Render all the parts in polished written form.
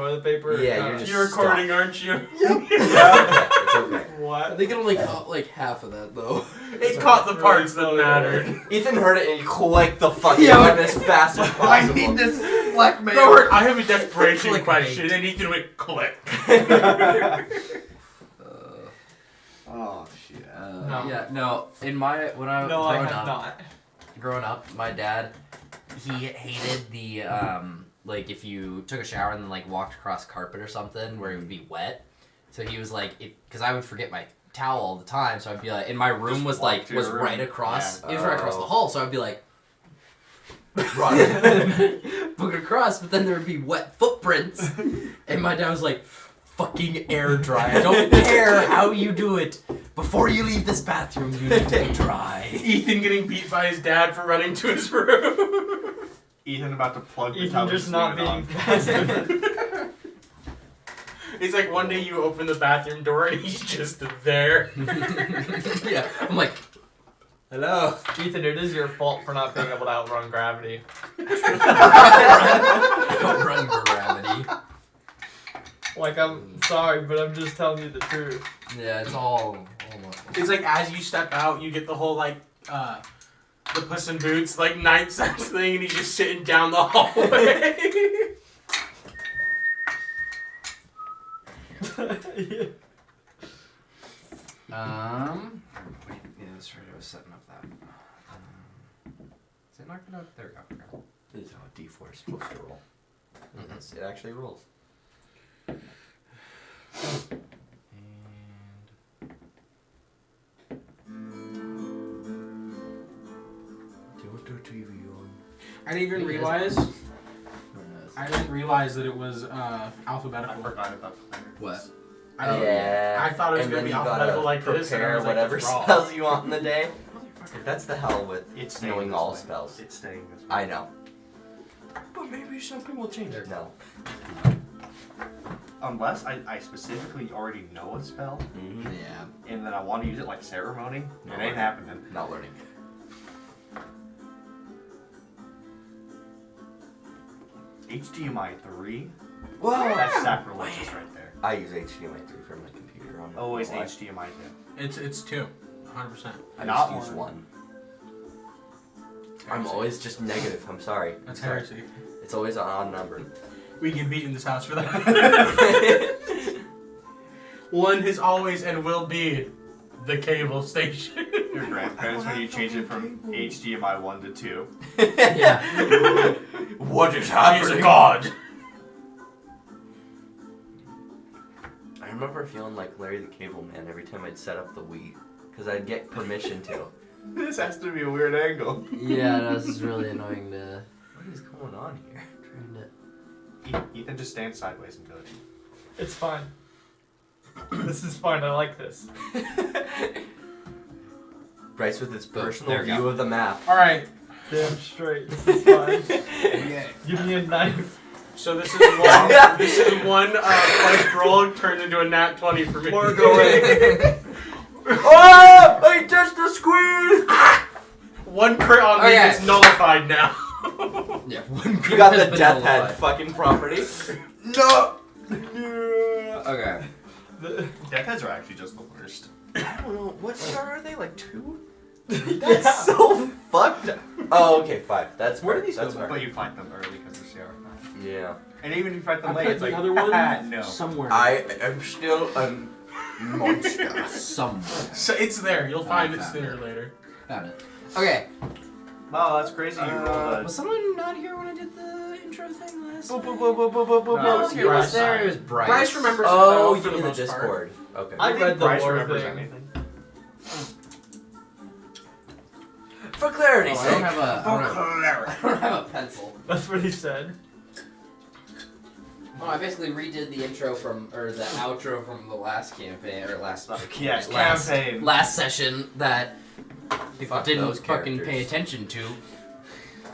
toilet paper. Yeah, you're recording, aren't you? Yep. It's okay. What? They can only cut like half of that though. It caught the parts that mattered. Ethan heard it and he clicked the fucking button as fast as possible. I need this blackmail. Robert, I have a desperation Clickbait. question, and Ethan went click. Oh shit. No. Yeah, no. In my when I No, I growing have up, not. growing up, my dad, he hated the like if you took a shower and then like walked across carpet or something where it would be wet. So he was like, because I would forget my towel all the time, so I'd be like, and my room was like right across. Yeah. It was right across the hall, so I'd be like, Run. book across, but then there would be wet footprints, and my dad was like, fucking air dry. I don't care how you do it. Before you leave this bathroom, you need to be dry. Ethan getting beat by his dad for running to his room. Ethan about to plug the Ethan tub just and not leave it on. being fast enough. It's like one day you open the bathroom door and he's just there. Yeah, I'm like, hello. Ethan, it is your fault for not being able to outrun gravity. Outrun gravity. Like, I'm sorry, but I'm just telling you the truth. Yeah, it's all almost. It's like as you step out, you get the whole like the Puss in Boots like night sense thing, and he's just sitting down the hallway. Wait, yeah, that's right. I was setting up that. Is it not gonna? There we go. This is how a D4 is supposed to roll. Mm-hmm. It actually rolls. I didn't even realize. I didn't realize that it was I alphabetical. forgot about the What? I thought it was and gonna then be you gotta alphabetical like this. And I prepare was like, whatever that's wrong. spells you want in the day. That's the hell with It's staying knowing this all way. spells. It's staying this way. I know. But maybe something will change it. No. Unless I specifically already know a spell, Mm-hmm. Yeah. and then I want to use it like ceremony, No it ain't way. happening. Not learning. HDMI 3? Whoa! That's sacrilegious right there. I use HDMI 3 for my computer. On Always my HDMI 2. It's 2, 100%. I Not just use one. one. I'm always just negative. I'm sorry. That's Sorry. heresy. It's always an odd number. We get beat in this house for that. One is always and will be the cable station. Your grandparents when you change it from HDMI 1 to 2. Yeah. What is He's happening? a god. I remember feeling like Larry the Cable Man every time I'd set up the Wii, because I'd get permission to. This has to be a weird angle. Yeah, this is really annoying to. What is going on here? Trying to. Ethan, just stand sideways and do it. It's fine. This is fine. I like this. Bryce with his There personal we view go. of the map. All right. Damn straight. This is fine. Yeah. Give me a knife. So this is one flesh roll turns into a nat 20 for me. Or go away. Oh! I touched the squeeze! One crit on me Okay. is nullified now. Yeah. One You got has the been death head nullified. fucking property. No! Okay. Death heads are actually just the worst. I don't know. What star are they? Like 2? That's so fucked up. Oh, okay, 5. That's Where fair. do these That's go? fair. But you fight them early because they're CR5. Yeah. And even if you fight them I late, put it's the like, other one no. somewhere. I am still a monster. Somewhere. So it's there. You'll find it found sooner it. or later. Found it. Okay. Wow, that's crazy. You rolled Was someone not here when I did the intro thing last Boop, time? boop, boop, boop, boop, boop, boop, No, boop. He was there. It was Bryce. Bryce remembers. Oh, for you mean the most part. Discord. Okay. I read the Bryce lore remembers thing. anything. For clarity's Oh, I don't sake. have a. I don't have a pencil. That's what he said. Oh, I basically redid the intro or the outro from the last campaign or last. Yes, last, campaign. Last session that people Fuck didn't those fucking characters. pay attention to.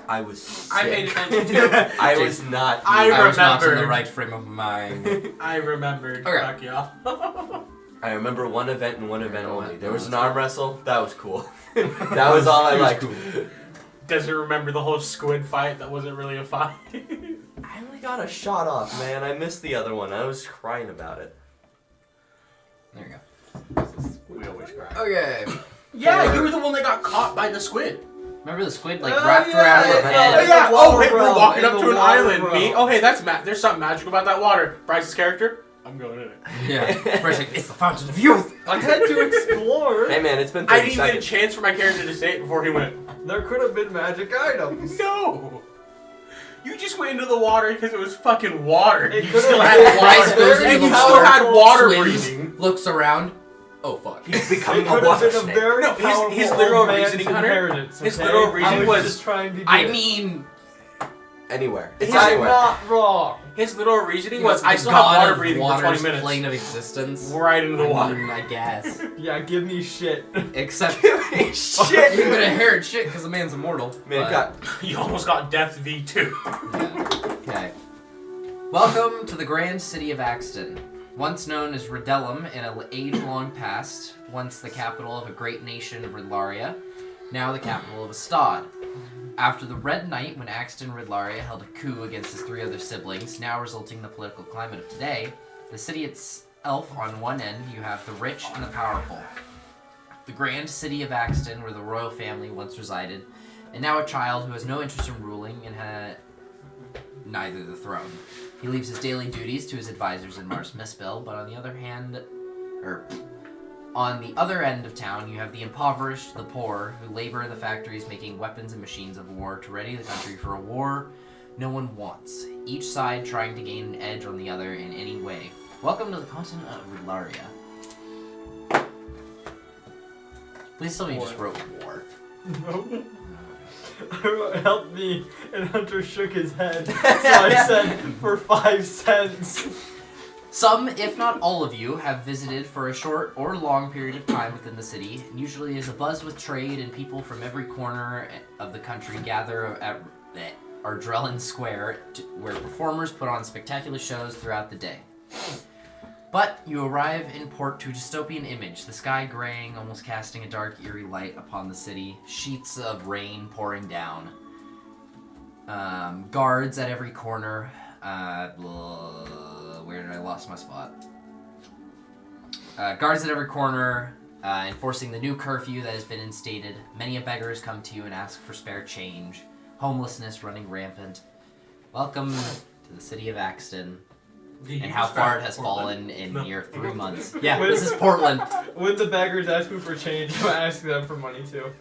I was sick. I paid attention to. I was not. I I was not in the remembered. right frame of mind. I remembered. Okay. Fuck y'all. I remember one event and one event Yeah, only. that There was was an arm wrestle. That was cool. That was all I It was liked. cool. Doesn't remember the whole squid fight that wasn't really a fight. I I only got a shot off, man. I missed the other one. I was crying about it. There you go. We always cry. Okay. Yeah, you were the one that got caught by the squid. Remember the squid like Oh, wrapped yeah, around your yeah, head? Oh yeah. Oh hey, we're realm, walking in up the to an water island. realm. Me. Oh hey, there's something magical about that water. Bryce's character. I'm going in it. Yeah. Bryce's like, it's the fountain of youth. I had to explore. Hey, man, it's been 30 I didn't even get a seconds. chance for my character to say it before he went. There could have been magic items. No. You just went into the water because it was fucking water. It You could've still been had Bryce water. goes into And the you still water, had water swims, breathing. looks around. Oh fuck. He's It becoming a could have water been a snake. very No, his powerful literal old man's reasoning, Hunter, inheritance, his okay? literal reason I was was- just trying to. I get- mean, Anywhere. It's He's anywhere. not wrong. His literal reasoning he was, I the still have god water of breathing for 20 water's minutes. plane of existence. Right into the water. I guess. Yeah, give me shit. Except Shit. you're gonna inherit shit because the man's immortal. Man, but- got You almost got Death V2. Yeah. Okay. Welcome to the grand city of Axton. Once known as Redellum in an age-long past, once the capital of a great nation of Ridlaria, now the capital of Astad. After the Red Night, when Axton Ridlaria held a coup against his 3 other siblings, now resulting in the political climate of today, the city itself on one end, you have the rich and the powerful. The grand city of Axton, where the royal family once resided, and now a child who has no interest in ruling and had neither the throne. He leaves his daily duties to his advisors in Mars Mispel, but on the other end of town, you have the impoverished, the poor, who labor in the factories making weapons and machines of war to ready the country for a war no one wants, each side trying to gain an edge on the other in any way. Welcome to the continent of Ridlaria. Please tell me you just wrote war. No. Help me, and Hunter shook his head. So I said, for 5 cents. Some, if not all of you, have visited for a short or long period of time within the city, and usually is abuzz with trade and people from every corner of the country gather at Ardrellin Square, where performers put on spectacular shows throughout the day. But you arrive in port to a dystopian image, the sky graying, almost casting a dark, eerie light upon the city, sheets of rain pouring down. Guards at every corner. Where did I lost my spot? Guards at every corner, enforcing the new curfew that has been instated. Many a beggars come to you and ask for spare change. Homelessness running rampant. Welcome to the city of Axton. And how far it has fallen in near 3 months. Yeah, this is Portland. When the beggars ask me for change, I'm asking them for money too.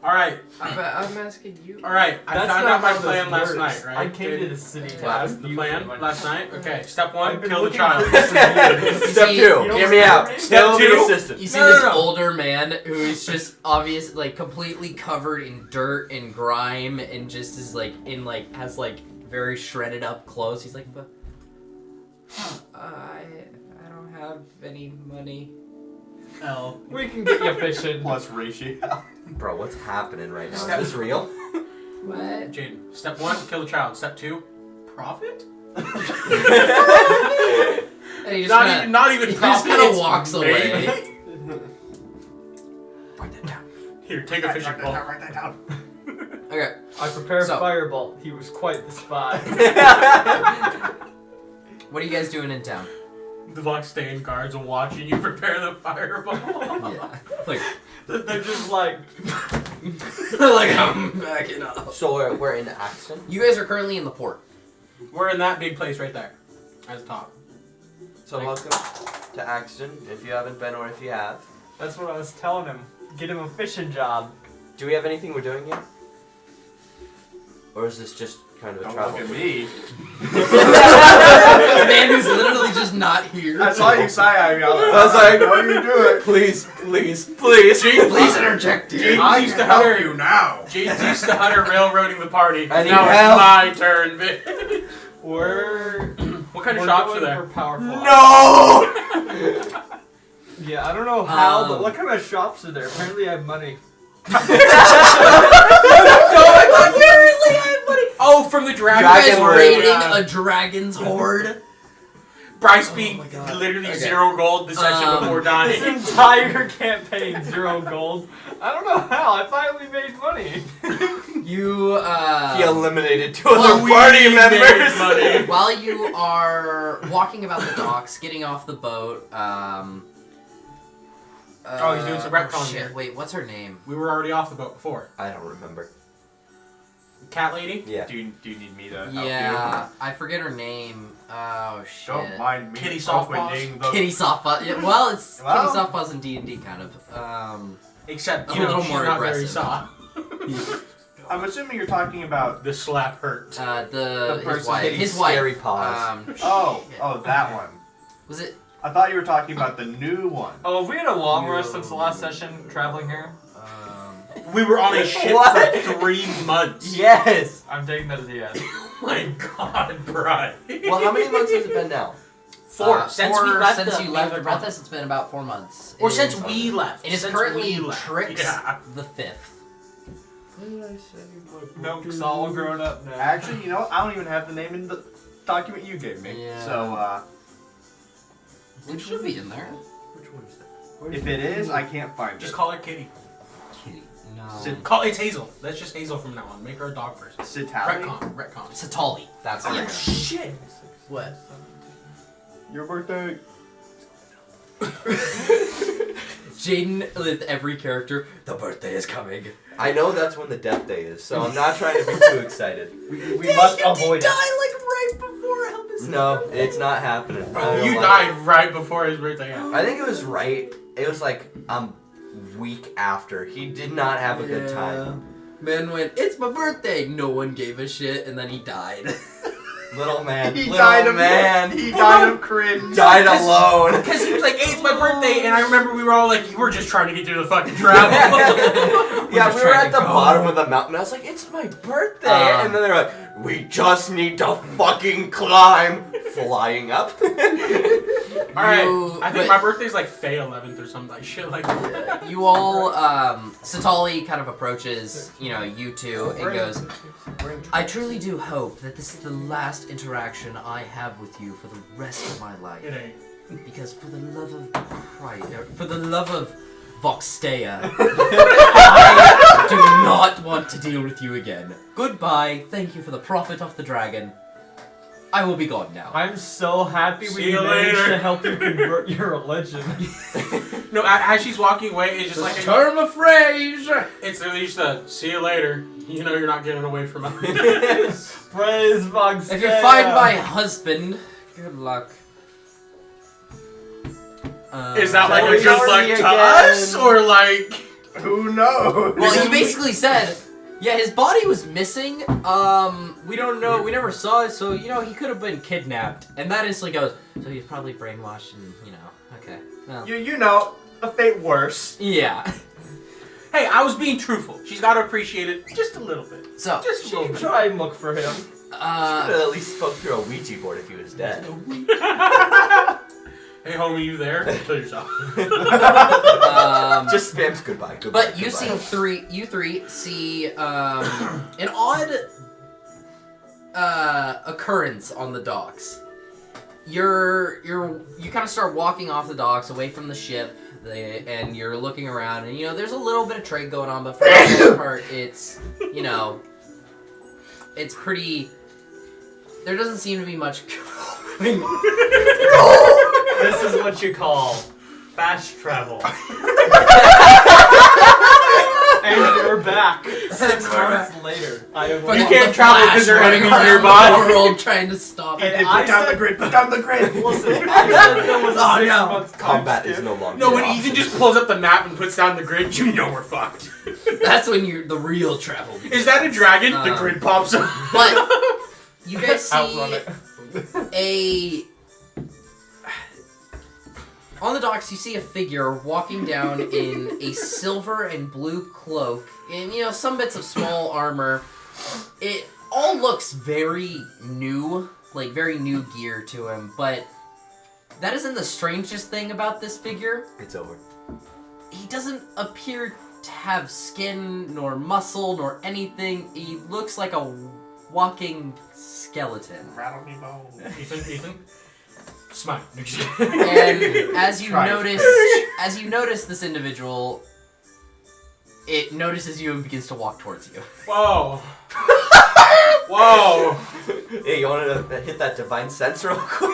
Alright, I'm asking you. alright. I That's found not out my how this plan last works. night, right? I came to the city to ask The you plan for money. last night? Okay, step 1, I've been kill the looking child. for this for years. Step See, 2. you know Hear me what's out. happening? Still Step the two. assistant. You see No, no, this no. older man who is just obvious, like completely covered in dirt and grime, and just is like in like has like very shredded up clothes. He's like, but I don't have any money. L. We can get you fishing. Plus ratio. Bro, what's happening right now? Is Step- this real? What? Jaden, step 1, kill the child. Step 2, profit? And he just Not kinda, even, not even he just profit. kind of it's walks maybe. away. Write that down. Here, take a fishing pole. Write that down. Okay. I prepared So- Firebolt. He was quite the spy. What are you guys doing in town? The blockstained guards are watching you prepare the fireball. Yeah. Like, They're just like, like I'm backing up. So we're in Axton. You guys are currently in the port. We're in that big place right there. At the top. So welcome to Axton, if you haven't been or if you have. that's what I was telling him. Get him a fishing job. Do we have anything we're doing yet? Or is this just kind of a Don't travel? look at me. The man who's literally just not here. I saw you sigh at me. I was like, no, you do it. Please, please, please. Please interject here. Jaden used to hutter you now. Jaden used to hutter railroading the party. I need Now help. it's my turn, bitch. We're What kind of we're shops are going there? for powerful. No! Yeah, I don't know how, but Um, what kind of shops are there? Apparently I have money. Oh, from the dragon. You guys Dragon raiding yeah. a dragon's horde? Bryce being my God. literally Okay. 0 gold the session before This dying. entire campaign, 0 gold. I don't know how. I finally made money. You He eliminated 2 Well, other party we members. made money. while you are walking about the docks, getting off the boat, Oh, he's doing some retcon shit. here. Wait, what's her name? We were already off the boat before. I don't remember. Cat lady? Yeah. Do you need me to help Yeah, I forget her name. Oh shit. you? Don't mind me Kitty Softpaws? opening the... Kitty Softpaws. Yeah, well, it's Well- Kitty Softpaws in D&D kind of. Except, A you know, little she's more not very aggressive. soft. I'm assuming you're talking about... The slap hurt. The person his wife. hitting His scary wife. paws. Oh, shit. oh, that one. Was it? I thought you were talking about the new one. Oh, have we had a long rest since the last session traveling here? We were on a ship What? for 3 months. Yes. I'm taking that as a yes. Oh my god, Brian. Well, how many months has it been now? 4. Since we left since the- you left the- Breathless, it's been about 4 months. Or It since is- we left. It is Since currently we left. Trix Yeah. the 5th. Milk's all grown up now. Actually, you know, I don't even have the name in the document you gave me. Yeah. So, It should be in there. Which one is that? if it is, I can't find Just it. call her Kitty. Kitty. No. It's Hazel. That's just Hazel from now on. Make her a dog person. Sitali? Retcon. Satali. That's Oh, yeah. shit. What? Your birthday. Jaden with every character. The birthday is coming. I know that's when the death day is, so I'm not trying to be too excited. We must avoid it. like right before Elvis. No, it's not happening. I Oh, don't you like died right before his birthday. it. I think it was right. It was like week after. He did not have a good time. Man went, it's my birthday. No one gave a shit, and then he died. Little man. He little died of man. He died of cringe. died alone. Because he was like, hey, it's my birthday, and I remember we were all like, we're just trying to get through the fucking travel. Yeah, just we were trying at to the go. bottom of the mountain. I was like, it's my birthday. And then they're like, we just need to fucking climb. Flying up. Alright, I think but- my birthday's like Fay 11th or something like shit like that. You all, Satali kind of approaches, you two, and goes, I truly do hope that this is the last interaction I have with you for the rest of my life. It ain't. Because for the love of Christ, for the love of Voxtea, I do not want to deal with you again. Goodbye, thank you for the profit of the dragon. I will be gone now. I'm so happy See we you managed later. to help you convert your religion. No, as she's walking away, it's just like a term of phrase. it's literally just a see you later. You know you're not getting away from us. Praise Vox. If you find my husband, good luck. Is that like a Always good see luck you to again. us, or like? Who knows? Well, he basically said, yeah, his body was missing. We don't know. We never saw it, so, he could have been kidnapped. And that instantly goes, so he's probably brainwashed and, okay. Well, You know, a fate worse. yeah. Hey, I was being truthful. She's got to appreciate it just a little bit. So, Just a little bit. Try and look for him. Could have at least spoke through a Ouija board if he was dead. Hey, homie, you there? Kill yourself. Just spams goodbye. Goodbye. but you goodbye. you three see an odd occurrence on the docks. You kind of start walking off the docks away from the ship, and you're looking around, and there's a little bit of trade going on, but for the most part, it's it's pretty. There doesn't seem to be much. This is what you call fast travel. And we're back 6 months later. You can't travel because there are enemies nearby. The world trying to stop it. And I Put down the said, grid. Put down the grid. listen, I said there was a Oh, 6 no. month Combat time is skip. no longer. No, when an Ethan option. just pulls up the map and puts down the grid, you know we're fucked. That's when the real travel begins. Is that a dragon? The grid pops up. But you guys Outrun see it. on the docks, you see a figure walking down in a silver and blue cloak, and some bits of small armor. It all looks very new, like very new gear to him. But that isn't the strangest thing about this figure. It's over. He doesn't appear to have skin, nor muscle, nor anything. He looks like a walking skeleton. Rattle me bones. Ethan? Smite. And as you Try it. notice this individual, it notices you and begins to walk towards you. Whoa. Whoa. Hey, you wanted to hit that divine sense real quick?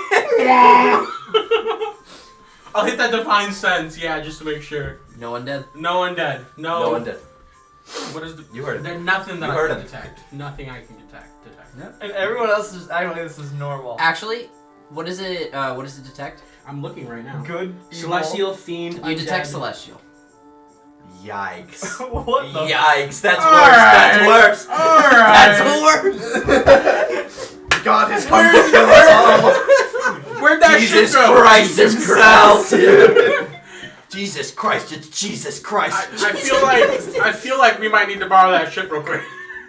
I'll hit that divine sense, yeah, just to make sure. No one dead. No one dead. No one did. What is the? You heard it. There's nothing that You I heard can him. detect. Nothing I can detect. And everyone else is acting like this is normal. Actually, what is it? What does it detect? I'm looking right now. Good. Celestial fiend. You detect undead. celestial. Yikes. What the? Yikes, that's Alright. worse. That's worse. Alright. That's worse. God has come to kill us all. Where'd that Jesus shit go? Christ himself, dude. Jesus Christ, it's Jesus Christ. I feel like we might need to borrow that ship real quick.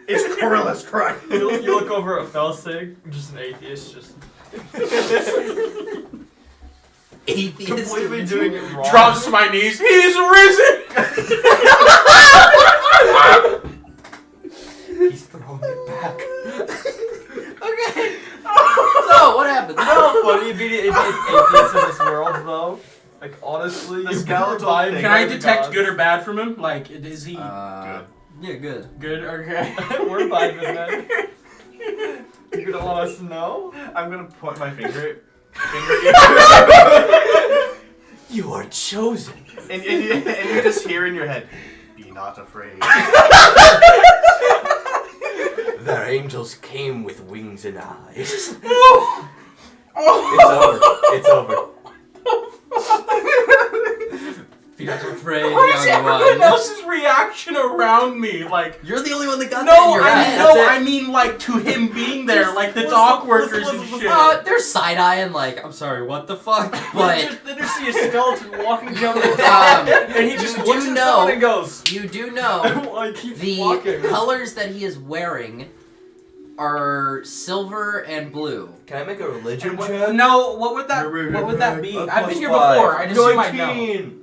It's Corliss Christ. You look over at Felsig, just an atheist, just Atheist. completely doing it wrong. Drops to my knees. He's risen. He's throwing it back. Okay. So what happened? You know how funny it'd be to be atheists in this world, though? Like, honestly, The you skeletal revive thing. Can I the detect gods. good or bad from him? Like, is he Yeah, good. good? Okay. We're vibing then. You don't want us to know? I'm gonna point my finger. You are chosen. And you just hear in your head, be not afraid. Their angels came with wings and eyes. It's Oh. over. It's over. Be not afraid, What is young everyone one. else's reaction around me? Like, You're the only one that got that no, in your I head. mean, no, I mean like to him being there, like the dock workers and shit. They're side-eyeing like, I'm sorry, what the fuck? But They just see a skeleton walking down the and he just you looks do at know- someone and goes, you do know like, keep the walking. colors that he is wearing are silver and blue. Can I make a religion And check? no, what would that be? I've been here before. I just might know. 19.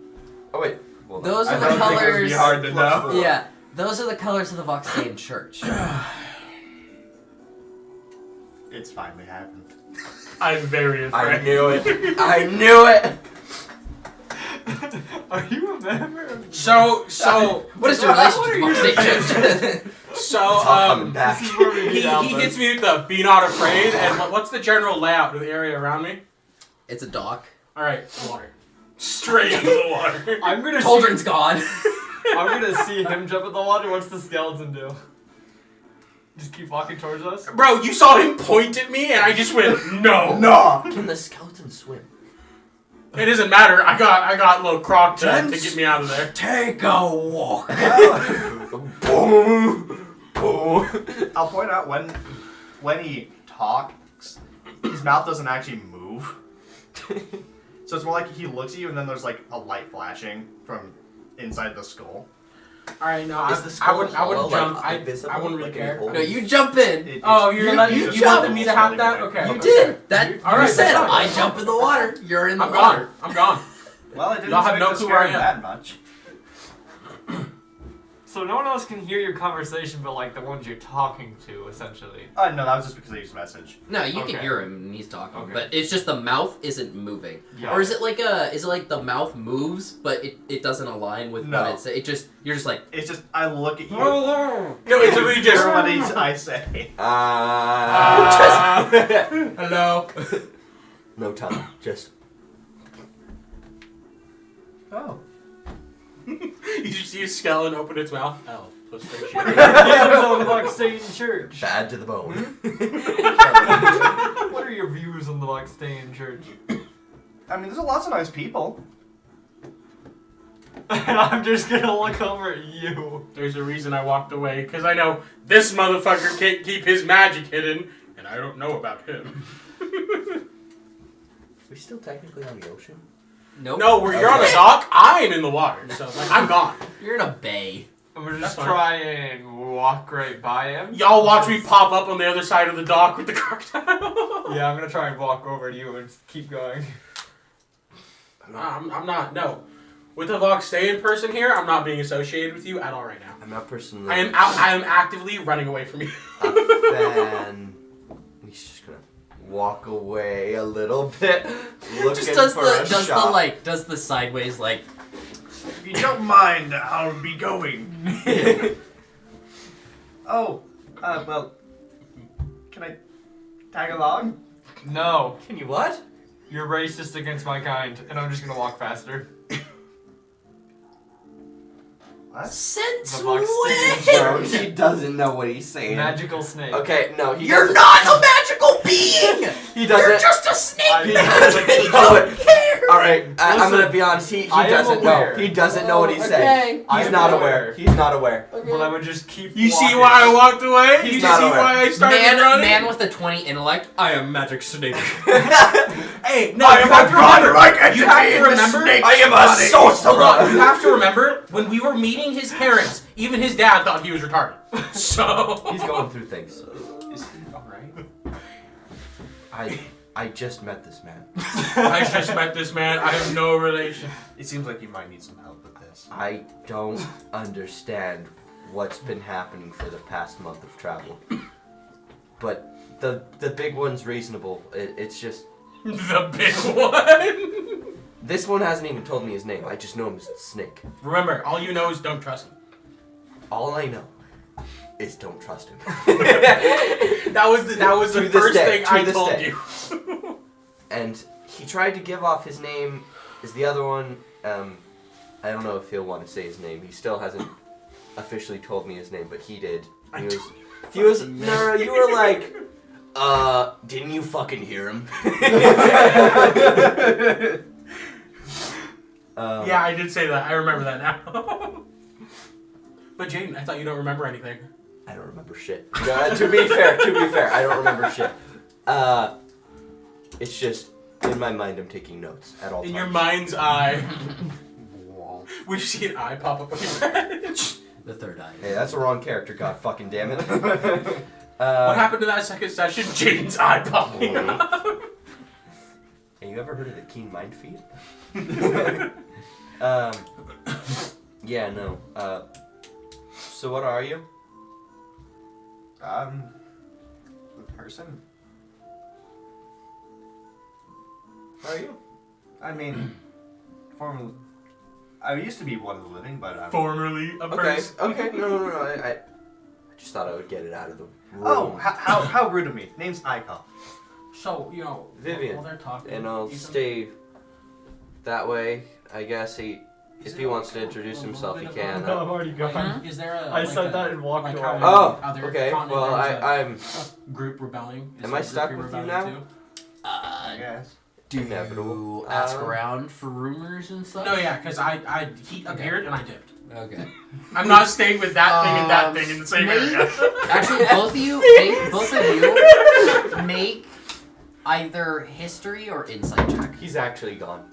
Oh wait. Well, Those I are the don't think it would colors. be hard to Plus know. four. Yeah, those are the colors of the Voxane Church. It's finally happened. I'm very I afraid. knew it. I knew it. Are you a member of So, What is the relation to the Voxane Church? It's all coming back. This is where we he meet Albus. gets me with the be not afraid, and what's the general layout of the area around me? It's a dock. Alright, water. Straight into the water. I'm gonna Cauldron's gone. I'm gonna see him jump in the water. What's the skeleton do? Just keep walking towards us? Bro, you saw him point at me, and I just went, no. No! Can the skeleton swim? It doesn't matter. I got little Croc to Gents. get me out of there. Take a walk. Boom. Boom. I'll point out when he talks, his mouth doesn't actually move. So it's more like he looks at you and then there's like a light flashing from inside the skull. Alright, no, Is the I skull wouldn't hollow, jump. like, I invisible, wouldn't really like, care. in a No, you jump in. Oh, You you wanted me to have that? Okay. You did. That All you right, said that's fine. I jump in the water. You're in the I'm water. gone. I'm gone. Well, I didn't Y'all have expect no to clue scare where I him am. that much. So no one else can hear your conversation but like the ones you're talking to, essentially. No, that was just because I used message. No, you Okay. can hear him and he's talking, Okay. but it's just the mouth isn't moving. Yeah. Or is it like the mouth moves, but it doesn't align with No. what it's it just you're just like It's just I look at you. No, it's really just. Hear what I say. Hello. No time. Just. Oh. You just see a skeleton open its mouth. Oh, frustration. Views on the Voxane Church. Bad to the bone. What are your views on the Voxane Church? I mean, there's lots of nice people. And I'm just gonna look over at you. There's a reason I walked away, because I know this motherfucker can't keep his magic hidden, and I don't know about him. We still technically on the ocean? nope. No, you're on a dock, I'm in the water, so like, I'm gone. You're in a bay. I'm gonna That's just fine. try and walk right by him. Y'all watch me pop up on the other side of the dock with the crocodile. Yeah, I'm gonna try and walk over to you and keep going. I'm not, no. With the Voxane person here, I'm not being associated with you at all right now. I'm not personally. I am actively running away from you. Then he's just gonna walk away a little bit. looking Just does for the a does shop. the like does the sideways like. If you don't mind, I'll be going. Oh, well, can I tag along? No, Can you what? you're racist against my kind, and I'm just gonna walk faster. What? Since The box when? sticking Bro, he doesn't know what he's saying. Magical snake. Okay, no, he You're doesn't. not a magical being. He doesn't. You're just a snake. He man. doesn't He know don't it. care. All right, I'm Listen, gonna be honest. He I am doesn't know. aware. He doesn't know what he's saying. Okay. I He's am not aware. aware. He's not aware. But I would just keep You see walking. why I walked away? He's You not see aware. why I started running? Man with a 20 intellect. I am magic snake. Hey, no, I you am have a to remember. godlike You have entity to in the remember. snake's I am a body. Hold on, you sorcerer. have to remember when we were meeting his parents. Even his dad thought he was retarded. So He's going through things. Is he all right? I just met this man. I just met this man. I have no relation. It seems like you might need some help with this. I don't understand what's been happening for the past month of travel. But the big one's reasonable. It's just The big one. this one hasn't even told me his name. I just know him as the Snake. Remember, all you know is don't trust him. All I know is don't trust him. That was the To this first day, thing to I this told day. you. And he tried to give off his name. Is the other one? I don't know if he'll want to say his name. He still hasn't officially told me his name, but he did. He was. No, you were like, didn't you fucking hear him? Yeah, I did say that. I remember that now. But Jaden, I thought you don't remember anything. I don't remember shit. To be fair, I don't remember shit. It's just in my mind. I'm taking notes at all times. In your mind's eye. Would you see an eye pop up on your head? The third eye. Hey, that's the wrong character. God fucking damn it. What happened to that second session? Jaden's eye popping up. Hey, you ever heard of the Keen Mind Feed? Yeah, no. So what are you? The person. How are you? I mean, formerly, I used to be one of the living, but I'm. Formerly a Okay, person. okay, no. I just thought I would get it out of the room. Oh, how rude of me. Name's Icon. So, you know, Vivian. while they're talking, And I'll Ethan, stay that way. I guess is if there he wants like to introduce a himself, he little bit can. of No, I'm already like, gone. is there a, I like said a- that and walked like away. how Oh, other okay. continent Well, there's a I'm. group rebelling. Is Am there I a group stuck you're with you rebelling now? to? I guess. Do Inevitable. you ask around for rumors and stuff? No, yeah, because he appeared and I dipped. Okay. I'm not staying with that thing and that thing in the same Make- area. Actually, both of you make either history or insight check. He's actually gone.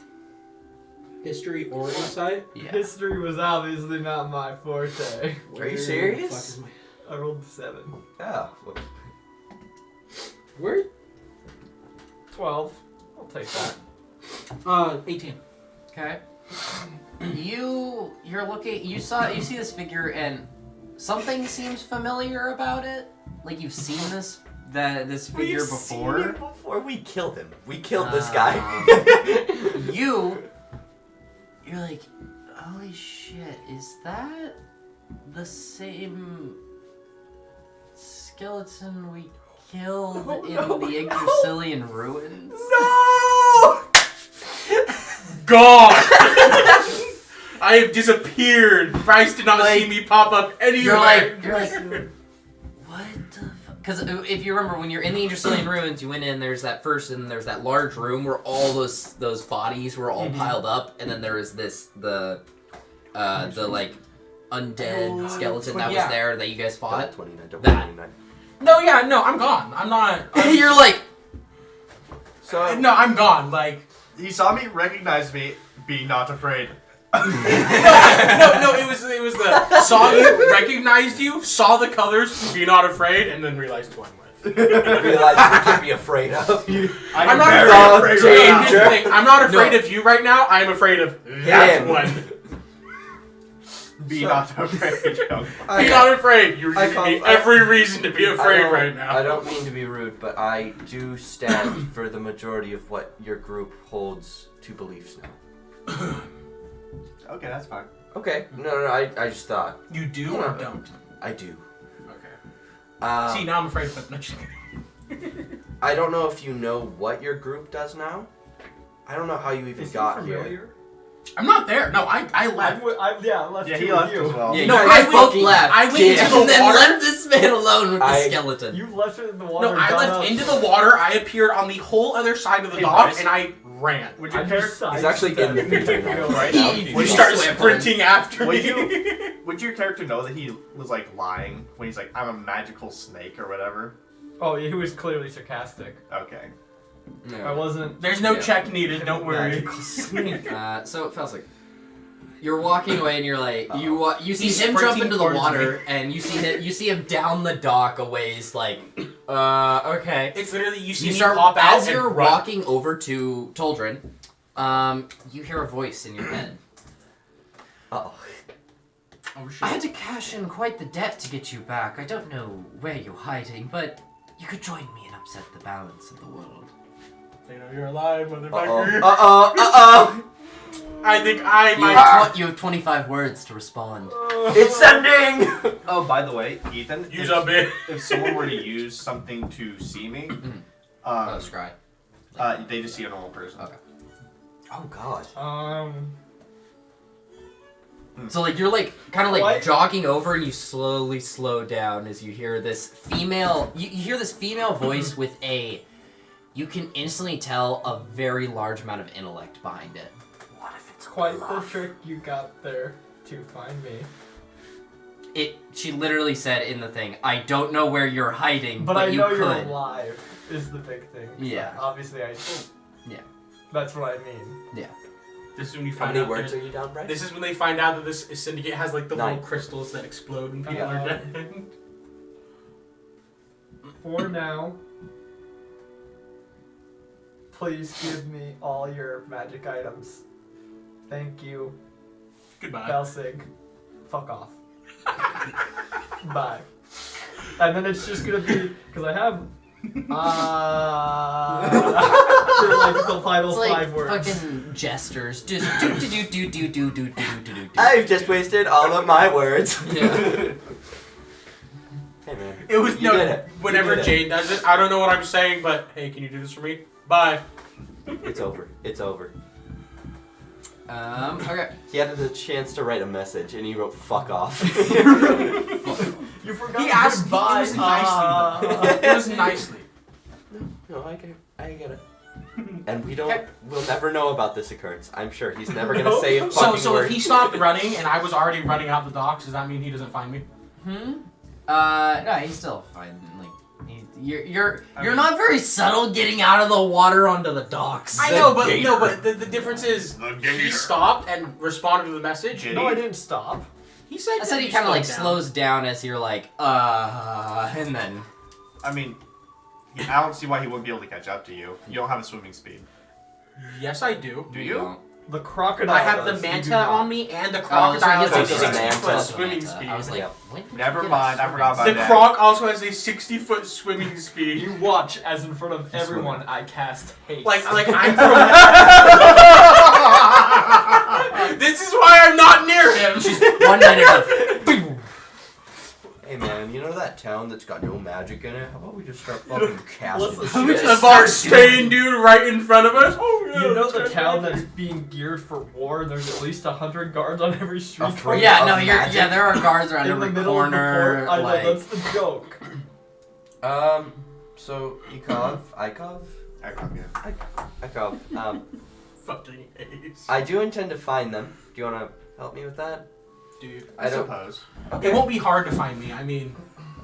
History or insight? Yeah. History was obviously not my forte. Are you serious? I rolled 7. Yeah. Where? 12. I'll take that. 18. Okay. You're looking. You see this figure and something seems familiar about it. Like you've seen this figure before. Seen him before we killed him. We killed this guy. You're like, holy shit, is that the same skeleton we killed in the Yggdrasilian ruins? No! God! I have disappeared. Bryce did not see me pop up anywhere. You're like, what the fuck? Because if you remember, when you're in the Yggdrasilian ruins, you went in, there's that first, and there's that large room where all those bodies were all piled up, and then there was the like undead skeleton that was there that you guys fought. 29, double That. 29. No, I'm gone. I'm not. You're like, So No, I'm gone. Like, He saw me, recognized me, be not afraid. no, it was the saw you, recognized you, saw the colors, be not afraid, and then realized who I'm with. realize we can be afraid of you. I'm not very afraid afraid of right Here's the thing, I'm not afraid of you right now. I'm afraid of that Him. one. Be So- not afraid. Joke. Be not afraid. You're I giving me can't- every reason to be afraid I right now. don't mean to be rude, but I do stand for the majority of what your group holds to beliefs now. Okay, that's fine. Okay. No, I just thought. You do or don't? I do. Okay. See, now I'm afraid of it. I don't know if you know what your group does now. I don't know how you even Is he got here. familiar? I'm not there. No, I left. Yeah, I left Yeah, too he with left you. as well. Yeah, No, you I guys both fucking left. I went did. into the And then water. left this man alone with the I- skeleton. You left it in the water. No, I got left up. into the water. I appeared on the whole other side of the Hey, dock, Bryce. and I ran. Would your I character? just He's actually in the picture now. Right He- now, he- We would, he start swam sprinting after Would me. would your character know that he was like lying when he's like, "I'm a magical snake" or whatever? Oh, he was clearly sarcastic. Okay. I wasn't. There's no Yeah. check needed. Don't worry. So it feels like you're walking away, and you're like you see He's him jump sprinting into the towards water, me. and you see him down the dock a ways, like okay. It's literally you see You me start pop out as and you're run. walking over to Toldrin. You hear a voice in your head. Oh. Oh shit. I had to cash in quite the debt to get you back. I don't know where you're hiding, but you could join me and upset the balance of the world. They know you're alive, Uh motherfucker. oh. I think I You might. have, you have 25 words to respond. It's sending. Oh, by the way, Ethan, Use a bit. if someone were to use something to see me, Oh, um, scry. they just see a normal person. Okay. Oh God. So like you're like kind of like What? jogging over, and you slowly slow down as you hear this female. You hear this female voice with a. You can instantly tell a very large amount of intellect behind it. What if it's Quite the trick you got there to find me. She literally said in the thing, "I don't know where you're hiding, But but, I you know could." you're alive. Is the big thing. So Yeah. Obviously, I. Yeah. That's what I mean. This is when you How find many out. words are you down, Bryce? This is when they find out that this syndicate has like the 9. little crystals that explode when people Yeah. are dead. For now, please give me all your magic items. Thank you. Goodbye. Belsig. Fuck off. Bye. And then it's just gonna be because I have for like the final It's like 5 words. fucking gestures. Just do. I've just wasted all of my words. Yeah. Hey man. It was You no. did it. Whenever You did it. Jane does it, I don't know what I'm saying, but hey, can you do this for me? Bye. It's over. It's over. Okay. He had the chance to write a message, and he wrote "fuck off." You forgot. He asked. It goodbye. was nicely. Though. It was nicely. No, I get it. And we don't. We'll never know about this occurrence. I'm sure he's never gonna say a So, fucking so word. if he stopped running and I was already running out the docks, does that mean he doesn't find me? No, he's still fine. Like, you're I mean- not very subtle getting out of the water onto the docks. I know, but no, but the difference is he stopped and responded to the message. Did No, I didn't stop. He said. I said that he kind of like slowed down. slows down as you're like, and then. I mean, I don't see why he wouldn't be able to catch up to you. You don't have a swimming speed. Yes, I do. Do you? The crocodile. I have the does, you do manta not. on me and the Oh, so crocodile he has a has the 60 manta. foot swimming Manta. speed. I was like, Yeah. when did you Never get a mind, I swimming forgot about The speed? that. croc also has a 60-foot swimming speed. You watch as in front of everyone I cast haste. Like I'm from. This is why I'm not near him. She's 1 minute of. boom. Hey man, you know that town that's got no magic in it? How about we just start fucking casting Listen, shit? just The Varstain dude right in front of us. Oh yeah. You know the that's town right. that's being geared for war. There's at least 100 guards on every street. Afraid Yeah, of no, you're, magic? yeah, there are guards around in the every middle corner. of the port. I like, know that's the joke. So Ikov, Fucking ace. I do intend to find them. Do you want to help me with that? Dude. I don't. suppose. It won't be hard to find me. I mean,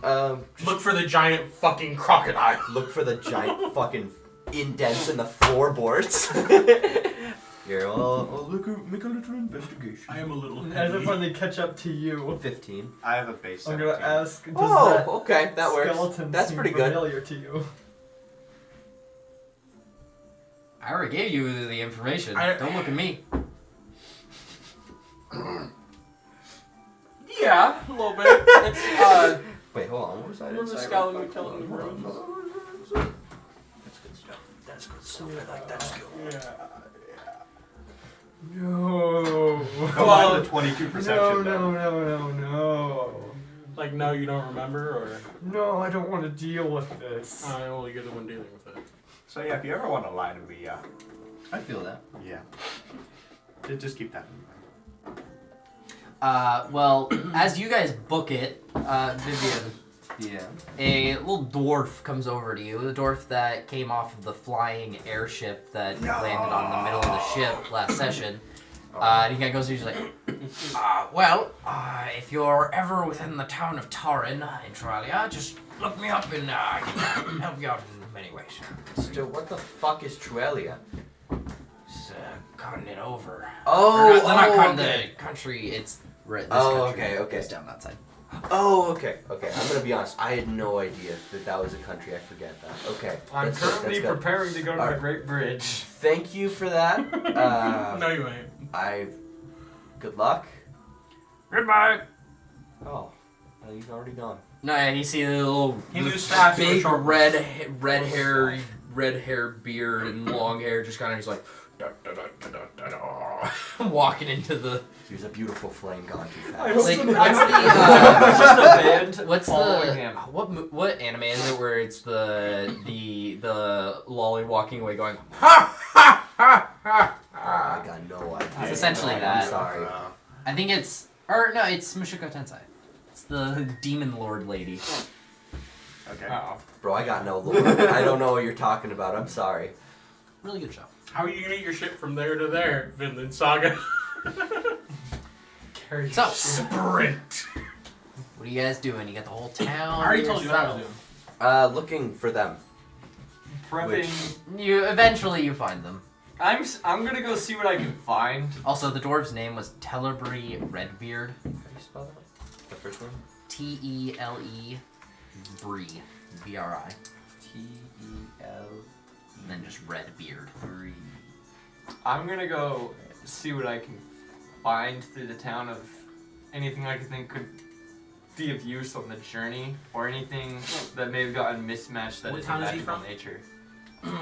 Just look for the giant fucking crocodile. look for the giant fucking indents in the floorboards. Here, I'll make a little investigation. I am a little As if heavy. when they catch up to you, 15. I have a base. I'm gonna 17. ask. Does Oh, that okay, that works. skeleton That's seem pretty good. familiar to you? I already gave you the information. I- Don't look at me. Yeah, a little bit. It's, Wait, hold on. What was I remember inside? scouting we killed in the ruins? That's good stuff. That's good stuff. I like that skill. No. Go on the 22 perception. No. Like, no, you don't remember, or No, I don't want to deal with this. well, you're the one dealing with it. So yeah, if you ever want to lie to me, I feel that. yeah, just keep that in mind. Well, as you guys book it, Vivian, Yeah. a little dwarf comes over to you. The dwarf that came off of the flying airship that landed on the middle of the ship last session. And he kind of goes to you, he's like, if you're ever within the town of Taran in Tralia, just look me up and I can help you out in many ways. So what the fuck is Truelia? It's continent over. Oh, Or not okay. continent, country, it's right, this Oh, country. okay, okay. It's down that side. Oh, okay. I'm gonna be honest. I had no idea that was a country. I forget that. Okay. I'm that's good, currently that's good. preparing to go to the Alright. Great Bridge. Thank you for that. No, you ain't. Good luck. Goodbye. Oh, he's already gone. No, yeah, you see the little He moves fast. big short. red hair beard and long hair, just kind of he's like da, da, da, da, da, da, da, walking into the He was a beautiful flame gone too I fast. was like surprised. what's the It's just a band what's following the him. what anime is it where it's the lolly walking away going ha ha ha ha ha. I got no idea. It's essentially I'm that. sorry. I think it's it's Mushoku Tensei. It's the demon lord lady. Okay. Uh-oh. Bro, I got no lore. I don't know what you're talking about. I'm sorry. Really good show. How are you gonna get your ship from there to there, Vinland Saga? Carry So Sprint. what are you guys doing? You got the whole town. I already told you what I was yourself. doing. Looking for them. prepping. You eventually find them. I'm gonna go see what I can find. Also, the dwarf's name was Telebry Redbeard. How do you spell that? The first one? Tele Bree. BRI. T-E-L. And then just Redbeard. I'm gonna go see what I can find through the town of anything I could think could be of use on the journey, or anything that may have gotten mismatched that What is town is he magical from? nature.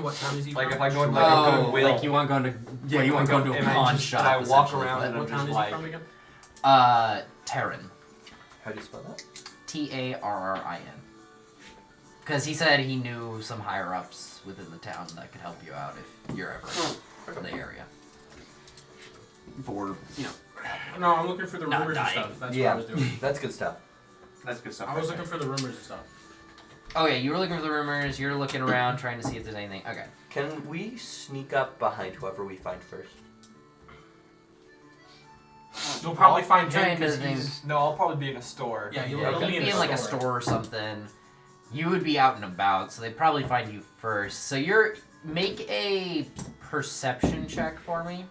What town is he Like from? if I go to like a Oh, Goodwill, like you want going to you want going to a and I pawn just- shop. and I walk essentially. around What? and I'm What town just is he like, from again? Terran. How do you spell that? Tarrin. Because he said he knew some higher ups within the town that could help you out if you're ever in the area. For No, I'm looking for the Not rumors and dying. stuff. That's Yeah. what I was doing. That's good stuff. That's good stuff. I was looking for the rumors and stuff. oh yeah, you were looking for the rumors. You're looking around trying to see if there's anything. Okay. Can we sneak up behind whoever we find first? You'll probably I'll find try him and because do things. he's... no, I'll probably be in a store. Yeah, you'll Yeah, it'll you'd be be in like a store or something. You would be out and about, so they'd probably find you first. So make a perception check for me,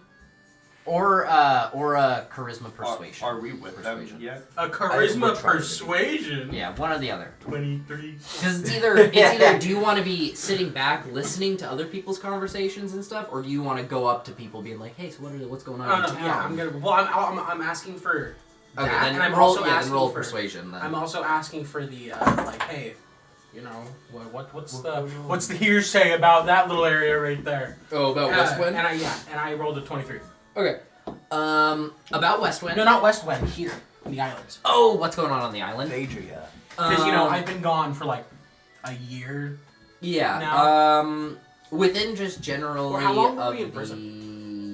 or a charisma persuasion. Are we with Persuasion. them yet? A we're charisma trying to be. persuasion. Yeah, one or the other. 23. Because it's either do you want to be sitting back listening to other people's conversations and stuff, or do you want to go up to people being like, hey, so what's going on No, in no, town? yeah, I'm gonna. Well, I'm asking for. Okay, that, then and I'm roll. also Yeah, then asking roll for. persuasion. Then. I'm also asking for the like, hey, you know, what's the hearsay about that little area right there? oh, about And I rolled a 23. Okay. About Westwind. No, not Westwind. Here, in the islands. Oh, what's going on the island? Adria. Because I've been gone for like a year. Yeah. now. Within just generally Or how long were of we in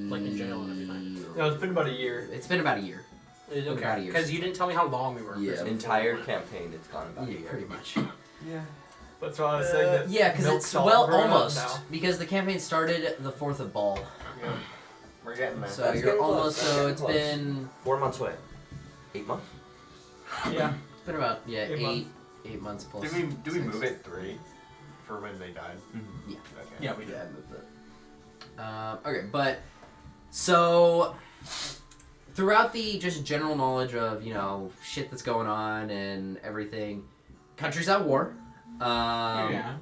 the Like in jail and everything. No, it's been about a year. It's been about a year. About a Okay. year. Because you didn't tell me how long we were. in Yeah. prison. Entire campaign, it's gone about a Yeah, year. pretty much. Yeah. That's what I was saying. That Yeah, because milk it's salt growing up almost now. because the campaign started the 4th of Ball, Yeah. We're getting there. so That's you're getting close, almost. that's So getting it's close. been 4 months away. 8 months? Yeah. it's been about 8 8 months plus. Do we 6. move it 3 for when they died? Mm-hmm. Yeah. Okay. Yeah, we did. Yeah, I moved it. Okay, but so throughout the just general knowledge of shit that's going on and everything, country's at war. Yeah.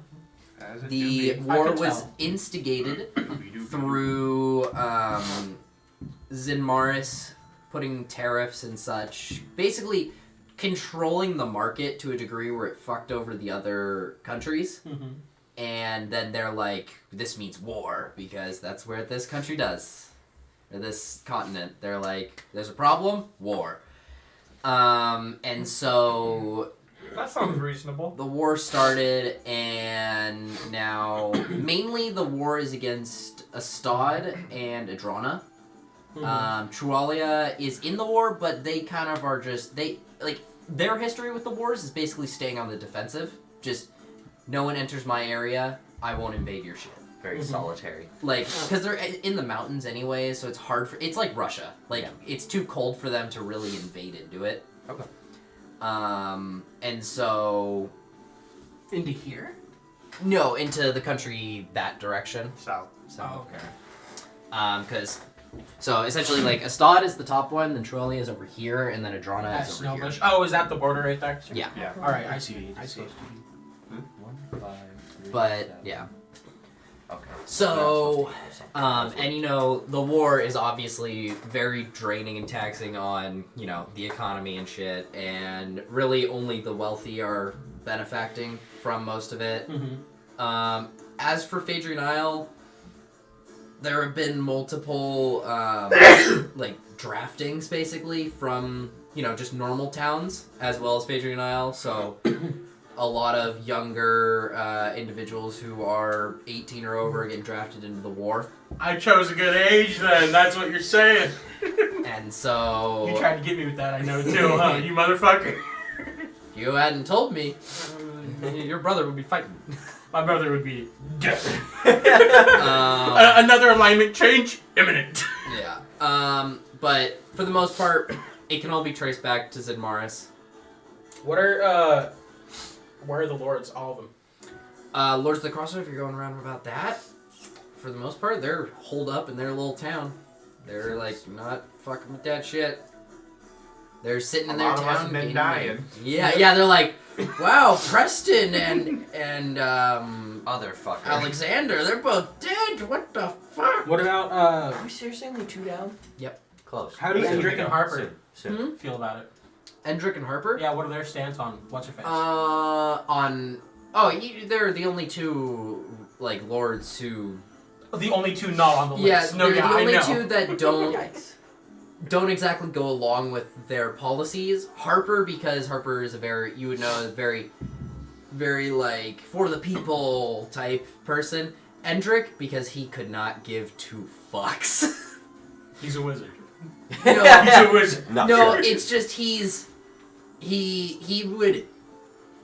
As it The do war can was tell. instigated be. through Zinmaris putting tariffs and such. Basically, controlling the market to a degree where it fucked over the other countries. Mm-hmm. And then they're like, this means war, because that's where this country does. Or this continent. They're like, there's a problem, war. And so That sounds reasonable. the war started, and now mainly the war is against Astad and Adrana. Trualia is in the war, but they kind of are just, their history with the wars is basically staying on the defensive. Just, no one enters my area, I won't invade your shit. Very solitary. Like, because they're in the mountains anyway, so it's hard for, it's like Russia. Like, it's too cold for them to really invade into it. Okay. And so... Into here? No, into the country that direction. South. So, Oh, okay. because... So, essentially, like, Astad is the top one, then Trualia is over here, and then Adrana That's is over here. Snowbush. Oh, is that the border right there? Yeah. Yeah. Alright, I see. I see. But, yeah. Okay. So, and you know, the war is obviously very draining and taxing on, you know, the economy and shit, and really only the wealthy are benefacting from most of it. Mm-hmm. As for Phaedrian Isle, there have been multiple, like, draftings, basically, from, you know, just normal towns, as well as Phaedrian Isle, so... A lot of younger individuals who are 18 or over getting drafted into the war. I chose a good age then, that's what you're saying. And so... You tried to get me with that, I know too, huh? You motherfucker. If you hadn't told me, your brother would be fighting. My brother would be dead. Um, Another alignment change imminent. yeah. But for the most part, it can all be traced back to Zidmaris. What are, where are the lords? All of them. Lords of the Crossroad, if you're going around about that, for the most part, they're holed up in their little town. They're, like, not fucking with that shit. They're sitting in their lot of us town. been being dying. like- Yeah, they're like, wow, Preston and Motherfucker. Alexander, they're both dead. What the fuck? What about, Are we seriously only 2 down? Yep. Close. how do Soon Endrick to and go. Harper Soon. feel about it? Endrick and Harper? Yeah, what are their stance on what's her face? They're the only two, like, lords who... The only two not on the Yeah, list. No, they're yeah, the only I know. two that don't... Yikes. don't exactly go along with their policies. Harper, because Harper is a very, you would know, a very, very, like, for the people type person. Endrick, because he could not give 2 fucks. He's a wizard. No, He's a wizard. Not no, sure. it's just he would,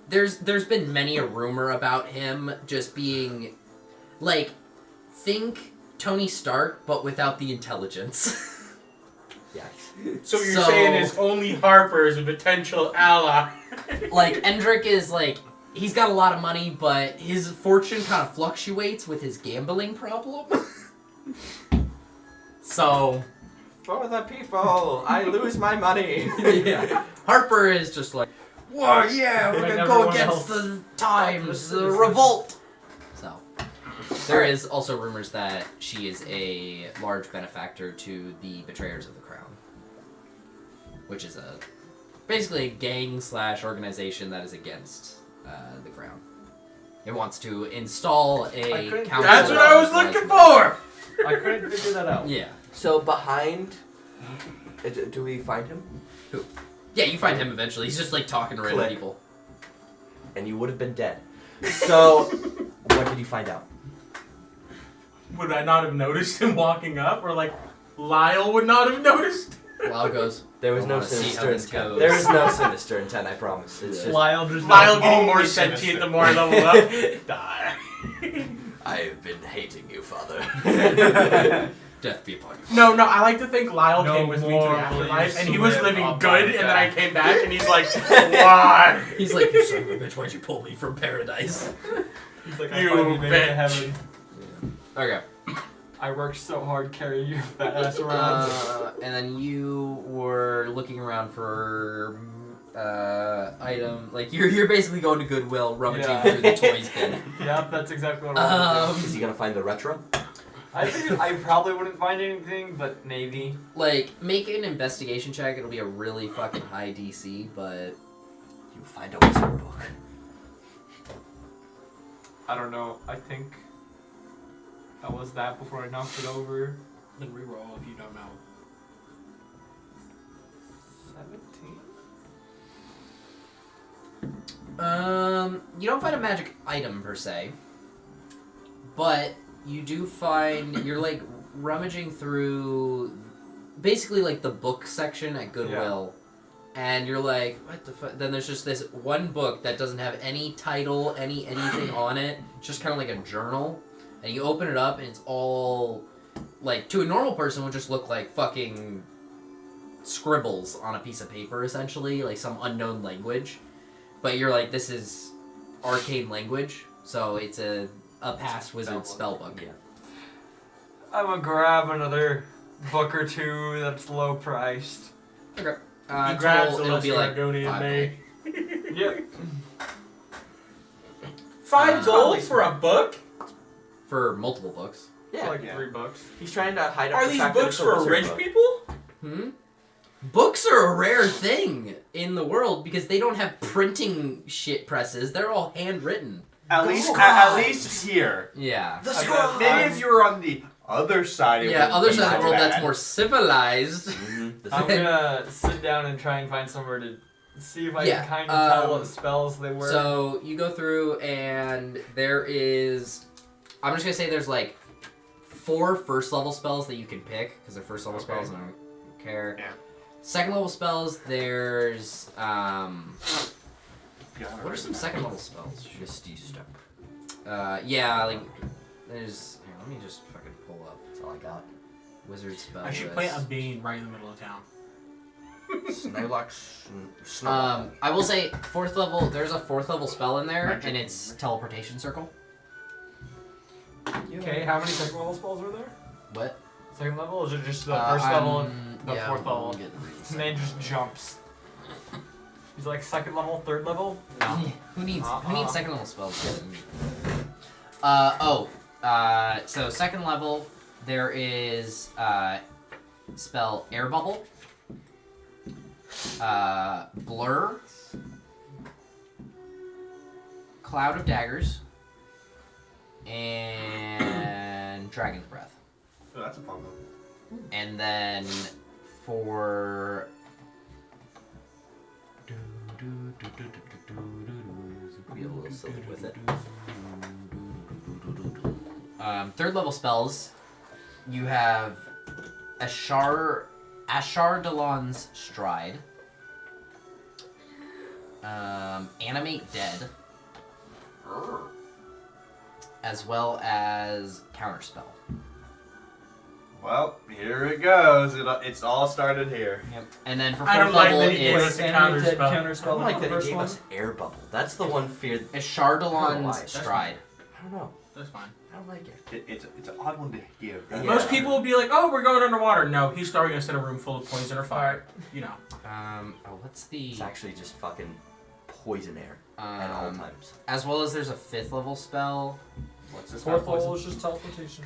there's been many a rumor about him just being, like, think Tony Stark, but without the intelligence. Yikes. So what you're So- saying is only Harper is a potential ally. Like, Endrick is, like, he's got a lot of money, but his fortune kind of fluctuates with his gambling problem. So, For the people, I lose my money. yeah. Harper is just like, whoa, yeah, we're Like gonna go everyone against else. the times, the revolt. So, there is also rumors that she is a large benefactor to the Betrayers of the Crown, which is basically a gang / organization that is against the Crown. It wants to install a couldn't- council. That's what I was of looking wise for! I couldn't figure that out. men. Yeah. So behind, do we find him? Yeah, you find him eventually. He's just like talking to random Click. people. And you would have been dead. So, what did you find out? Would I not have noticed him walking up? Or like, Lyle would not have noticed? Lyle goes, There was I no wanna see how sinister this intent. goes. There is no sinister intent, I promise. It's just Lyle just Lyle getting only more sinister. sentient the more I level up. Die. I've been hating you, father. death be upon you. No, I like to think Lyle No came with me to the more afterlife, beliefs and he was live living up good, on and then I death. came back, and he's like, why? He's like, you son of a bitch, why'd you pull me from paradise? He's like, You I finally made it to bitch. heaven. Okay. I worked so hard carrying your fat ass around. And then you were looking around for item, like you're basically going to Goodwill, rummaging Yeah. through the toys bin. Yep, that's exactly what I was Is he gonna find the retro? I figured I probably wouldn't find anything, but maybe. Like, make an investigation check. It'll be a really fucking high DC, but You find a wizard book. I don't know. I think that was that before I knocked it over. Then reroll if you don't know. 17? You don't find a magic item per se, but you do find you're like rummaging through basically like the book section at Goodwill, and you're like, what the fuck? Then there's just this one book that doesn't have any title, anything on it. It's just kind of like a journal, and you open it up, and it's all like to a normal person would just look like fucking scribbles on a piece of paper, essentially, like some unknown language. But you're like, this is arcane language, so it's a past wizard spellbook. Yeah. I'm gonna grab another book or two that's low priced. Okay. He grabs the it'll be like Argonian 5 May. Yep. $5 probably for a book? for multiple books. Yeah. Like Yeah. $3. He's trying to hide up Are the these fact that books it's a for wizard rich book. people? Books are a rare thing in the world because they don't have printing shit presses. They're all handwritten. At least here. Yeah. The Like, scribe! maybe if you were on the other side of Yeah, it, other side of not the world that's bad. more civilized. I'm gonna sit down and try and find somewhere to see if I Yeah, can kind of tell what spells they were. So you go through and there is, I'm just gonna say there's like 4 first level spells that you can pick because they're first level spells and I don't care. Yeah. Second level spells, there's Yeah, what are some second level spells? Misty step. Yeah, like there's. Here, let me just fucking pull up That's all I got. wizard spell. I should plant a bean right in the middle of town. Snylock. Snowball. I will say 4th level. There's a 4th level spell in there, Magic. and it's teleportation circle. Okay, how many second level spells are there? What? Second level, or is it just the first level and the yeah, 4th we'll level? get to these. And then just jumps. He's like second level, third level? Who needs second level spells? So second level there is spell air bubble, blur, cloud of daggers, and dragon's breath. Oh, that's a fun one. And then for Be a little silly with it. third level spells, you have Ashar Delon's Stride, Animate Dead, as well as Counterspell. Well, here it goes. It's all started here. Yep. And then for I don't fourth like level, that he gave it's us a counterspell. I Counterspell don't like on that the he first gave one. us air bubble. That's the one fear. Ashar I don't know why. Delon's That's Stride. I don't know. That's fine. I don't like it. It's an odd one to give. Yeah. Most people will be like, "Oh, we're going underwater." No, he's throwing us in a room full of poison or fire. You know. What's the It's actually just fucking poison air at all times. as well as there's a 5th level spell. What's this? Fourth one? level is just teleportation.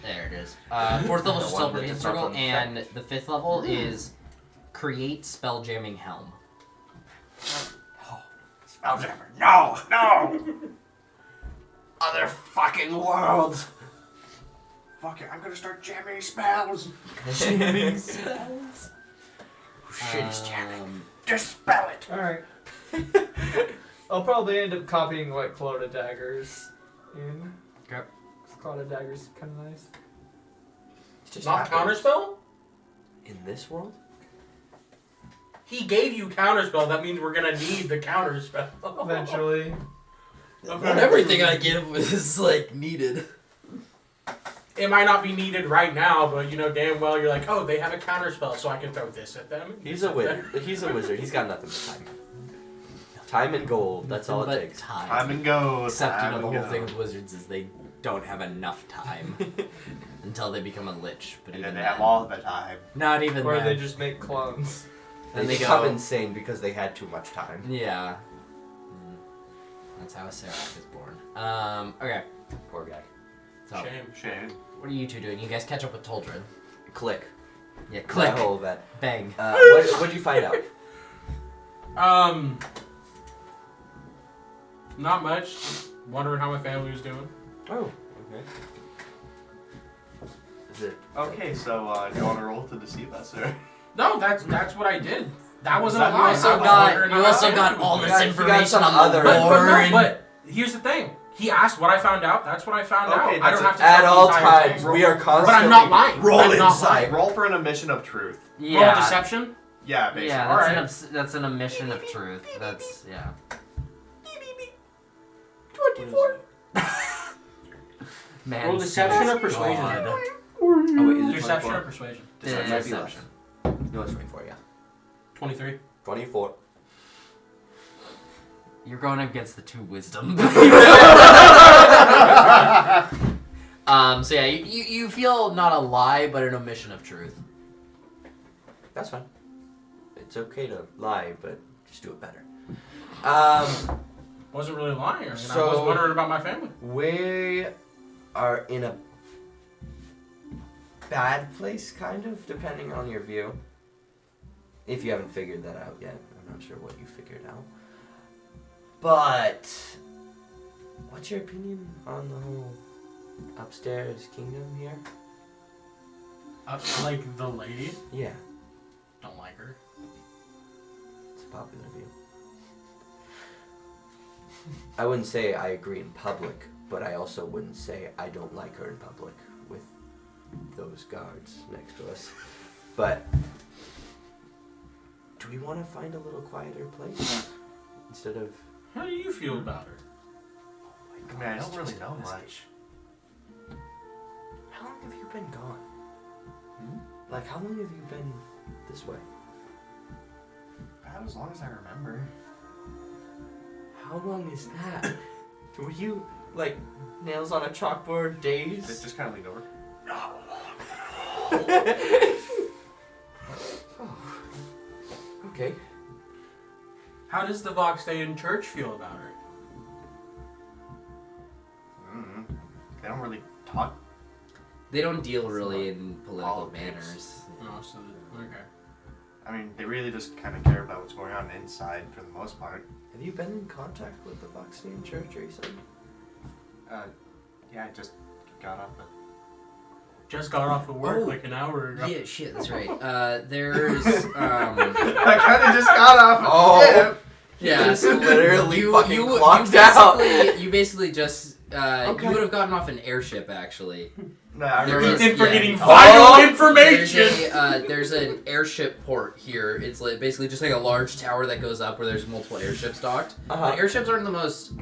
There it is. 4th level is just The one that teleportation just starts circle, on the and the 5th level is create spell jamming helm. Spelljammer. No! Other fucking worlds! Fuck it, I'm gonna start jamming spells! Jamming spells. Shit is jamming. Dispel it! Alright. I'll probably end up copying what Cloud of Daggers in. Okay. Cloud of Daggers is kind of nice. It's just Not happens. counterspell. In this world? He gave you counterspell. That means we're gonna need the counterspell. Eventually. Not everything I give is like needed. It might not be needed right now, but you know damn well you're like, oh, they have a counterspell, so I can throw this at them. He's a wizard. He's a wizard. He's got nothing but time. Time and gold. That's all it But takes. time. Time and go. Except you time know the and whole go. thing with wizards is they don't have enough time until they become a lich. But And even then they have then, all the time. not even Or then. they just make clones. Then They they become go. insane because they had too much time. Yeah. That's how a Seraph is born. Okay. Poor guy. So, Shame. Shame. what are you two doing? You guys catch up with Toldred. Click. Yeah, click. That whole event. Bang. What'd you find out? Not much. Just wondering how my family was doing. Oh, okay. Is it? Okay, so you want to roll to deceive us, or? No, that's what I did. That wasn't a You lie. also I was got wondering you how also I got did. all You this got- you got information some on the other- But, board. no, but here's the thing. He asked what I found out. That's what I found Okay, out. I that's don't it. have to At tell all the entire times, thing. we are But constantly. I'm not lying. Roll I'm not insight. lying. Roll for an admission of truth. Roll Yeah, deception. Yeah, basically. yeah, Alright. that's an omission of truth. That's yeah. 24. Man, Roll deception or persuasion? God. Oh wait, is it Deception 24? or persuasion? Deception. Might be less. Deception. No, it's 24. Yeah. 23. 24. You're going against the 2 wisdom. So yeah, you feel not a lie, but an omission of truth. That's fine. It's okay to lie, but just do it better. Wasn't really lying. I was So- wondering about my family. We are in a bad place, kind of, depending on your view. If you haven't figured that out yet, I'm not sure what you figured out. But what's your opinion on the whole upstairs kingdom here? Like the lady. Yeah, Don't like her. it's a popular view. I wouldn't say I agree in public, but I also wouldn't say I don't like her in public with those guards next to us. But do we want to find a little quieter place instead of? How do you feel about her? I mean, I don't really know much. How long have you been gone? Hmm? Like, how long have you been this way? About as long as I remember. How long is that? Were you like nails on a chalkboard days? Just kind of lean over. Okay. How does the Voxdayan Church feel about her? Mm-hmm. They don't really talk. They don't deal really in political Politics. manners. Oh, so okay. I mean, they really just kind of care about what's going on inside for the most part. Have you been in contact with the Voxdayan Church recently? Yeah, I just got up. Just got off of work Oh. like an hour ago. Yeah, shit, that's right. There's I kind of just got up. Oh. yeah, Just literally fucking clocked out. You basically just Okay. you would have gotten off an airship actually. No, I There remember. was- Ethan for yeah. getting Oh. vital information. There's an airship port here. It's like basically just like a large tower that goes up where there's multiple airships docked. Uh-huh. But airships aren't the most,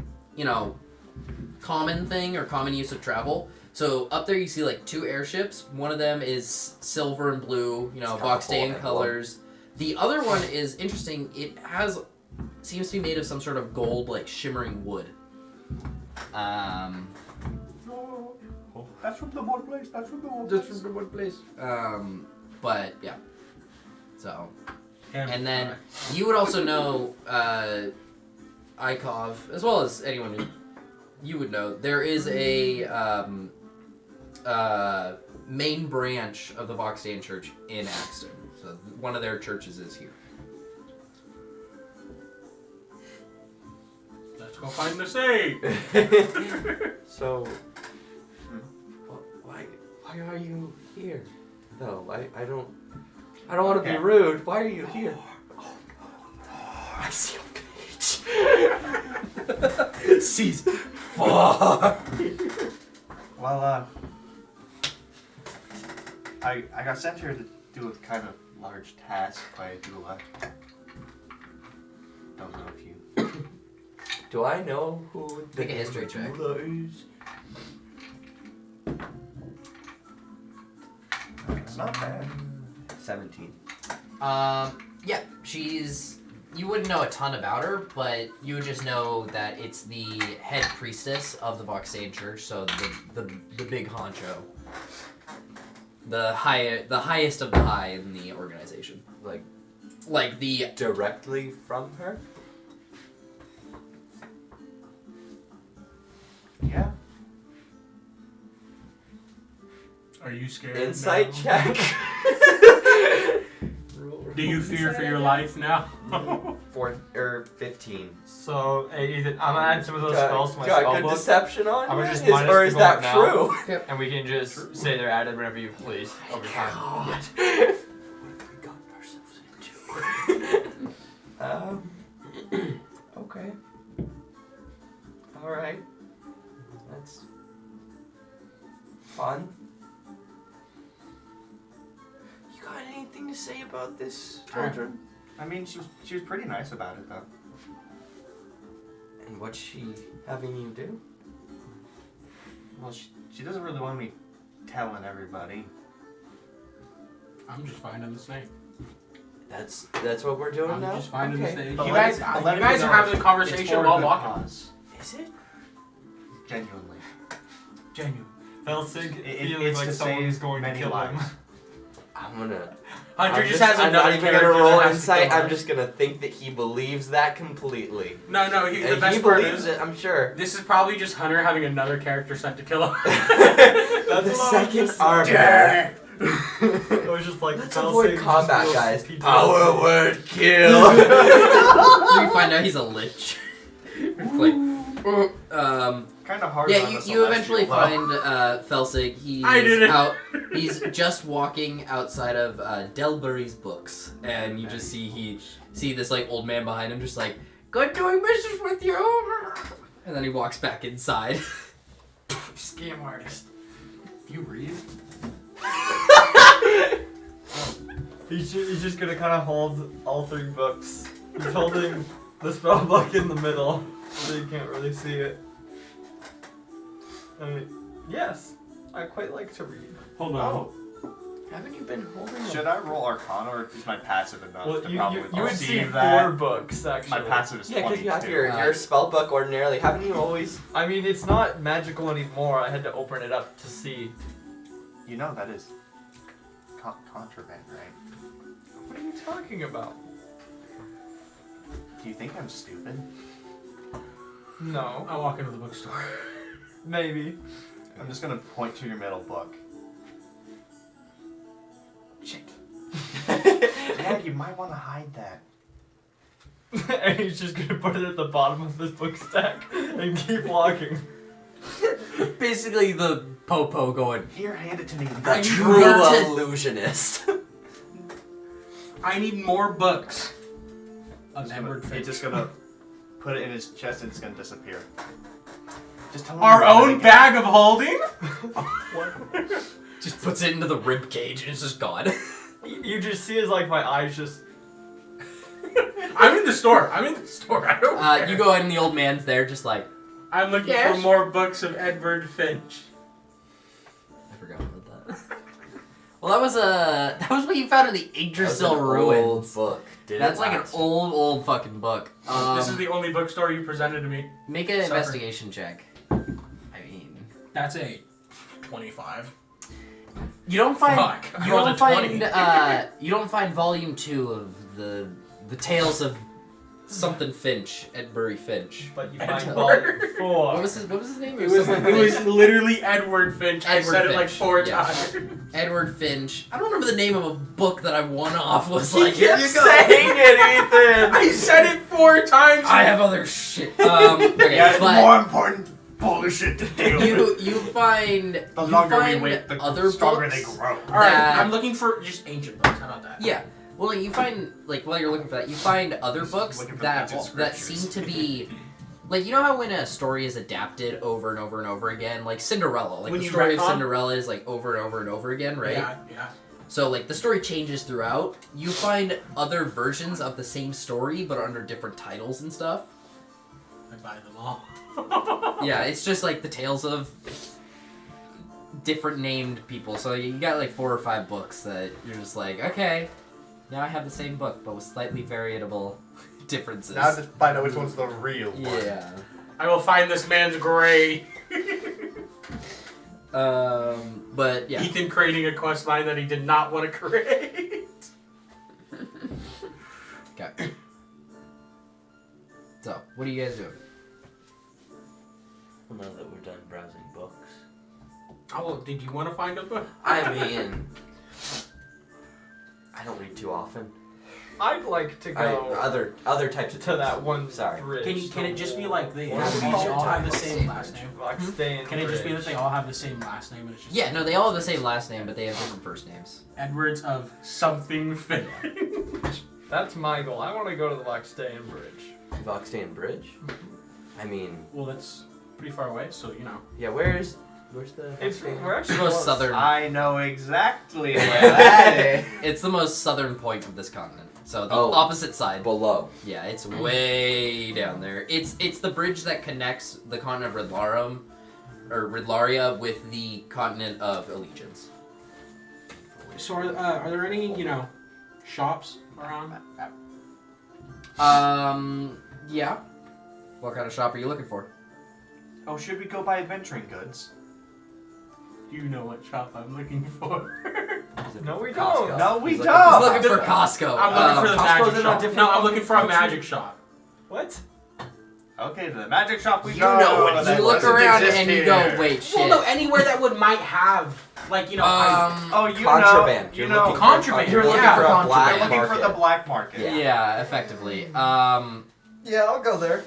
common thing or common use of travel. So up there you see like 2 airships. One of them is silver and blue, Voxdayan Couple, colors. The other one is interesting. It seems to be made of some sort of gold, like shimmering wood. Oh, that's from the one place. That's from the one Just from the one place. But yeah. So. And then you would also know Ikov, as well as anyone who you would know, there is a main branch of the Voxdayan Church in Axton. So one of their churches is here. Let's go find the safe. So, why are you here? Though I don't want to be rude. Why are you here? I see a page. Sees far. Well, I got sent here to do a kind of large task by a doula. Don't know if you. Do I know who the Make a history check. doula is? It's not bad. 17. Yeah, you wouldn't know a ton about her, but you would just know that it's the head priestess of the Voxdayan Church, so the big honcho. The highest of the high in the organization. Like the Directly from her? Yeah. Are you scared? Insight now? check. Roll Do you fear for your life now? 15. So, Ethan, I'm gonna add some of those spells to my Got spell good book, deception on I'm you? gonna just minus Or the is gold that now. true? and we can just say they're added whenever you please over time. God. What have we gotten ourselves into? Okay. Alright. That's fun. You got anything to say about this, children? I mean, she was pretty nice about it though. And what's she having you do? Well, she doesn't really want me telling everybody. I'm just finding the snake. That's what we're doing I'm now? just finding the snake. But You let guys, it- let you it guys be are known having a it's conversation for a while good walking. cause. Is it? Genuinely. Genuine. Felsig It- feeling it's like to someone's save going to many kill him. lives. I'm gonna... Hunter I'm just has I'm another not even character gonna roll that has to insight, kill I'm her. just gonna think that he believes that completely. No, the And best he part believes is, it, I'm sure. this is probably just Hunter having another character sent to kill him. The second armor. It was just like Let's Felsig avoid just combat, feels guys. PTSD. Power word kill. You find out he's a lich. Like, Kind of hard. yeah, on the you eventually Celestial, find Felsig. He's I did it. out. He's just walking outside of Delbury's books, and you just see this like old man behind him, just like good doing business with you. And then he walks back inside. Scam artist. You read? He's just gonna kind of hold all 3 books. He's holding the spell book in the middle, so you can't really see it. I mean, yes, I quite like to read. Hold on. Oh, Haven't you been holding should I roll Arcana or is my passive enough Well, to you probably would see perceive 4 that? books actually. My passive is Yeah, because 22. you have your spell book ordinarily. Haven't you always? I mean, it's not magical anymore. I had to open it up to see. You know that is contraband, right? What are you talking about? Do you think I'm stupid? No, I walk into the bookstore. maybe. I'm just gonna point to your middle book. Shit. Dad, you might want to hide that. And he's just gonna put it at the bottom of his book stack and keep walking. Basically, the Popo going. Here, hand it to me. The I'm true going to- illusionist. I need more books. Of Edward He's Finch. just gonna put it in his chest and it's gonna disappear. Just tell him Our to run own again. bag of holding? Just puts it into the rib cage and it's just gone. You just see as like my eyes just. I'm in the store. I don't care. You go in and the old man's there, just like. I'm looking Yes? for more books of Edward Finch. I forgot about that. Well, that was what you found in the Yggdrasil ruins. Book. That's like an old fucking book. This is the only bookstore you presented to me. Make an Suffer. investigation check. I mean, That's a 25. you don't find Fuck, I you rolled don't a find 20. you don't find volume 2 of the Tales of something Finch, Edbury Finch. But you find Edward. volume 4. What was his name? It was something Finch. literally Edward Finch. I Edward said it like Finch, 4 yeah. times. Edward Finch. I don't remember the name of a book that I won off. Was He like kept here you go. saying it, Ethan. I said it 4 times. I have other shit. Okay, Yeah, but more important bullshit to do. you find The you longer we find wait, the other stronger books. they grow. All right, that- I'm looking for just ancient books. How about that? Yeah. Well, you find like while you're looking for that, you find other Just books looking for that the ancient that scriptures. seem to be like, you know how when a story is adapted over and over and over again, like Cinderella, like When the you story of retcon? Cinderella is like over and over and over again, right? Yeah. So like the story changes throughout. You find other versions of the same story but under different titles and stuff. I buy them all. Yeah, it's just like the tales of different named people. So you got like 4 or 5 books that you're just like, okay, now I have the same book but with slightly variable differences. Now to find out which one's the real one. Yeah. I will find this man's gray. But yeah. Ethan creating a quest line that he did not want to create. Okay. So, what are you guys doing? Well, now that we're done browsing books. Oh, well, did you want to find a book? I mean, I don't read too often. I'd like to go Other types of to that one. Sorry. Bridge. Can it just be like they What have, is it they called? all have the same last name? Can it just be that they all have the same last name and it's just Yeah, no, they all have the same last name, but they have different first names. Edwards of something Finch? That's my goal. I want to go to the Blackstone Bridge. Voxtane Bridge? I mean, Well, that's pretty far away, so you know. yeah, where's the... It's we're It's actually the most close. southern. I know exactly where that is. It's the most southern point of this continent. So the Oh. opposite side. Below. Yeah, it's way down there. It's the bridge that connects the continent of Ridlaria with the continent of Allegiance. So are there any, you know, shops around? Yeah. What kind of shop are you looking for? Oh, should we go buy adventuring goods? You know what shop I'm looking for. No, we Costco. don't. No, we He's don't. He's looking for Costco. I'm looking for the Costco's magic in a shop. different No, I'm looking for a country. magic shop. What? Okay, to the magic shop we You go. know what? That You look doesn't around exist and you here. go, wait, shit. Well, no, anywhere that might have, like, you know, Oh, you Contraband. know. You're You know. looking Contraband. You're looking Yeah. for a Contraband. black You're looking market. for the black market. yeah, effectively. Yeah, I'll go there.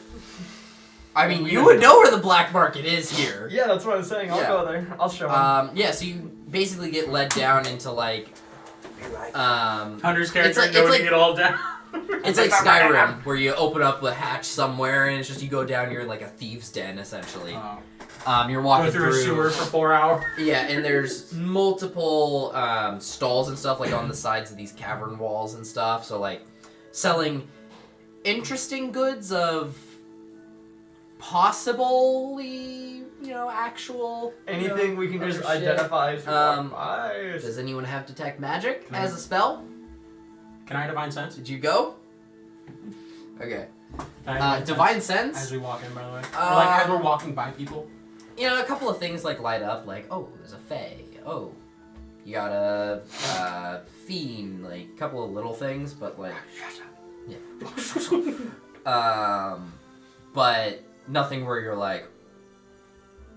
I mean, you would know where the black market is here. Yeah, that's what I'm saying. I'll Yeah. go there. I'll show him. Yeah, so you basically get led down into like, Hunter's character it's noting like- it all down. it's like Skyrim, where you open up a hatch somewhere and it's just you go down, you're in like a thieves' den essentially. You're walking Go through a sewer for 4 hours. Yeah, and there's multiple stalls and stuff like on the sides of these cavern walls and stuff. So like selling interesting goods of possibly, you know, actual Anything we can just other shit. identify as eyes. Does anyone have detect magic as a spell? Can I divine sense? Did you go? Okay. Can I Divine As sense. we walk in, by the way. Or like as we're walking by people. You know, a couple of things like light up, like oh, there's a fae. Oh, you got a fiend. Like a couple of little things, but like yeah. But nothing where you're like,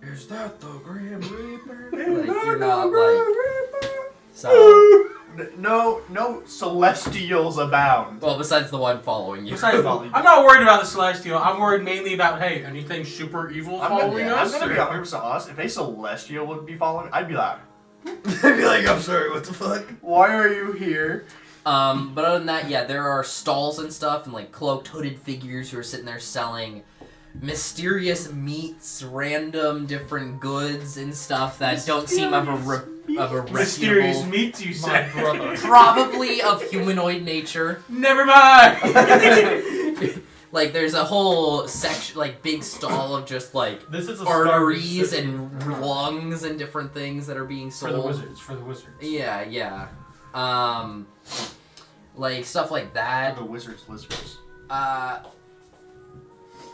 is that the Grim Reaper? Like you're not like so. No celestials abound. Well, besides the one following you. Besides, I'm not worried about the Celestial. I'm worried mainly about, hey, anything super evil following I'm us? gonna be 100% honest. If a celestial would be following, I'd be like, I'd be like, I'm sorry, what the fuck? why are you here? But other than that, yeah, there are stalls and stuff and like cloaked, hooded figures who are sitting there selling mysterious meats, random different goods and stuff that don't seem of a Mysterious reputable, meats, you said. probably of humanoid nature. Never mind. Like there's a whole section, like big stall of just like This is a arteries Star and lungs and different things that are being For sold. the wizards. For the wizards. Yeah. Like stuff like that. The wizards, lizards.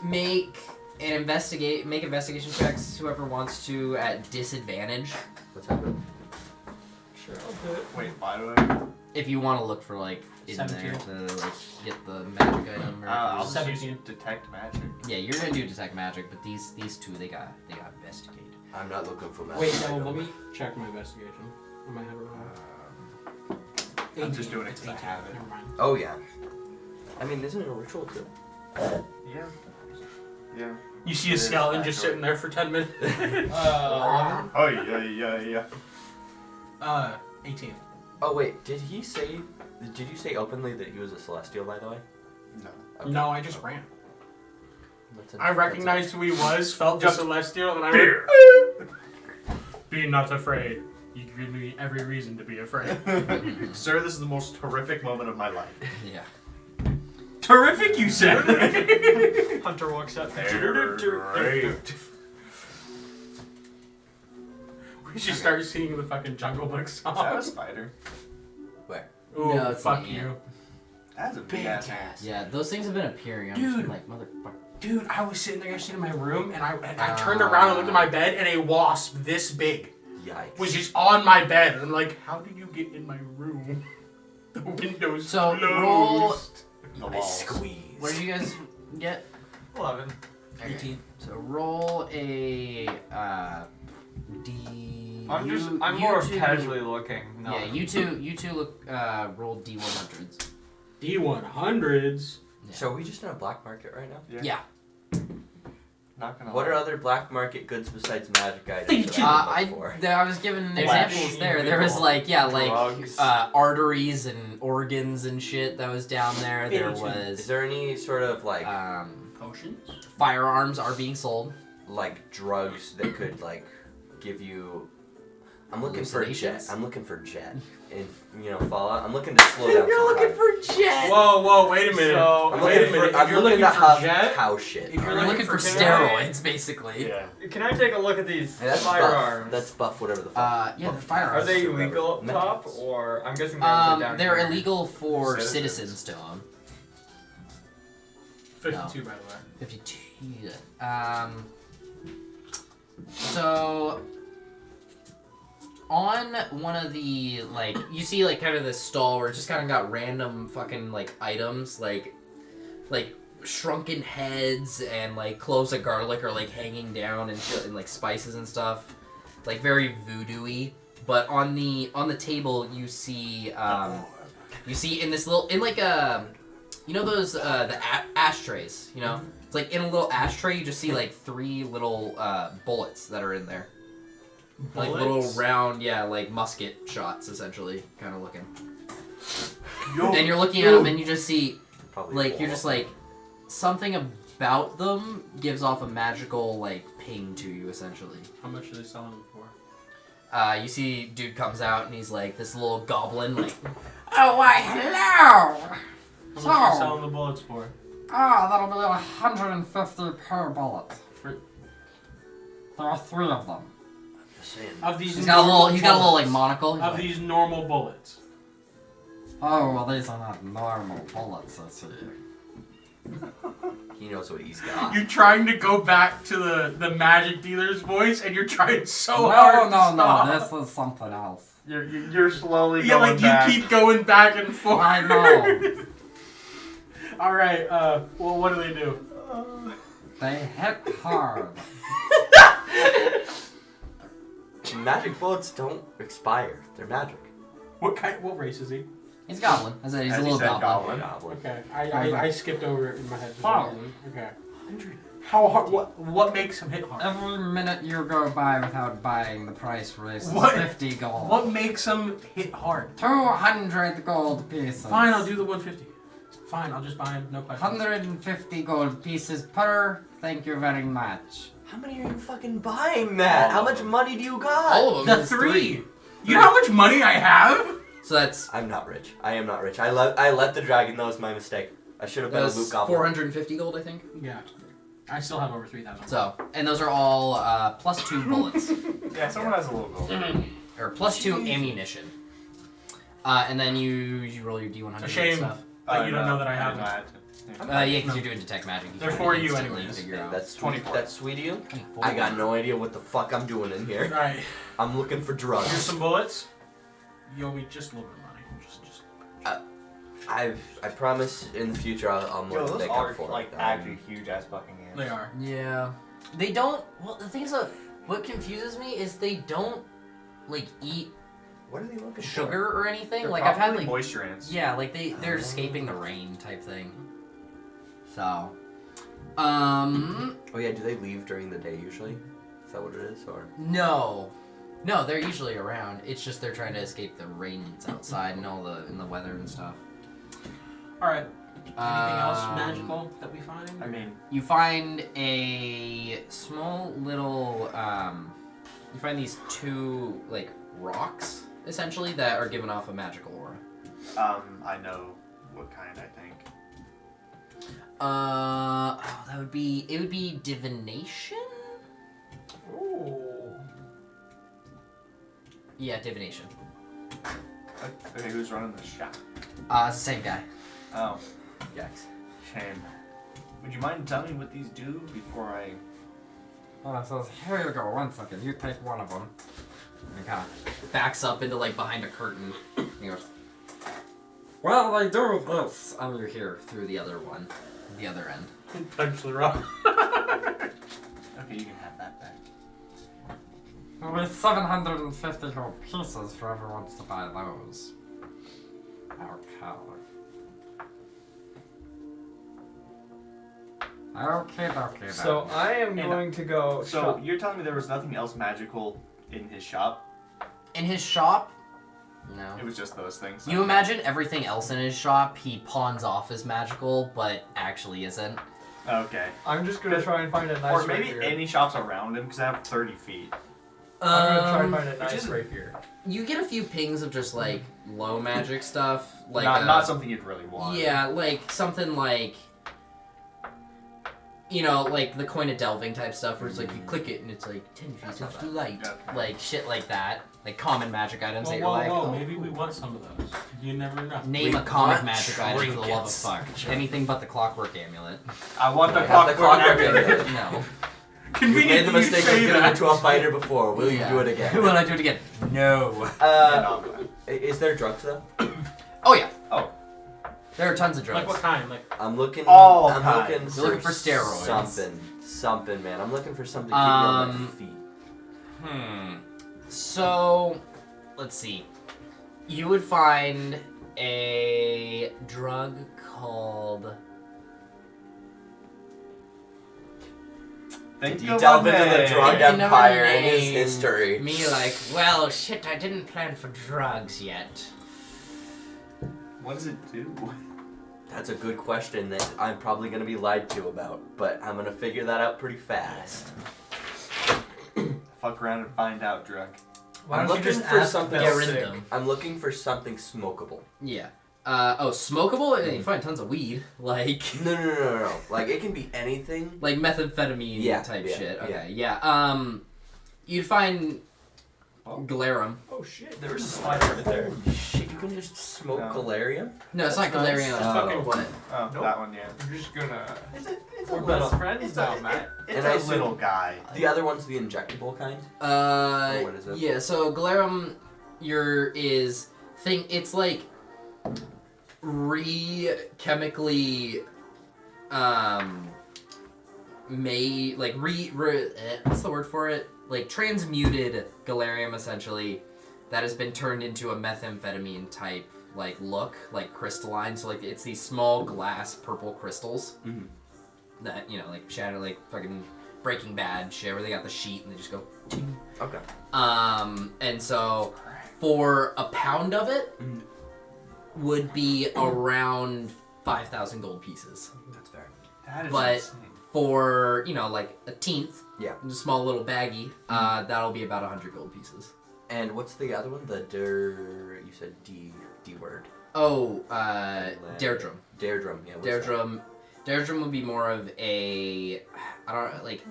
Make investigation checks, whoever wants to, at disadvantage. What's happening? Sure, I'll do it. Wait, by the way, If you want to look for like in 17. there to like get the magic item. Or I'll if just it's- 17. detect magic. yeah, you're gonna do detect magic, but these two they got investigate. I'm not looking for magic. Wait, no, let me check my investigation. I might have it wrong. I'm just doing it It's 'cause I 18. have it. Never mind. Oh yeah. I mean, isn't it a ritual too? Yeah. Yeah. You see a It is skeleton just actually. sitting there for 10 minutes. 11. Oh yeah. 18. Oh wait, did you say openly that he was a celestial, by the way? No. Okay. No, I just ran. That's I recognized who he was, felt the Just celestial, and I went, be not afraid. You give me every reason to be afraid. Sir, this is the most horrific moment of my life. Yeah. Terrific, you said. Hunter walks up. Great. We should start singing the fucking Jungle Book Is that a song. spider? Ooh, No, it's fuck not you. yet. That's a big ass ass. Yeah, those things have been appearing. I'm just Dude. like motherfucker. Dude, I was sitting there yesterday in my room, and I turned around and looked at my bed, and a wasp this big Yikes. was just on my bed. And I'm like, how did you get in my room? The window's So, closed. roll- The I walls. squeeze. What did you guys get? 11. 18. So roll a D. I'm more two- casually looking. No. Yeah, you two look roll D100s. D100s. So are we just in a black market right now? Yeah. Not gonna What lie. are other black market goods besides magic items that I I can look for? I was given Flash. examples there. There was like Drugs. arteries and organs and shit that was down there. There Is was there any sort of like Potions? firearms are being sold. like drugs that could like give you? I'm looking for jet. Hallucinations? I'm looking for jet. In Fallout. I'm looking to slow down. You're some looking time. for jet. Whoa, wait a minute. So, I'm Wait a looking minute, for. if I'm you're looking looking to for have jet- cow shit. if you're You're looking looking for for steroids, basically. Yeah. can I take a look at these Hey, that's firearms? buff. That's buff. Whatever the fuck. Yeah, the Buff. firearms. Are they Whatever. illegal up top, Metals. or I'm guessing they're down They're here. illegal for Citizens. citizens to own. 52, by the way. 52. So on one of the you see kind of this stall where it just kind of got random fucking items like shrunken heads and cloves of garlic are hanging down and shit, and spices and stuff, very voodoo-y. But on the table you see in this little those the ashtrays, it's in a little ashtray you just see 3 little bullets that are in there. Little round, musket shots, essentially, kind of looking. And you're looking at them, and you just see, Probably you're just something about them gives off a magical, ping to you, essentially. How much are they selling them for? You see, dude comes out, and he's this little goblin, oh, why, hello! How much So- are they selling the bullets for? That'll be 150 per bullet. There are 3 of them. Just saying. Of these He's got a little, bullets. monocle. He's Of these normal bullets. Oh, well, these are not normal bullets, I see. He knows what he's got. You're trying to go back to the magic dealer's voice, and you're trying so hard to stop. No, this is something else. You're slowly Yeah, going back. you keep going back and forth. I know. All right. Well, what do they do? They hit hard. Magic bullets don't expire. They're magic. What race is he? He's goblin. He's a As little he said, goblin. Goblin. Okay, I skipped over it in my head. for Wow. some reason. Okay. How hard? What makes him hit hard? Every minute you go by without buying, the price raises What? 50 gold. What makes him hit hard? 200 gold pieces. Fine, I'll do the 150. Fine, I'll just buy him. No question. 150 gold pieces per. Thank you very much. How many are you fucking buying, Matt? All How of much them. money do you got? All of them. The is 3. You know how much money I have? So that's I'm not rich. I am not rich. I let the dragon. That was my mistake. I should have been a that's loot goblin. 450 gold, I think. Yeah. I still have over 3,000. So, and those are all +2 bullets, Yeah, someone has a little gold. or +2 ammunition. And then you roll your D100 It's a shame stuff. that you don't know that I have didn't them. know I had to. Yeah, because you're doing detect magic. They're kinda for you instantly anyways. Figure out. That's 24. That's sweet of you. 24. I got no idea what the fuck I'm doing in here. Alright, I'm looking for here's drugs. some bullets. You owe me just a little bit of money. Just. I promise in the future I'll more Yo, than those make are up for like it. actually huge ass fucking ants. They are. Yeah. They don't. Well, the thing is, what confuses me is they don't eat What are they looking sugar or anything. They're I've had probably moisture ants. yeah, they're escaping the rain type thing. So, for? Oh yeah, do they leave during the day usually? Is that what it is, or? no, they're usually around. It's just they're trying to escape the rain that's outside and all the weather and stuff. Alright. Anything else Um, magical that we find? I mean, You find a small little. You find these 2 rocks essentially that are giving off a magical aura. I know what kind. I think. That would be. It would be divination. Ooh. Yeah, divination. Okay, who's running the shop? It's the same guy. Oh, Jax. shame. Would you mind telling me what these do before I? Well, it says, here you go, 1 second. You take one of them. And kind of backs up into behind a curtain. He goes Well, they do this. and you're here through the other one, the other end. Touch the rock. Okay, you can have that back. It'll be 750 gold pieces for whoever wants to buy those. Okay. Okay, So I am And, going to go. So shop. you're telling me there was nothing else magical in his shop? In his shop, no. It was just those things. You imagine everything else in his shop he pawns off as magical, but actually isn't. Okay. I'm just gonna try and find a nice Or maybe rapier. any shops around him because I have 30 feet. I'm gonna try and find a which nice isn't- rapier. You get a few pings of just like low magic stuff, like not something you'd really want. yeah, like something like, you know, like the coin of delving type stuff, where it's like you click it and it's like 10 feet of light, Yeah. like shit like that, like common magic items Whoa, that you're whoa, like, whoa, oh, maybe we want some of those. You never know. name We a common want magic item for the love of trinkets. fuck. Anything but the clockwork amulet. I want the I have the clockwork clockwork amulet. No. You made the mistake of say getting that. into a fighter before. Will you Yeah. do it again? Will I do it again? No. Is there drugs though? Oh yeah. Oh. There are tons of drugs. Like what kind? Like I'm looking. All I'm kinds. looking You're looking for steroids. Something, man. I'm looking for something to keep me on my feet. So, let's see. You would find a drug called. Think Did you of delve a into the name. drug Thinking of a empire and his name. history? Me like, well, shit, I didn't plan for drugs yet. What does it do? That's a good question that I'm probably gonna be lied to about, but I'm gonna figure that out pretty fast. Fuck around and find out, drug. Why I'm don't you looking just for ask something Phil Get rid sick? of them. I'm looking for something smokable. Yeah. Smokable? You find tons of weed. Like No. Like it can be anything. like methamphetamine Yeah, type yeah, shit. yeah. Okay, yeah. You'd find Oh. Galarium. Oh shit, there was a spider right there. Shit, you can just smoke No. galarium? No, it's not That's nice. Galarium. It's fucking- what? Oh, Nope. that one, yeah. I'm just gonna. It's We're best friends it's now, a, Matt. It's And I a assume- little guy. The other one's the injectable kind? Uh, what is it? yeah. So Galarium, it's like chemically, made like what's the word for it? Like transmuted Galarium essentially, that has been turned into a methamphetamine type like look, like crystalline. So like it's these small glass purple crystals Mhm. that like shatter like fucking Breaking Bad shit where they got the sheet and they just go. Ting. Okay. And so for a pound of it Mhm. would be around 5,000 gold pieces. That's fair. That is But- insane. For like a teenth, Yeah. a small little baggie, that'll be about 100 gold pieces. And what's the other one? The you said D word. Oh, Dairdrum. Dairdrum, yeah. what's that? Dairdrum would be more of a, I don't know, like,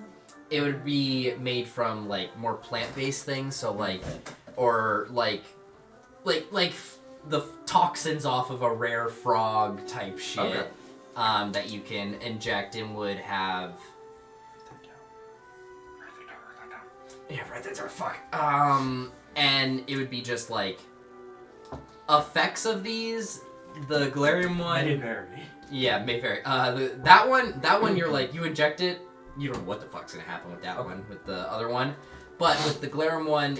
it would be made from like more plant-based things, so like, or like the toxins off of a rare frog type shit. Okay. That you can inject and would have. Yeah, right there. Fuck. And it would be just like effects of these. The Galarium one. May vary. Yeah, may vary. That one, you're like you inject it. You don't know what the fuck's gonna happen with that one. With the other one, but with the Galarium one,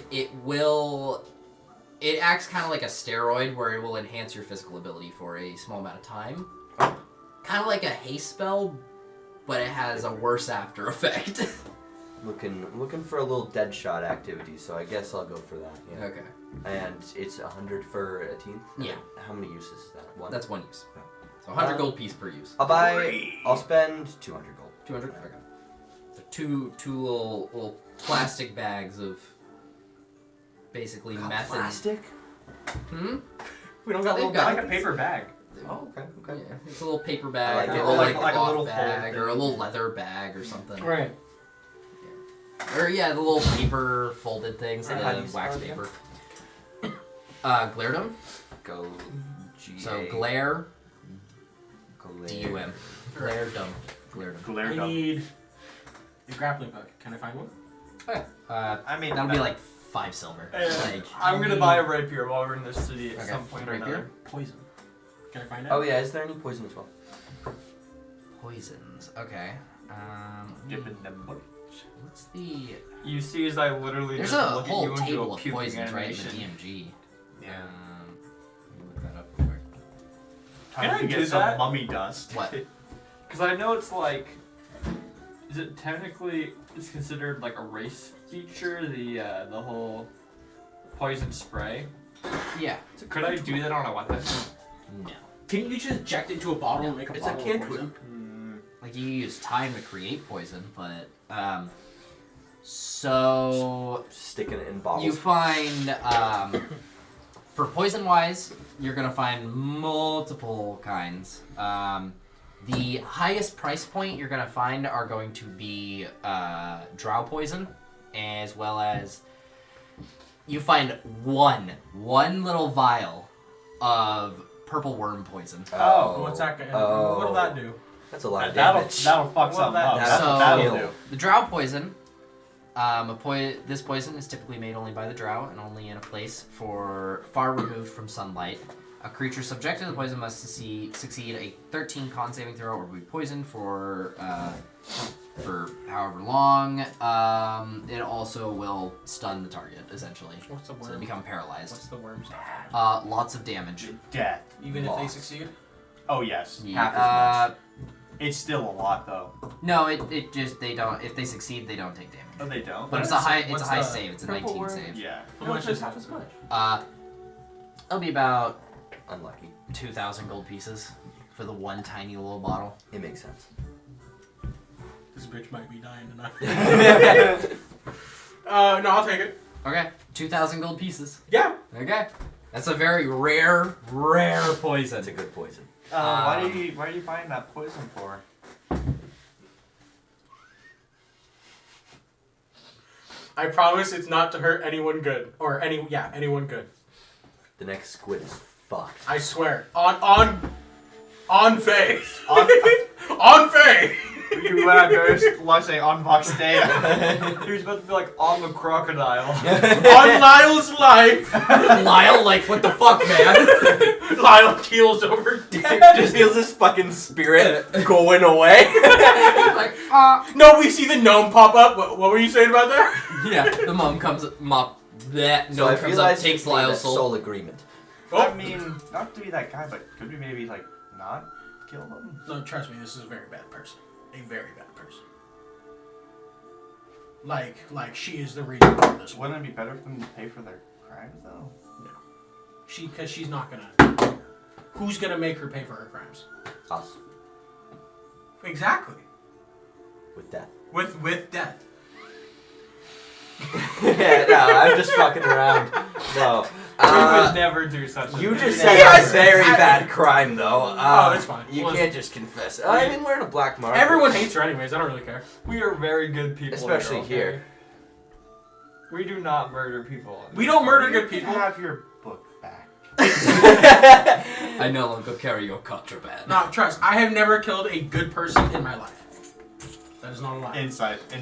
it acts kind of like a steroid where it will enhance your physical ability for a small amount of time. Kind of like a haste spell, but it has a worse after effect. Looking for a little dead shot activity, so I guess I'll go for that. Yeah. Okay. And it's 100 for a teenth? Yeah. How many uses is that? One? That's one use. So 100 Uh, gold piece per use. I'll spend 200 gold. 200? Okay. So two little plastic bags of basically meth and... Plastic? We don't got They've little got Like a paper bag. Oh, okay. Yeah, it's a little paper bag, I like or it. like Like a cloth little bag, fold or a thing. little leather bag or something. Right. Or yeah, the little paper folded things, And how do the you wax spell it paper. Glairdum. Go G. So glare, Glare. D-U-M. Glairdum. Glairdum. Glare I dump. need a grappling hook. Can I find one? I mean, That'll be like 5 silver. Like, I'm gonna buy a rapier while we're in this city at Okay, some point or rapier? another. Poison. Can I find it? Oh yeah, is there any poison as well? poisons. Okay. dipping them. What's the? You see, as I literally There's just a look at whole you into table a of puking poisons right in the animation. DMG. Yeah. Let me look that up real quick. Time Can to I get do some that? mummy dust. What? Because I know it's like Is it technically it's considered like a race feature? The whole poison spray. Yeah. So could I do that on a weapon? No. Can you just inject it into a bottle and make a It's a bottle of cantrip. poison? Like you use time to create poison, but so Sticking it in bottles. you find for poison wise, you're gonna find multiple kinds. The highest price point you're gonna find are going to be drow poison, as well as you find one little vial of purple worm poison. Oh, What's that? Oh. What'll that do? That's a lot of That'll damage. fuck Well, something that- up. that's so That'll do. the drow poison, this poison is typically made only by the drow and only in a place far removed from sunlight. A creature subjected to the poison must succeed a 13 con saving throw or be poisoned for however long. It also will stun the target, essentially. What's the So they worm? become paralyzed. What's the worm's? Lots of damage. Death. Even if they Lost. succeed? Oh yes. Half as much. It's still a lot though. No, it just they don't. If they succeed, they don't take damage. Oh, they don't. But it's a What's- high. It's a what's high the save. It's a purple 19 worm? save. Yeah. How much is half as much? It'll be about Unlucky. 2,000 gold pieces for the one tiny little bottle. It makes sense. This bitch might be dying tonight. No, I'll take it. Okay, 2,000 gold pieces. Yeah. Okay, that's a very rare poison. That's a good poison. Why are you buying that poison for? I promise it's not to hurt anyone good. Or anyone good. The next squid is fucked. I swear. On Faye. On- On Faye. You like saying on Vox Day. He was about to be like on the crocodile. On Lyle's life. Lyle, like, what the fuck, man? Lyle keels over dead. Just feels this fucking spirit going away. Like, No, we see the gnome pop up. What were you saying about that? yeah, the gnome comes up, So I comes up, realized takes we made a Lyle's soul. soul agreement. I mean, not to be that guy, but could we maybe like not kill them? No, trust me, this is a very bad person. A very bad person. Like she is the reason for this one. Wouldn't it be better for them to pay for their crimes though? Because she's not gonna. Who's gonna make her pay for her crimes? Us. Exactly. With death. With death. Yeah, no, I'm just fucking around. No. We would never do such a You thing. just said Yes! a very bad crime, though. Oh, it's fine. You Well, can't just confess. I mean, we're in a black market. Everyone hates her anyways. I don't really care. We are very good people. Especially here. here. We do not murder people. We don't murder You good can people. have your book back. I no longer carry your contraband. No, trust. I have never killed a good person in my life. That is not a lie. Insight. I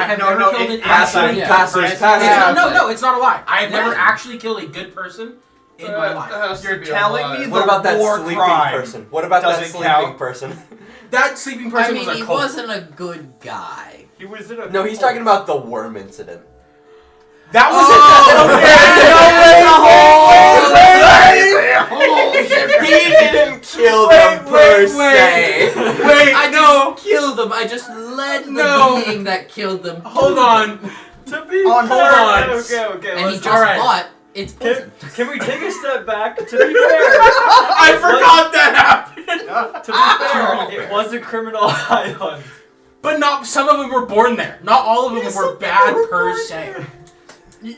have No, never no, killed it- an Passers, actually yeah. passers, It's not, passers. no, it's not a lie. I have never When? actually killed a good person in my life. You're telling me What the about that war sleeping crime person? What about that doesn't sleeping count? person? That sleeping I person mean, was a he cult. wasn't a good guy. He was in a. No, he's talking about the worm incident. That was He didn't kill them per se. Wait, I no. didn't kill them. I just led the No. being that killed them. Hold on. To be On fair, horns. okay. And he let's- just Alright. thought it's poison. Can we take a step back? To be fair, I forgot that happened. to be fair, it was a criminal island. But not some of them were born there. Not all of them were bad per se.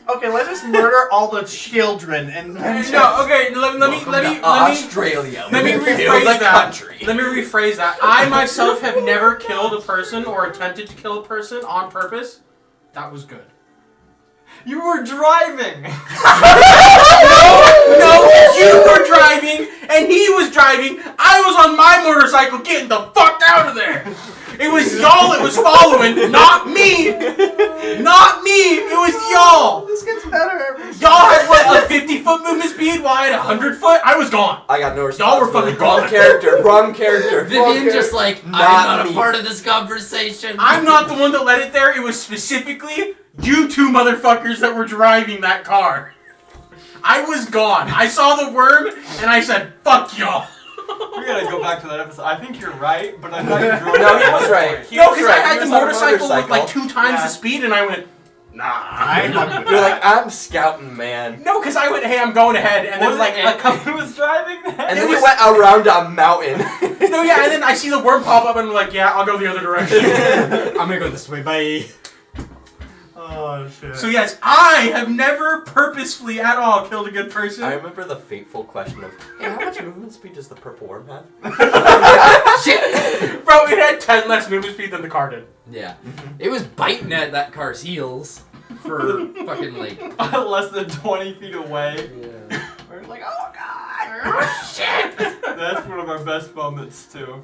Okay, let's just murder all the children and then No, okay. Let me Australia. let me Kill rephrase the that. country. Let me rephrase that. I myself have never killed a person or attempted to kill a person on purpose. That was good. You were driving. No, you were driving and he was driving. I was on my motorcycle getting the fuck out of there. It was y'all it was following, not me. Not me. It was y'all. This gets better every Y'all had what, a 50-foot movement speed while I had 100 foot? I was gone. I got no Y'all were responsibility. fucking Wrong gone. character. Wrong character. Vivian just like, I'm Not not me. a part of this conversation. I'm not the one that led it there. It was specifically you two motherfuckers that were driving that car. I was gone. I saw the worm and I said, fuck y'all. We gotta go back to that episode. I think you're right, but I thought you drove. No, he was right. He No, was because right. I He had the was on a motorcycle with like motorcycle. 2 times Yeah. the speed, and I went, nah. You're like, I'm scouting, man. No, because I went, hey, I'm going ahead, and then like a couple. Who was driving that? And It then was- you went around a mountain. No, yeah, and then I see the worm pop up, and I'm like, yeah, I'll go the other direction. I'm gonna go this way, bye. Oh shit. So yes, I have never purposefully at all killed a good person. I remember the fateful question of, hey, how much movement speed does the purple worm have? Shit. Bro, it had 10 less movement speed than the car did. Yeah. It was biting at that car's heels for fucking like. Less than 20 feet away. Yeah. We're like, oh god! Oh shit! That's one of our best moments too.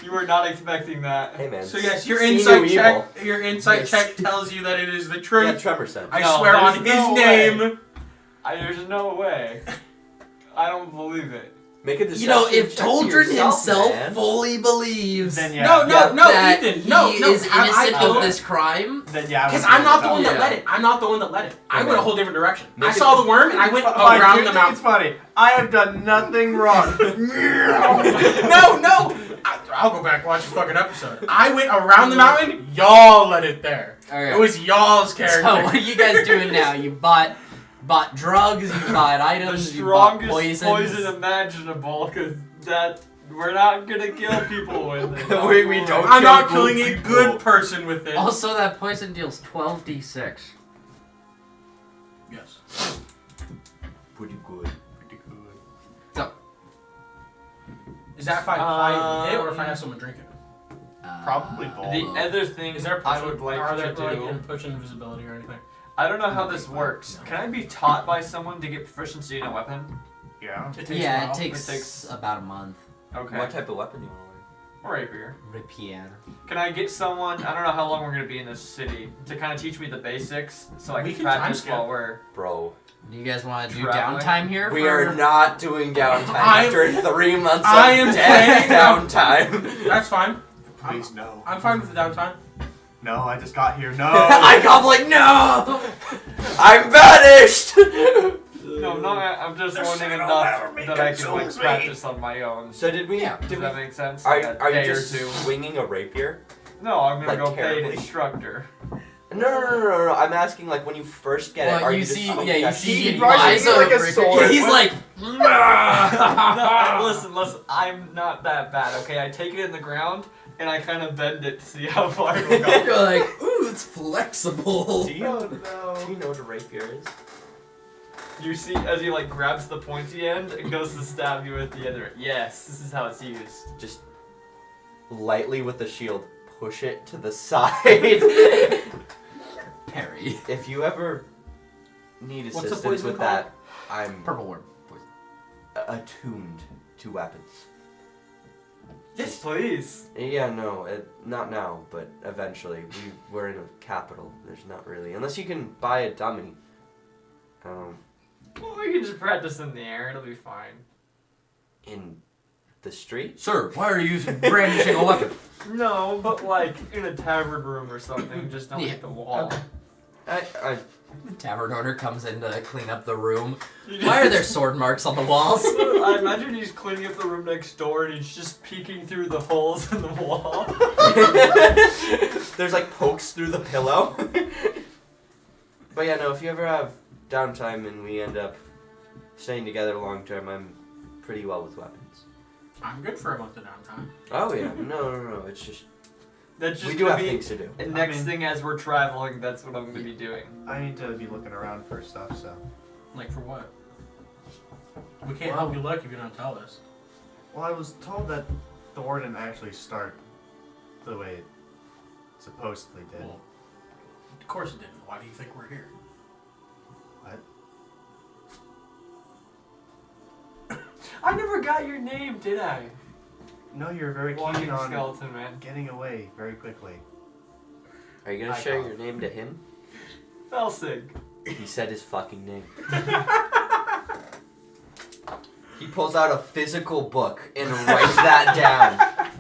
You were not expecting that. Hey, man. So yes, your See insight no check. evil. Your insight Yes. check tells you that it is the Yeah, truth. Trevor said. I No, swear on there's his no name. way. There's no way. I don't believe it. Make a You know, deception if check to Toldrin yourself, himself man. fully believes Then yeah. No, no, no, that Ethan. No, he no. is have I innocent killed of him? this crime, Then yeah. Because I'm not the one that Yeah. let it. I'm not the one that let it. I Okay. went a whole different direction. Make I it- saw the worm and I went Like, around you the think it's mountain. funny. I have done nothing wrong. No. I'll go back and watch the fucking episode. I went around the mountain. Y'all let it there. Okay. It was y'all's character. So what are you guys doing now? You bought drugs, you bought The items, you bought strongest poisons. poison imaginable, because that we're not gonna kill people with it. We don't. I'm not kill killing a people. good person with this. Also, that poison deals 12d6. Yes. Pretty good. Pretty good. So, Is that if I hit or if I have someone drink it? Probably both. The other thing Is there a I potion, would like are there to like do. potion invisibility or anything? I don't know how this works. Can I be taught by someone to get proficiency in a weapon? Yeah. It takes a Yeah, while. it takes, It takes- about a month. Okay. What type of weapon do you want to learn? Rapier. Rapier. Can I get someone? I don't know how long we're gonna be in this city to kind of teach me the basics, so I We can can practice time skip. while we're. Bro, Do you guys want to do Traveling? downtime here? we for- are not doing downtime I- after 3 months I of am dead playing- downtime. That's fine. Please no. I'm fine with the downtime. No, I just got here. No. I got like, no! I'm banished! No, no, I'm just The learning shadow enough never that I can like consumes me. practice on my own. So did we, Yeah. Does did we, that make sense? are, Like a are you day or just two. swinging a rapier? No, I'm gonna like, go paid terribly? instructor. No. I'm asking, like, when you first get it, Well, are you you see, just... yeah, you okay. see, He he brushes buys it like a rapier. sword. He's like, No, listen, I'm not that bad, okay? I take it in the ground and I kind of bend it to see how far it will go. you're like, ooh, it's flexible. Do you know what a rapier is? You see, as he like grabs the pointy end and goes to stab you with the other. Yes, this is how it's used. Just lightly with the shield, push it to the side. Perry. If you ever need What's the assistance poison with called? that, I'm Purple worm. Poison. attuned to weapons. Yes, please. Yeah, no, not now, but eventually. We're in a capital. There's not really, unless you can buy a dummy. Well, we can just practice in the air. It'll be fine. In the street. Sir, why are you brandishing a weapon? No, but like in a tavern room or something. Just don't Yeah. hit the wall. I The tavern owner comes in to clean up the room. Why are there sword marks on the walls? I imagine he's cleaning up the room next door and he's just peeking through the holes in the wall. There's like pokes through the pillow. But yeah, no, if you ever have downtime and we end up staying together long term, I'm pretty well with weapons. I'm good for a month of downtime. Oh yeah, no, it's just That's just we do gonna have be things to do. the next thing as we're traveling. That's what I'm gonna be doing. I need to be looking around for stuff, so. Like for what? We can't help you look if you don't tell us. Well, I was told that the war didn't actually start the way it supposedly did. Well, of course it didn't. Why do you think we're here? What? I never got your name, did I? No, you're very Walking keen on skeleton man. getting away very quickly. Are you gonna I share got your name to him? Felsig. He said his fucking name. He pulls out a physical book and writes that down.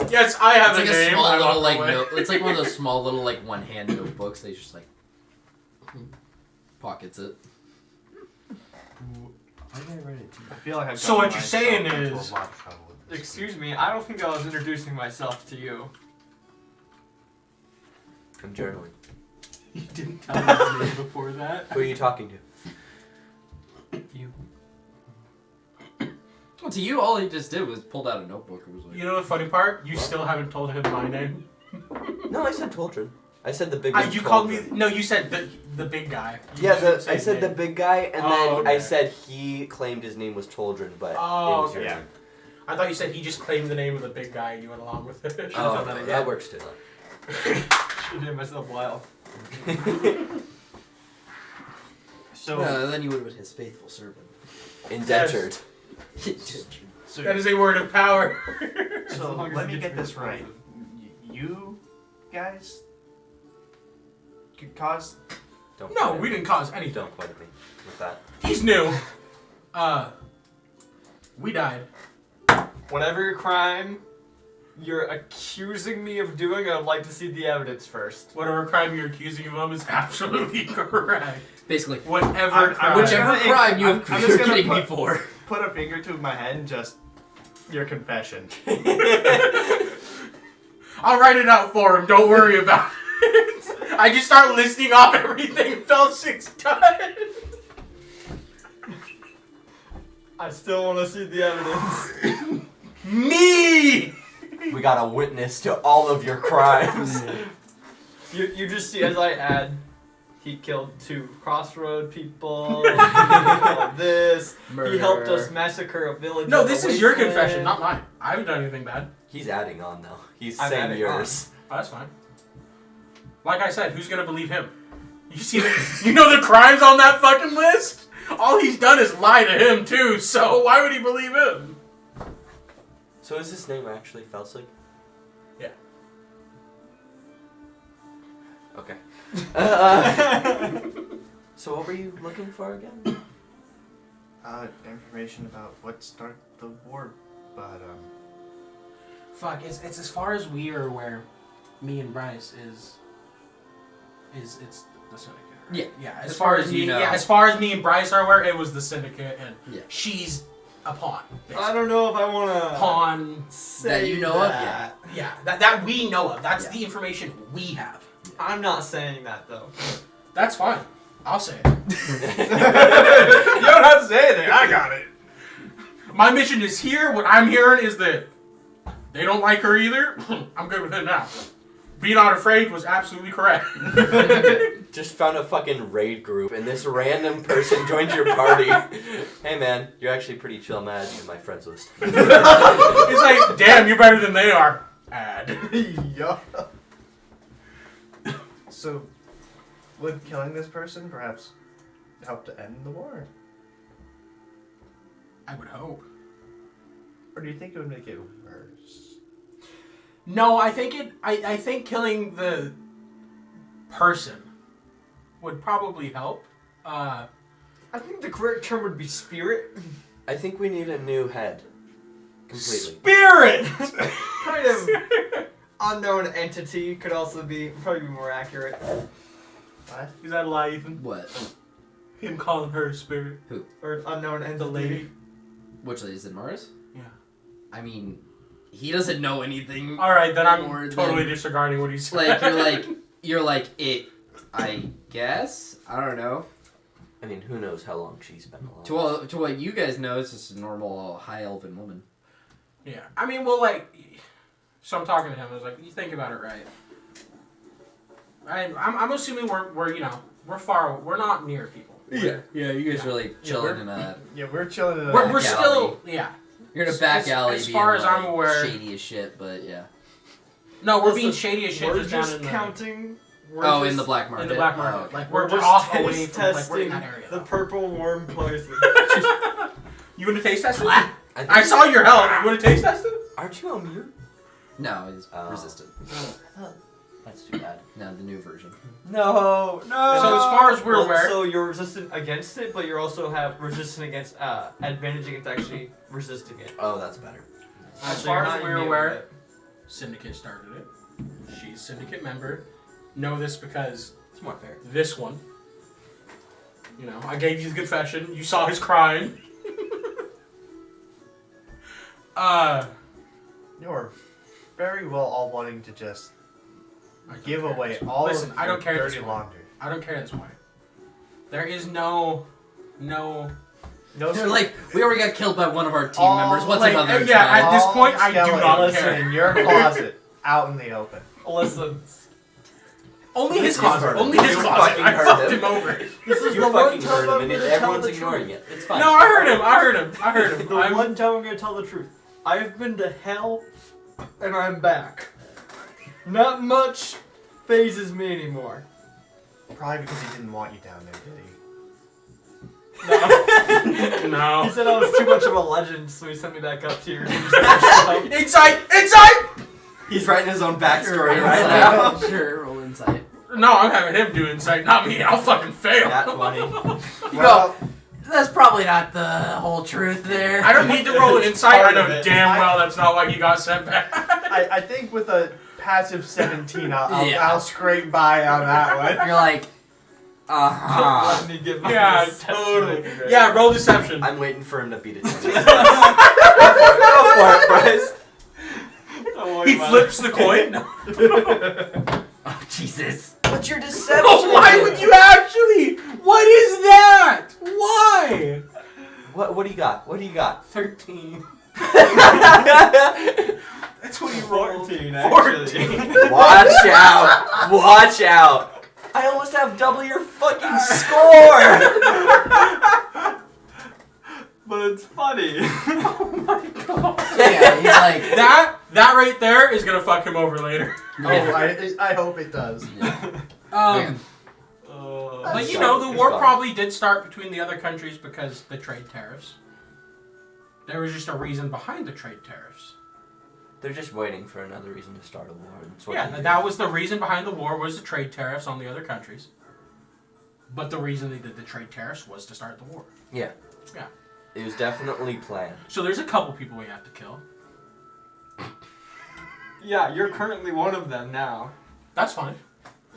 Yes, I have It's like a a name. small I little walk like away. note. It's like one of those small little like one-hand notebooks. They just like pockets it. Why did I write it? I feel like I've So gotten what you're saying myself into is- a lot of trouble with this. Excuse me, I don't think I was introducing myself to you. I'm journaling. You didn't tell me his name before that. Who are you talking to? You. Well, to you, all he just did was pulled out a notebook and was like, You know the funny part? You still haven't told him my name. No, I said Toldrin. I said the big one. You called me. No, you said the big guy. You Yeah, didn't say I his said the name. big guy, and Oh, then I okay. said he claimed his name was Toldrin, but Oh, it was your okay. name. I thought you said he just claimed the name of the big guy and you went along with it. Oh, that works too. Should name myself Lyle. So, then you would have been his faithful servant. Indentured. so, That is a word of power. As so long as let it me gets get this rid of right. You guys could cause. Don't No, point at we me. didn't cause anything. Don't point at me with that. He's new. We died. Whatever your crime you're accusing me of doing, I'd like to see the evidence first. Whatever crime you're accusing him of is absolutely correct. Basically, Whatever I'm crime. whichever gonna- crime I'm you're just gonna getting me put- for. Put a finger to my head and just your confession. I'll write it out for him. Don't worry about it. I just start listing off everything Felsic's done. I still want to see the evidence. Me! We got a witness to all of your crimes. You just see as I add, he killed 2 crossroad people, he killed this, he helped us massacre a village. No, of this the is your wasteland. confession, not mine. I haven't done anything bad. He's adding on though. He's I'm saying adding yours. Oh, that's fine. Like I said, who's gonna believe him? You see you know the crimes on that fucking list? All he's done is lie to him too, so why would he believe him? So is his name actually Felsic? Yeah. Okay. So what were you looking for again? Information about what started the war, but Fuck, it's as far as we are aware, me and Bryce is it's the syndicate. Right? Yeah. Yeah. As far as you know. Yeah, as far as me and Bryce are aware, it was the syndicate, and Yeah. she's a pawn. Basically. I don't know if I want to Pawn. say That you know of, yeah. Yeah, that we know of. That's Yeah. the information we have. I'm not saying that though. That's fine. I'll say it. you don't have to say anything. I got it. My mission is here. What I'm hearing is that they don't like her either. I'm good with it now. Be not afraid was absolutely correct. Just found a fucking raid group and this random person joined your party. Hey man, you're actually pretty chill, man. You're my friends list. It's like, damn, you're better than they are. Add. Yeah. So, would killing this person perhaps help to end the war? I would hope. Or do you think it would make it worse? No, I think I think killing the person would probably help. I think the correct term would be spirit. I think we need a new head. Completely. Spirit. Kind of unknown entity could also be probably be more accurate. What? Is that a lie, Ethan? What? Him calling her a spirit. Or unknown entity. The lady. Which lady is it, Mars? Yeah. I mean, he doesn't know anything. All right, then I'm more totally than- disregarding what he said. You're like it. I guess. I don't know. I mean, who knows how long she's been alive. To what you guys know, it's just a normal high elven woman. Yeah. I mean, well, like, so I'm talking to him. I was like, you think about it, right? I'm assuming we're far. We're not near people. Yeah, you guys Yeah. are like chilling in a. Yeah, we're chilling in a We're Back still, yeah. You're in a back As- alley. as being, far as like, I'm aware- shady as shit, but yeah. No, we're Listen, being shady as shit We're just down just in the counting. We're Oh, just, in the black market. in the black market. Oh, okay. Like We're we're just off taste away from like we're in testing that area. the purple warm places. You want to taste test it? I think- I saw your health. You want to taste test it? Aren't you immune? No, he's Oh. resistant. That's too bad. No, the new version. No, no. So as far as we're aware, So you're resistant against it, but you also have resistant against advantage against actually resisting it. Oh, that's better. as So you're far as not we're immune aware, to it. Syndicate started it. She's Syndicate member. Know this because It's more fair. this one. You know, I gave you the confession. You saw his crime. You're very well all wanting to just I don't give care away this way. all Listen, of I don't your care this dirty way. laundry. I don't care this way. There is no. No, They're like, we already got killed by one of our team Oh, members. What's like, another? yeah, try? at this all point, I do skeletons not listen care. in your closet, out in the open. Listen, Only his You closet. heard Only him. his You closet. fucking I heard fucked him. him over. this is You the one fucking time heard I'm him, going and to tell everyone's the ignoring truth. it. It's fine. No, I heard him. I heard him. I heard him. The one time I'm going to tell the truth. I have been to hell, and I'm back. Not much phases me anymore. Probably because he didn't want you down there, did he? He No. said I was too much of a legend, so he sent me back up here. Insight! Insight! He's writing his own backstory Roll right insight. now. Sure, roll insight. No, I'm having him do insight, not me. I'll fucking fail. Nat 20. You go, that's probably not the whole truth there. I don't need to roll an insight. I Part know of it. damn well that's not why he got sent back. I think with a passive 17, Yeah. I'll scrape by on that one. You're like, uh-huh. Let me get my Yeah, deception totally. ready. Yeah, roll deception. I'm waiting for him to beat it. Go for it, Bryce. Don't worry He about flips it. the coin. Oh, Jesus. What's your deception? Oh, why would you actually? What is that? Why? What do you got? What do you got? 13. That's what he 14, actually. Watch out! Watch out! I almost have double your fucking score! But it's funny. Yeah, he's like, That right there is gonna fuck him over later. Yeah. I hope it does. But That's you know, fine. the It's war fine. probably did start between the other countries because the trade tariffs. There was just a reason behind the trade tariffs. They're just waiting for another reason to start a war. That's what Yeah, they do. that was the reason behind the war was the trade tariffs on the other countries. But the reason they did the trade tariffs was to start the war. Yeah. Yeah. It was definitely planned. So there's a couple people we have to kill. Yeah, you're currently one of them now. That's fine.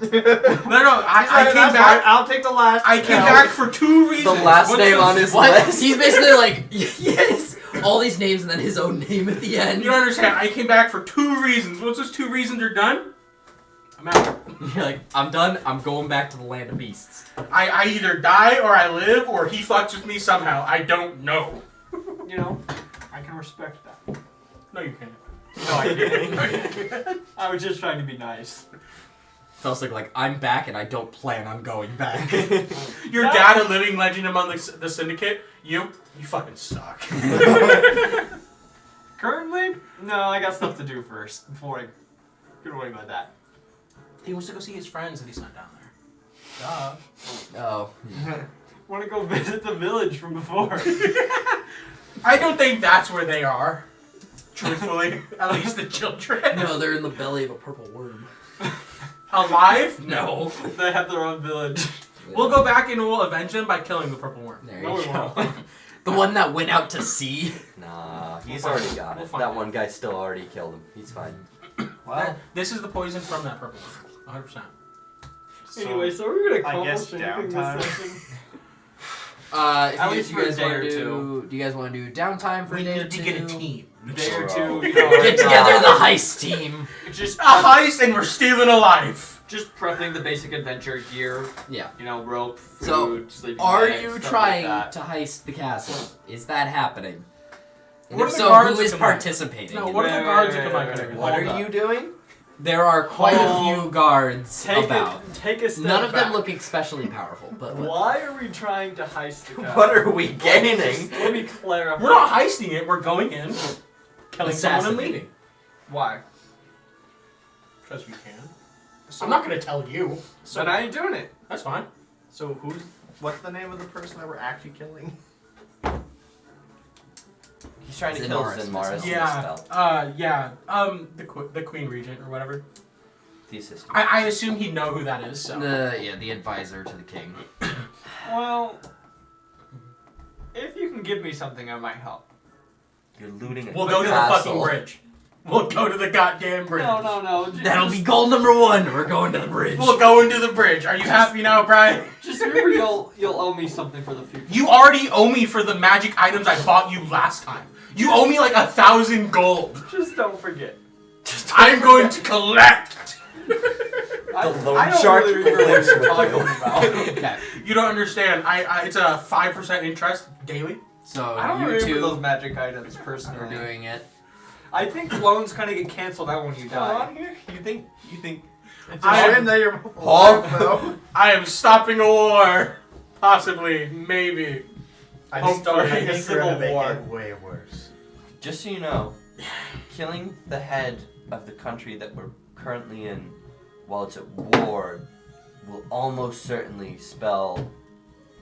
No, I came That's back. fine. I'll take the last. I came count. back for 2 reasons. The last What's name the- on his what? list. He's basically like, yes, all these names and then his own name at the end. You don't understand. I came back for 2 reasons. Once those 2 reasons are done, I'm out. You're like, I'm done. I'm going back to the land of beasts. I either die or I live or he fucks with me somehow. I don't know. You know, I can respect that. No, you can't. No, I didn't. I was just trying to be nice. Felix like, I'm back and I don't plan on going back. Your dad, a living legend among the syndicate. You fucking suck. Currently? No, I got stuff to do first before I get worry about that. He wants to go see his friends that he's not down there. Duh. Oh. Want to go visit the village from before. I don't think that's where they are. Truthfully, at least the children. No, they're in the belly of a purple worm. Alive? No. They have their own village. We'll go back and we'll avenge them by killing the purple worm. There No, you we go. won't. The one that went out to sea. Nah, he's We'll find already it. got We'll it. find That it. one guy still already killed him. He's fine. Well, This is the poison from that purple worm. 100%. Anyway, so we're gonna I accomplish guess anything downtime. this session. If At you, least you for a guys day want or to two. do you guys want to do downtime for We a day or need to two? get a team. Day or Bro. two, you Get know, together the heist team. just A heist and we're stealing a life. just prepping the basic adventure gear. Yeah. You know, rope, food, So, sleeping Are bags, you stuff trying like that. to heist the castle? Is that happening? And What if are the so, guards who is looking like? participating? No, in what it? are the Wait, guards wait, looking wait, like? wait, wait. What Hold are up. you doing? There are quite Oh, a few guards Take about. take a step None of them back. look especially powerful, but what- Why are we trying to heist the castle? What are we gaining? Let me clarify. We're not heisting it. We're going in, killing someone and Assassin. leaving. Why? Because we can. I'm not gonna tell you. So But I ain't doing it. that's fine. so what's the name of the person that we're actually killing? He's trying to Zinmaris, kill Mrs. Zinmaris. Yeah. The Queen Regent or whatever. The assistant. I assume he'd know who that is. So. the advisor to the king. Well, if you can give me something, I might help. You're looting a We'll go to the castle. fucking bridge. We'll go to the goddamn bridge. No. That'll be goal number 1. We're going to the bridge. We'll go into the bridge. Are you happy now, Brian? Just remember, you'll owe me something for the future. You already owe me for the magic items I bought you last time. You owe me like 1,000 gold. Just don't forget. I'm going to collect. The lone I don't shark really remember what lives you're with talking you. about. Okay. You don't understand. It's a 5% interest daily. So I don't you remember two those magic items are personally. doing it. I think loans kind of get canceled out when you Come on die. here. You think? It's I a am- shame that you're Paul? though. I am stopping a war. Possibly. Maybe. I Hopefully. think A you're civil gonna make war. it way worse. Just so you know, killing the head of the country that we're currently in while it's at war will almost certainly spell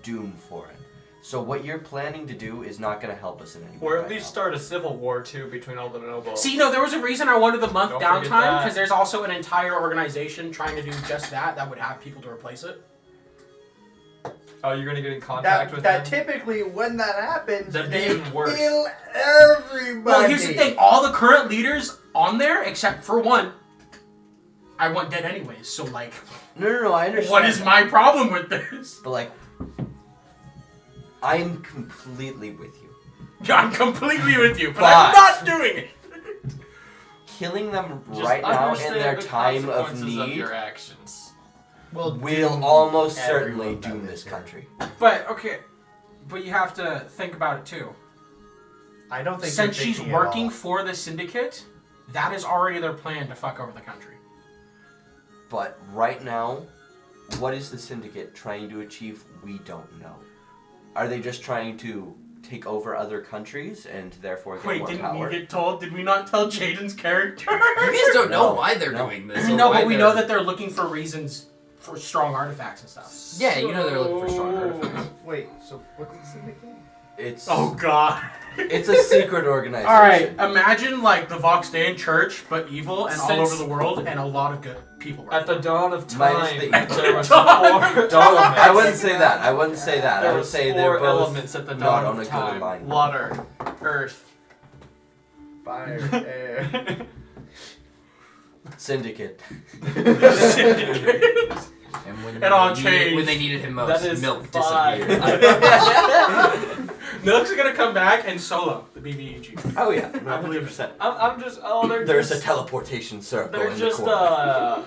doom for it. So what you're planning to do is not going to help us in any way. Or at right least now. start a civil war too between all the nobles. See, no, there was a reason I wanted the month Don't downtime, forget that. because there's also an entire organization trying to do just that would have people to replace it. Oh, you're gonna get in contact with That them? typically when that happens, That'd be they even worse. kill everybody. Well, here's the thing. All the current leaders on there, except for one, I want dead anyways. So, like, No, I understand. what is my problem with this? But like, I'm completely with you. I'm completely with you, but But- I'm not doing it. Killing them Just right now in understand their the time of consequences need your actions. will almost certainly everyone doom that this is country. But, okay. But you have to think about it, too. I don't think Since you're she's thinking at working all. for the syndicate, that is already their plan to fuck over the country. But right now, what is the syndicate trying to achieve? We don't know. Are they just trying to take over other countries and therefore get Wait, more didn't power? we get told? Did we not tell Jaden's character? You guys don't know No, why they're no. doing this. We or know, why but we know they're- that they're looking for reasons for strong artifacts and stuff. Yeah, you know they're looking for strong artifacts. Wait, so what's the syndicate? It's Oh god. it's a secret organization. Alright, imagine like the Voxdan Church, but evil and all Since- over the world, and a lot of good people. work At the for it. dawn of Minus time, the evil. there was Dawn of four Don't, I elements. wouldn't say that. I wouldn't say that. There I would was say four they're both elements at the not dawn on of a good time: line. water, earth, Fire, air. Syndicate. And when It all they needed- changed. when they needed him most, That is milk five. disappeared. Milk's gonna come back and solo the BBEG. Oh yeah, I believe it. 100%. I'm just. Oh, they're There's a just. teleportation circle They're in just the corner.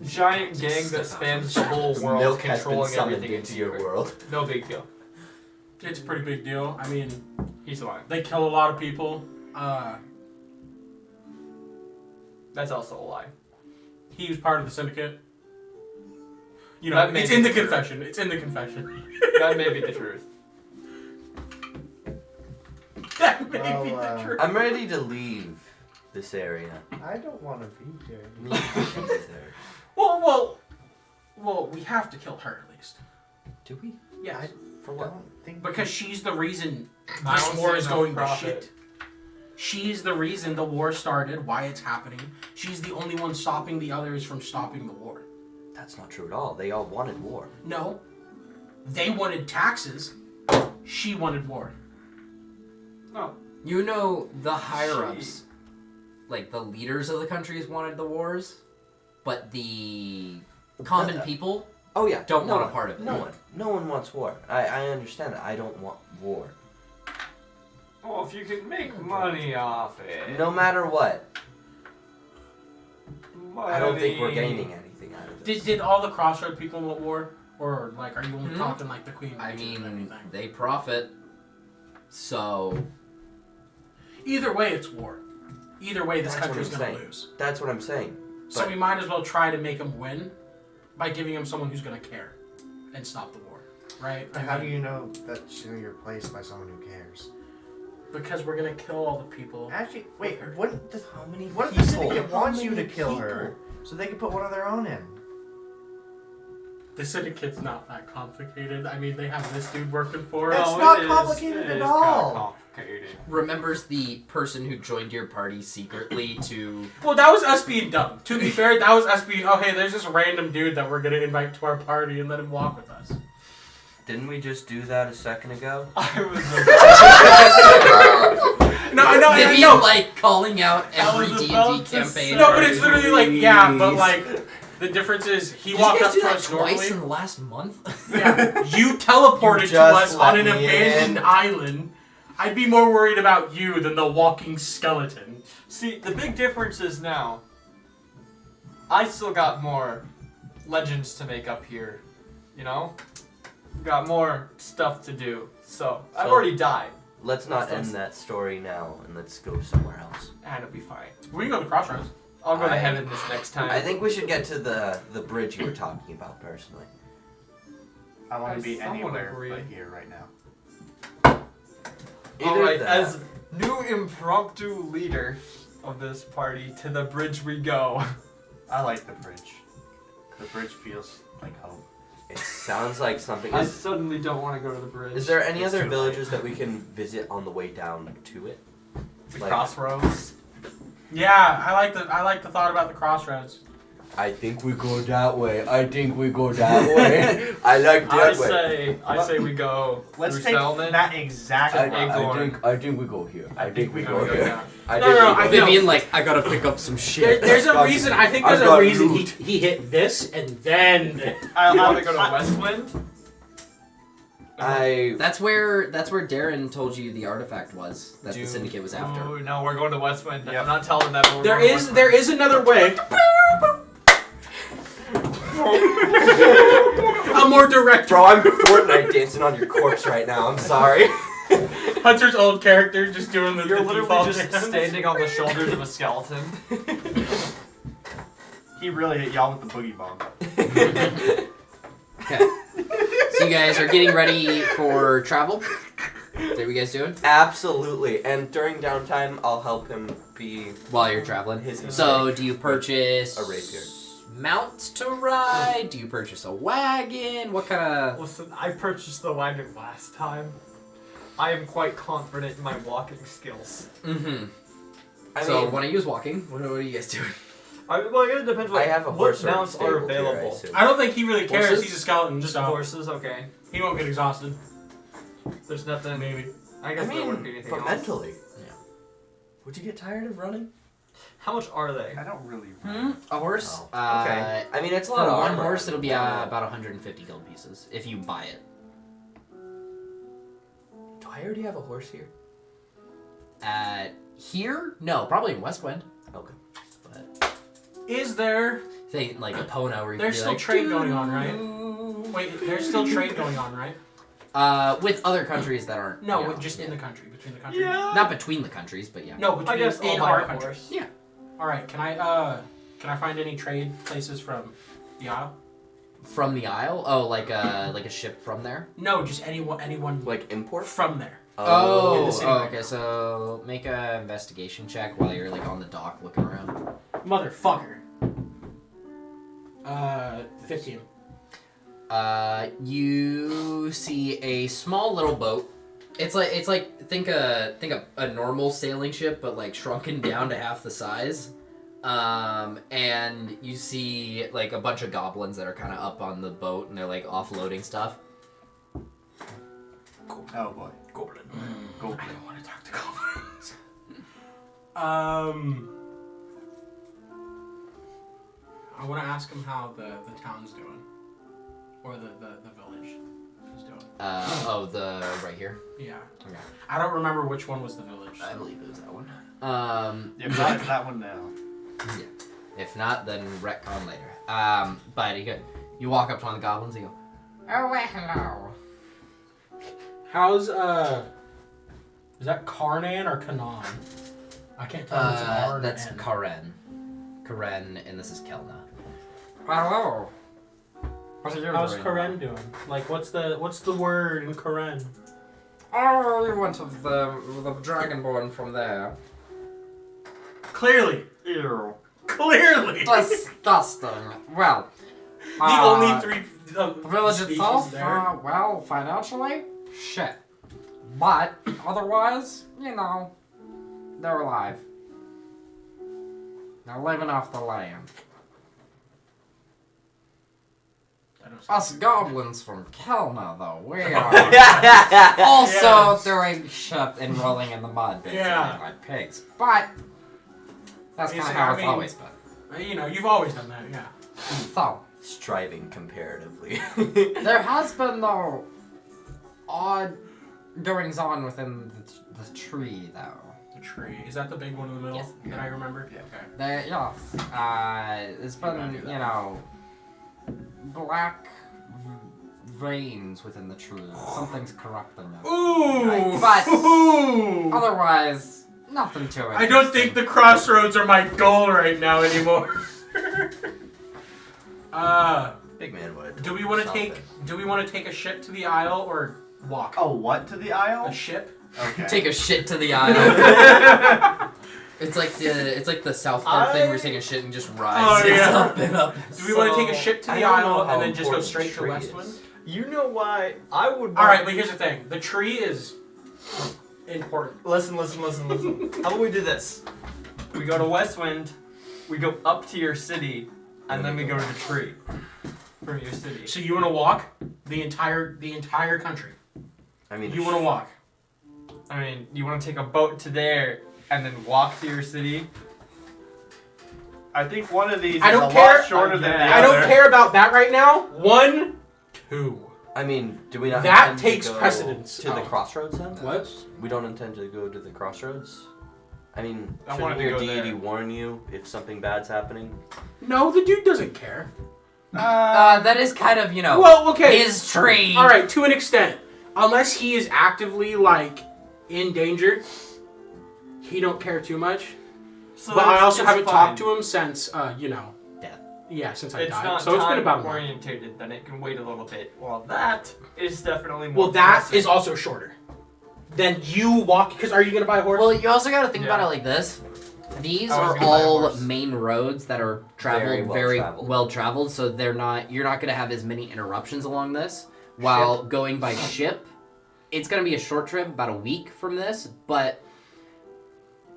a giant gang that spans the whole world, Milk has been controlling summoned everything in into your secret. world. No big deal. It's a pretty big deal. I mean, He's lying. they kill a lot of people. That's also a lie. He was part of the syndicate. You know, That may it's be in the true. confession. It's in the confession. That may be the truth. That may be Well, the truth. I'm ready to leave this area. I don't want to be here. Me either. Well, we have to kill her at least. Do we? Yeah, For what? Don't think because she's the reason I this don't war see is enough going to profit. shit. She's the reason the war started, why it's happening. She's the only one stopping the others from stopping the war. That's not true at all. They all wanted war. No. They wanted taxes. She wanted war. No. You know, the higher ups, like the leaders of the countries, wanted the wars, but the common people Oh yeah. don't no want a one. part of it. No one wants war. I understand that. I don't want war. Oh, if you can make money off it. No matter what. Money. I don't think we're gaining anything out of this. Did all the crossroad people want war? Or, like, are you only Hmm? talking, like, the queen? I and mean, everything? they profit, so Either way, it's war. Either way, this That's what country's I'm going to saying. lose. That's what I'm saying. So But- we might as well try to make them win by giving them someone who's going to care and stop the war, right? I How do mean, you know that she's gonna be replaced by someone who cares? Because we're going to kill all the people. Actually, wait. What the How many what if the people? syndicate How wants you to many kill people? her so they can put one of their own in? The syndicate's not that complicated. I mean, they have this dude working for That's us. not it is- complicated it at is all. kinda complicated. remembers the person who joined your party secretly to. Well, that was us being dumb. To be fair, that was us being, oh, hey, there's this random dude that we're going to invite to our party and let him walk with us. Didn't we just do that a second ago? I was No, I know, I Vivian, know. like calling out I every was D&D about to campaign. say- No, but it's literally like, yeah, but like, the difference is he Did you walked guys up do to that us twice normally. in the last month? Yeah, you teleported You to just us on let an me abandoned in. island. I'd be more worried about you than the walking skeleton. See, the big difference is now, I still got more legends to make up here, you know? Got more stuff to do. So I've already died, Let's not end that story now and let's go somewhere else. and it'll be fine. We can go to the crossroads. I'll go to I- heaven this next time. I think we should get to the bridge you were talking about personally. I want I to be somewhat anywhere agree. but here right now. Either Alright, that- as new impromptu leader of this party, to the bridge we go. I like the bridge. The bridge feels like home. It sounds like something. I Is, suddenly don't want to go to the bridge. is there any It's other too villages that we can visit on the way down to it? the like- crossroads? Yeah, I like the thought about the crossroads. I think we go that way. I think we go that way. I like that way. I say we go Let's through take Selman. that exact I- route. I think we go here. I think we go here. down. I No, think no, we go I here. Vivian, like, I gotta pick up some shit. There's a Got reason. you. I think I've there's a got reason loot. he hit this and then. You want to go to Westwind? That's where Darren told you the artifact was that the Dude. Syndicate was after. Oh, no, we're going to Westwind. Yep. I'm not telling them. But we're There going to is Westwind. there is another way. A more direct. Bro, I'm Fortnite dancing on your corpse right now. I'm sorry. Hunter's old character just doing the You're the literally default just dance. standing on the shoulders of a skeleton. He really hit y'all with the boogie bomb. Okay. So you guys are getting ready for travel? Is that what you guys doing? Absolutely. And during downtime, I'll help him be While you're traveling? his So do you purchase a rapier. mounts to ride? Do you purchase a wagon? What kind of... Listen, I purchased the wagon last time. I am quite confident in my walking skills. Mm-hmm. I So mean, when I use walking, what are you guys doing? Well, it depends I have a what horse mounts are stable here, I available. assume. I don't think he really cares. Horses? He's a skeleton, Just so horses, okay. he won't get exhausted. There's nothing. Maybe. I I guess there wouldn't be mean, anything but else. mentally. Yeah. Would you get tired of running? How much are they? I don't really. A horse? Oh, okay. I mean, it's a For lot of one armor. horse, it'll be Yeah. about 150 gold pieces if you buy it. Do I already have a horse here? Here? No, probably in Westwind. Okay. But Is there? say like a Pono where you There's can be still like, trade going on, right? Wait, there's still trade going on, right? with other countries that aren't. No, yeah, with just in yeah. the country, between the countries. Not between the countries, but yeah. No, between I guess in I'll buy our a country. horse. Yeah. All right, can I find any trade places from the Isle? From the Isle? Oh, like a ship from there? No, just anyone Like import? from there. Oh, in the city oh, right okay. now. So make a investigation check while you're like on the dock looking around. Motherfucker. 15. You see a small little boat. It's like think a normal sailing ship, but like shrunken down to half the size. And you see like a bunch of goblins that are kind of up on the boat, and they're like offloading stuff. Oh boy. Goblin. Goblin. I don't want to talk to goblins. I want to ask him how the town's doing, or the village is doing. The right here. Yeah. Okay. I don't remember which one was the village. I believe it was that one. Yeah, that one now. If not, then retcon later. But you walk up to one of the goblins and you go, "Oh, well, hello." How's is that Karnan or Kanan? I can't tell if it's an R or an That's N. Karen. Karen, and this is Kelna. Hello. What are you How's doing? Karen doing? Like, what's the word in Karen? Oh, you went of the dragonborn from there. Clearly. Ew. Clearly. Disgusting. Well, The only three the village species itself, there. well, financially, shit. But otherwise, you know, they're alive. They're living off the land. I don't see- Us goblins from Kelna, though, we are also Yes. doing shit and rolling in the mud, basically, Yeah. like pigs. But that's It's- kind of how I it's mean- always been. You know, you've always done that, yeah. So, Striving comparatively. there has been, though, odd goings on within the tree, though. The tree. Is that the big one in the middle Yes. that I remember? Yeah. Okay. It's been, you know, black veins within the tree. Something's corrupting it. Ooh! But- Ooh! Otherwise, nothing to it. I don't think the crossroads are my goal right now anymore. Big man would. Do we want to take a ship to the Isle or walk? Oh, what to the aisle? A ship? Okay. Take a shit to the aisle. It's like the South Park thing where you take a shit and just rises yeah. up and up. Do we want to take a ship to I the don't know Isle how and then just go important straight to tree Westwind? is. You know why I would. All right, but here's the thing: the tree is important. Listen. How about we do this? We go to Westwind, we go up to your city, and then we go to the tree from your city. So you want to walk the entire country? I mean, You want to walk? I mean, you want to take a boat to there and then walk to your city? I think one of these I is don't a care. lot shorter than the I other. don't care about that right now. 1, 2. I mean, do we not? That intend takes to go precedence. to the Oh. crossroads then. What? We don't intend to go to the crossroads. I mean, I shouldn't wanted to your go deity there. warn you if something bad's happening? No, the dude doesn't care. That is kind of, you know, Well, okay. his tree. All right, to an extent. Unless he is actively like in danger, he don't care too much. So But I it's- also it's haven't fine. talked to him since you know. Death. Yeah, since I It's died. not So it's been about a time month. orientated, then it can wait a little bit. Well, that is definitely more. Well, that pressing. is also shorter. Then you walk because are you gonna buy a horse? Well, you also got to think Yeah. about it like this. These I was are gonna buy a all horse. main roads that are traveled Very very well-traveled. well traveled, so you're not going to have as many interruptions along this. While going by ship, it's going to be a short trip, about a week from this, but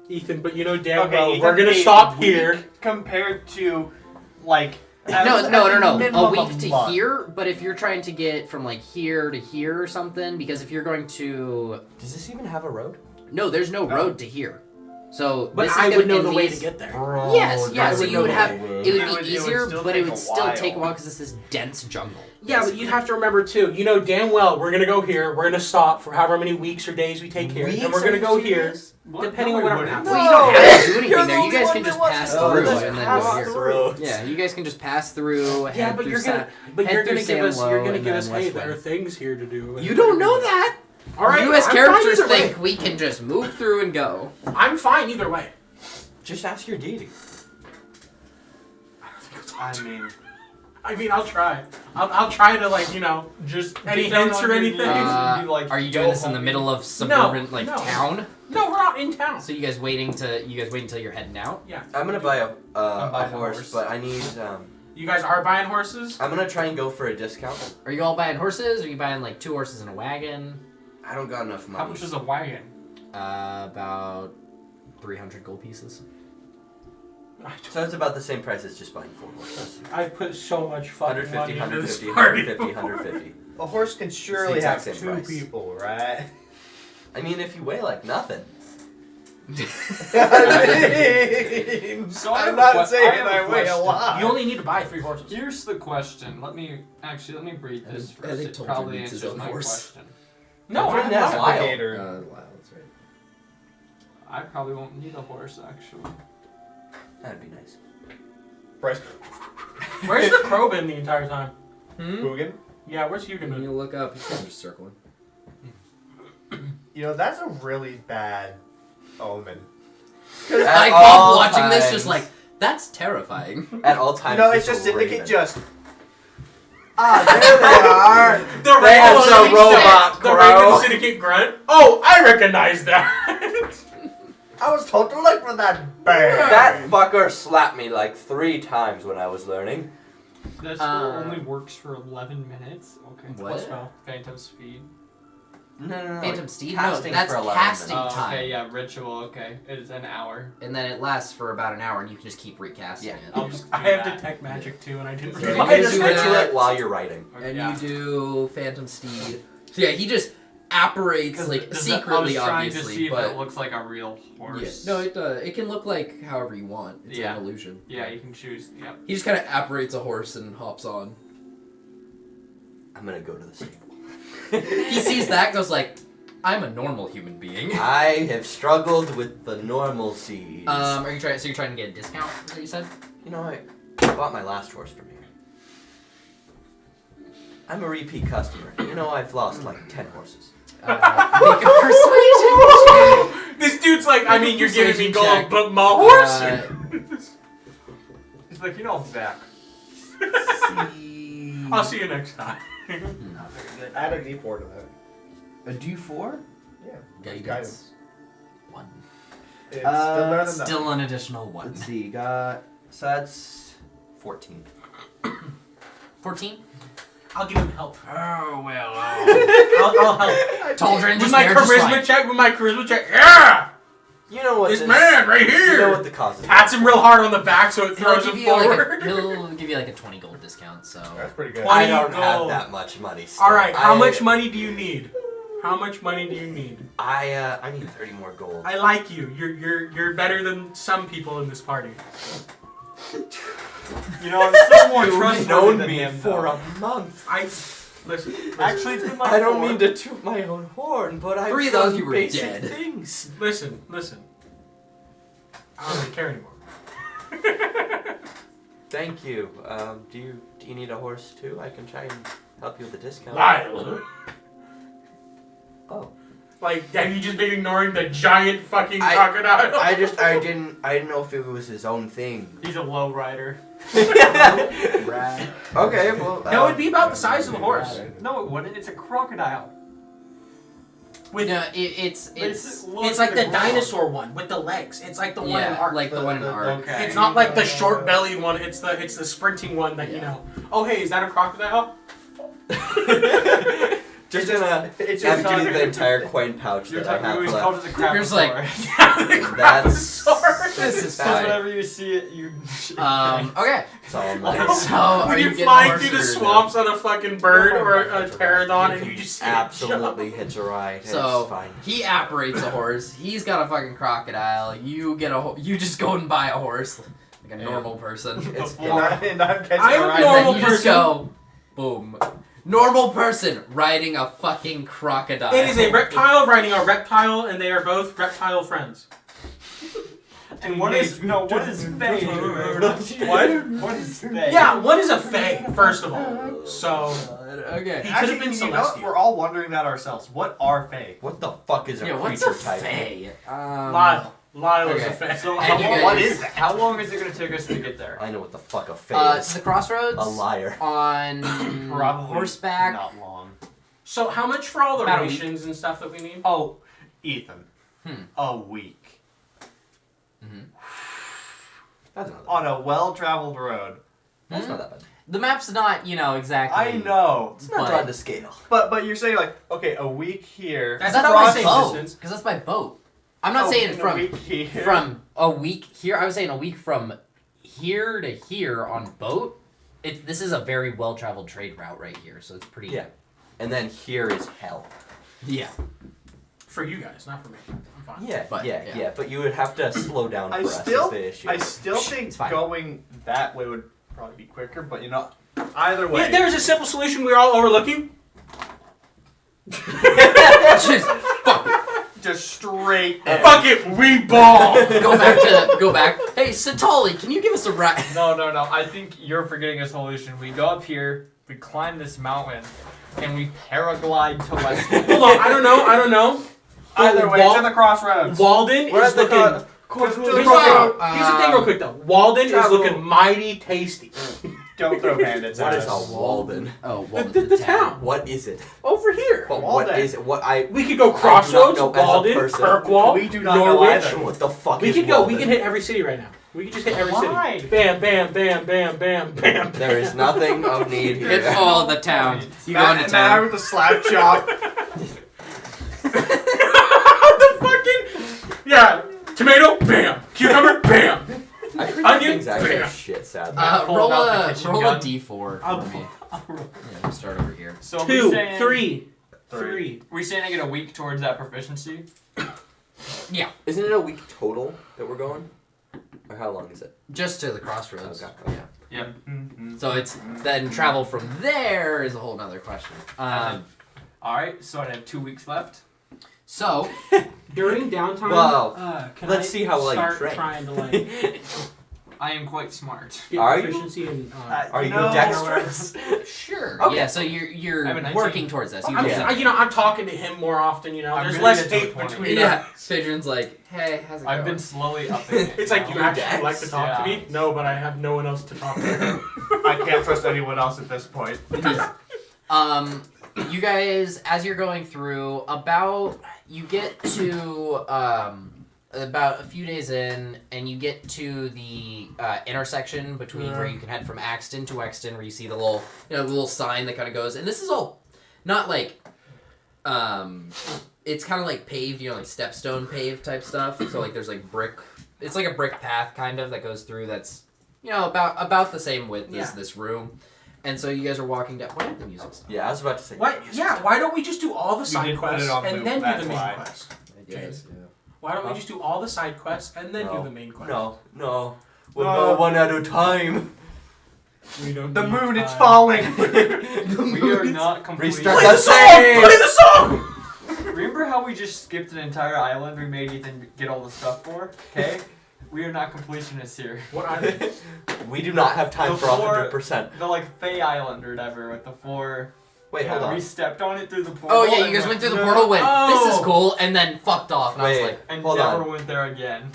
Ethan, but you know damn Okay, well Ethan, we're gonna a stop week here. compared to like. no, a minimum week to month. here. But if you're trying to get from like here to here or something, because if you're going to Does this even have a road? no, there's no road to here. So But this is I gonna, would know and the way these- to get there. Bro, Yes, I yeah. So would you know would the have way. it would It be would easier, still but it take would a still while. take a while because this is dense jungle. Yeah, but you'd have to remember too. You know damn well we're gonna go here. We're gonna stop for however many weeks or days we take here, and we're gonna go here. Depending on whatever happens. Well, you don't have to do anything You're there. the You guys only can one just that wants pass to through just and then pass go here. through. Yeah, you guys can just pass through. Yeah, head but through you're gonna, but head you're through gonna give us, you're Samlo gonna and give us, then hey, Westwind. there are things here to do. and You we're don't gonna know do that. All right, You as I'm characters fine either think we can just move through and go. way. I'm fine either way. Just ask your deity. I mean, I'll try. I'll try to like Just Any get down hints on or your anything? knees and be like, Are you doing "Go this in the home." middle of suburban no. town? no, we're not in town. So you guys wait until you're heading out? I'm gonna buy a buying a horse, horse. but I need. You guys are buying horses? I'm gonna try and go for a discount. Are you all buying horses? Or are you buying like 2 horses and a wagon? I don't got enough money. How much is a wagon? About 300 gold pieces. So it's about the same price as just buying 4 horses. I put so much fucking 150, money into this 150, party 150, before. 150. A horse can surely exact have same 2 price. people, right? I mean, if you weigh like nothing. I mean, So I have I'm a not que- saying I have a I weigh a question. lot. You only need to buy 3 horses. Here's the question. Let me read this I first. think It Tolger probably needs his answers own my horse. question. No, I've written as not. Lyle. Navigator. Wow, that's right. I probably won't need a horse actually. That'd be nice. Price. Where's the crow been the entire time? Hugin. Yeah, where's you When gonna? you look up, he's kind of just circling. You know, that's a really bad omen. At I all call watching this times. just like, that's terrifying. At all times. You know, it's this just will indicate raven. just. Ah, there they are. The There's a Raven robot The crow. Raven Syndicate grunt. Oh, I recognize that. I was told to look for that bear. That fucker slapped me like 3 times when I was learning. That spell only works for 11 minutes. Okay. What? What spell? Phantom speed. No. Phantom Steed? No, casting that's for 11 casting minutes. time. Okay, yeah, ritual. Okay, it's an hour. And then it lasts for about an hour, and you can just keep recasting Yeah. it. I'll just. I do have that. detect magic too, and I didn't Yeah, You you can realize do just it. ritual that. it while you're writing. Okay, And yeah. you do Phantom Steed. So yeah, he just apparates like secretly, I was trying obviously, to see but if it looks like a real horse. yeah, no, it can look like however you want. It's Yeah. an illusion. Yeah, you can choose. Yep. He just kind of apparates a horse and hops on. I'm gonna go to the stable. He sees that, goes like, I'm a normal human being. I have struggled with the normalcies. Are you trying? So you're trying to get a discount? Is what you said? You know, I bought my last horse from here. I'm a repeat customer. You know, I've lost like 10 horses. Make a persuasion check. This dude's like, I mean, you're giving me Persuasion gold, check. but my horse. He's like, I'll be back. I'll see you next time. Add a D4 to that. A D4? Yeah. Guidance. 1. It's still better than Still an additional 1. Let's see, got. So that's 14. 14. I'll give him help. Oh well. I'll help. Taldrin With just my there, just charisma like, check. With my charisma check. Yeah. You know what? This man right here. You know what the cause is. Pats him real hard on the back so it he'll throws give him you like forward. he'll give you like a 20 gold discount. So. That's pretty good. 20 I don't have gold. that much money. Still. All right. How much money do you need? How much money do you need? I need 30 more gold. I like you. You're better than some people in this party. You know, I'm still more You've trustworthy known than me him, for though. a month. Listen. Actually, it's been like I don't 4. mean to toot my own horn, but I've 3 of those done you were basic dead. things. Listen. I don't really care anymore. Thank you. Do you need a horse too? I can try and help you with a discount. Lyle. Oh. Like, have you just been ignoring the giant fucking I- crocodile? I didn't know if it was his own thing. He's a low rider. Rad. Okay, well. No, it'd be about the size of the horse. No, it wouldn't. It's a crocodile. With No, it's It's like the dinosaur one with the legs. It's like the one in yeah, Ark. like the one in Ark. Okay. It's not like the short bellied one. It's the sprinting one that you know. Oh hey, is that a crocodile? Just gonna It's just empty not- the entire coin pouch You're that I talking. We have always called left. it the crap. Here's like- That's This is So fine. whenever you see it, you. Okay. That's all I'm like. So are When you you're getting flying horse through the or- swamps on a fucking bird or a pterodon and you just see it jump. Absolutely hits a ride. So it's fine. he apparates a horse. He's got a fucking crocodile. You get you just go and buy a horse like a normal person. It's Before- fine. I'm a And normal then you just person. go, boom. Normal person riding a fucking crocodile. It is a reptile riding a reptile, and they are both reptile friends. And what is Faye? What is Faye? Yeah, one is a fae, first of all. So Okay. he could Actually, have been you know, celestial. we're all wondering that ourselves. What are Fae? What the fuck is a Yeah, what's creature a type? fae? Lyle is a okay. fae. So And you guys- what is that? How long is it going to take us to get there? I know what the fuck a fae It's is. the crossroads A liar. on Probably horseback. Not long. So how much for all the About a week. rations and stuff that we need? Oh, Ethan. Hmm. A week That's not that on a well-traveled road. That's not that bad. The map's not, exactly. I know, It's not But- on the scale. but you're saying like, okay, a week here. That's That's about by the same boat. distance. Because that's by boat. I'm not Oh, saying and a from week here. a week here. I was saying a week from here to here on boat. This is a very well traveled trade route right here, so it's pretty. Yeah. And then here is hell. Yeah. For you guys, not for me. I'm fine. Yeah, But, yeah, yeah. yeah. But you would have to slow down for I us still, is the issue. I still think It's fine. going that way would probably be quicker. But either way. Yeah, there's a simple solution we're all overlooking. Just fuck it. just straight. Fuck it, we ball. Go back. Hey, Satali, can you give us a ride? No. I think you're forgetting a solution. We go up here, we climb this mountain, and we paraglide to West. Hold on, I don't know. Either way, it's at the crossroads. Walden We're is at the looking. Just Here's the the crossroads. thing. Here's the thing, real quick though. Walden is Travel. looking mighty tasty. Don't throw bandits What at is a us. Walden? Oh, The town What is it? over here. But Walden. what is it? What I We could go Crossroads, know as a Walden, person. Kirkwall, We do not know Norwich. either. what the fuck We is could go. Walden? We can hit every city right now. We could just hit every Why? city. Bam, bam, bam, bam, bam, bam. There is nothing of need here. Hit all the towns. You go into Matt town. with the slap chop. The fucking yeah. Tomato, bam. Cucumber, bam. I forget Onion, things actually bam. shit, sadly. Pull Roll out the a kitchen roll a gun. d4 for I'll- me. Yeah, we'll start over here. So Two, we saying, three. We saying I get a week towards that proficiency? Isn't it a week total that we're going? Or how long is it? Just to the crossroads. Okay. Yeah. Yep. So it's then travel from there is a whole nother question. All right. So I have 2 weeks left. So, During downtime, Wow. can Let's I see how well you start train. trying to like I am quite smart. get Are you? proficiency in? Are you No. dexterous? sure. Okay. Yeah, so I you're have a 19. working towards this. I'm, Yeah. I'm talking to him more often. I'm There's gonna less get to a tape 20. between Yeah. us. Fidrin's like, hey, how's it going? I've been slowly upping it. It's like you know? actually Dex? like to talk to me. No, but I have no one else to talk to. I can't trust anyone else at this point. You guys, as you're going through, you get to about a few days in, and you get to the intersection between where you can head from Axton to Wexton, where you see the little sign that kind of goes. And this is all not like, it's kind of like paved, like stepstone paved type stuff. So like there's like brick. It's like a brick path kind of that goes through. That's about the same width as this room. And so you guys are walking down. Why did the music stop? Yeah, I was about to say. What? Yeah. Why don't we just do all the side did put quests it on and loop, then do that's the main why. quest? I guess, yeah. Why don't we just do all the side quests and then do the main quest? No. We'll No. go one at a time. We don't. The need moon, it's time. falling. We are not completely. Restart Play the the song. same. Play the song. Remember how we just skipped an entire island we made Ethan get all the stuff for? Okay? We are not completionists here. What are they? We do not have time The for four- 100%. The like Fey Island or whatever with the 4. Wait, hold We on. stepped on it through the portal. Oh yeah, you and guys went through the "No." portal, went, this is Oh. cool, and then fucked off. And I was Wait. like, And Hold never on. went there again.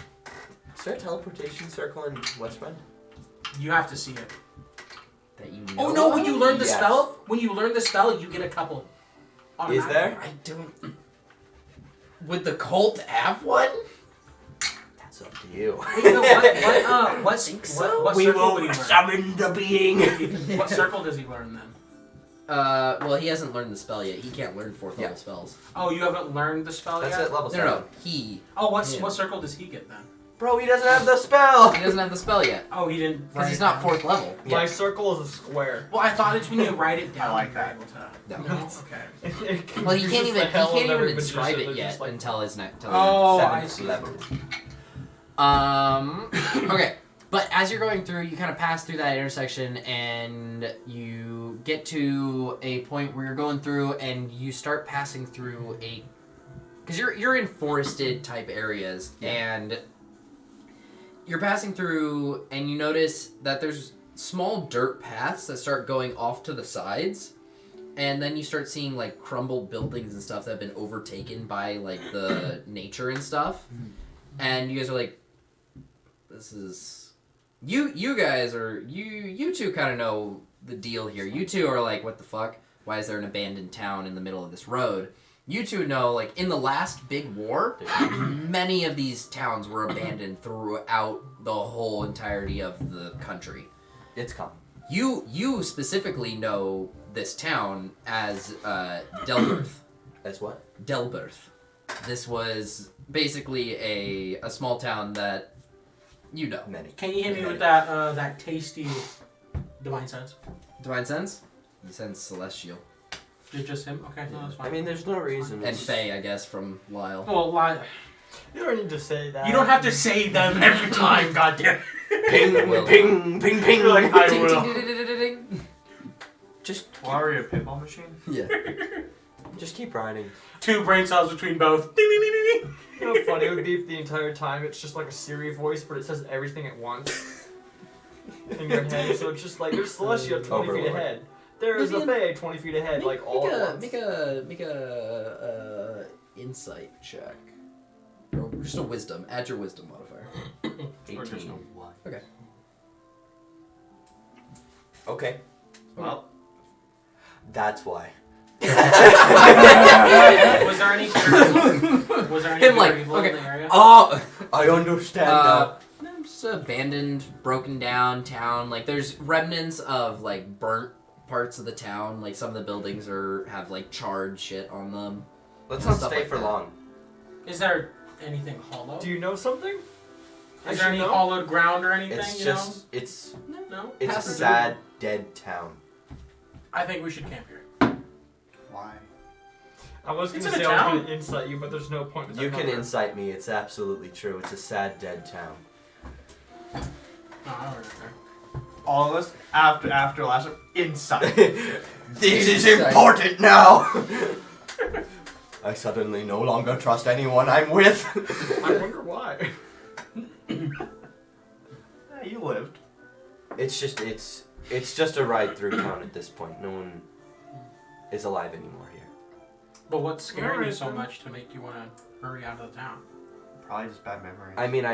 Is there a teleportation circle in Westbend? You have to see it. that you Oh know no! of? When you learn the Yes. spell, you get a couple. Is there? I don't. Would the cult have one? That's up to you. Wait, no, what we circle will would he learn? summon the being. What circle does he learn then? Well, he hasn't learned the spell yet. He can't learn 4th Yeah. level spells. Oh, you haven't learned the spell That's yet? at level No, 7. no, he Oh, what Yeah. circle does he get then? Bro, he doesn't have the spell. doesn't have the spell yet Oh, he didn't. because he's not 4th level. Yeah. My circle is a square. Well, I thought it's when you write it down. I like you're that. able to- No. No. Okay. Well, he can't even every describe magician, it they're yet just like- until his next. Oh, I 7th see. level. Okay, but as you're going through, you kind of pass through that intersection, and you get to a point where you're going through, and you start passing through because you're in forested type areas, and you're passing through, and you notice that there's small dirt paths that start going off to the sides. And then you start seeing like crumbled buildings and stuff that have been overtaken by like the nature and stuff. And you guys are like, this is you guys are you two kind of know the deal here. You two are like, what the fuck? Why is there an abandoned town in the middle of this road? You two know, like, in the last big war, many of these towns were abandoned throughout the whole entirety of the country. It's coming. You specifically know this town as Delberth. As what? Delberth. This was basically a small town that you know. Many. Can you hit me with that tasty divine sense? Divine Sense? He sends Celestial. Just him? Okay, no, that's fine. I mean, there's no reason. And Faye, I guess, from Lyle. well, You don't need to say that. you don't have to say them every time, goddamn. Ping, Will. ping, ping, ping. You're like, I Ding, will. ding, ding, ding, ding, ding, ding. Just, Why are you a pinball machine? Yeah. just keep riding. 2 brain cells between both. Ding, ding, ding, ding, ding. You know how funny it would be if the entire time it's just like a Siri voice, but it says everything at once in your head. So it's just like there's Celestia 20 feet Overlord. ahead. There's the Fae 20 feet ahead, like all at once. Make a insight check. Or just a wisdom. Add your wisdom modifier. 18. Okay. Okay. Well, That's why. Was there any Him like, evil okay. in the area? Oh, I understand now. Just abandoned, broken down town. Like there's remnants of like burnt parts of the town. Like some of the buildings have like charred shit on them. Let's and not stuff stay like for that. long. Is there anything hollow? do you know something? Is there any hollowed ground or anything? It's you just, it's know? No. a Pass the sad, dead town. I think we should camp here. Why? I was It's gonna in say a I was town. gonna insight you, but there's no point with that You can number. incite me. It's absolutely true. It's a sad, dead town. No, I don't remember. All of us after last inside. This is Insight. important now. I suddenly no longer trust anyone I'm with. I wonder why. Yeah, you lived. It's just a ride through town at this point. No one is alive anymore here. But what's scaring you Alright, so then. much to make you want to hurry out of the town? Probably just bad memory. I mean,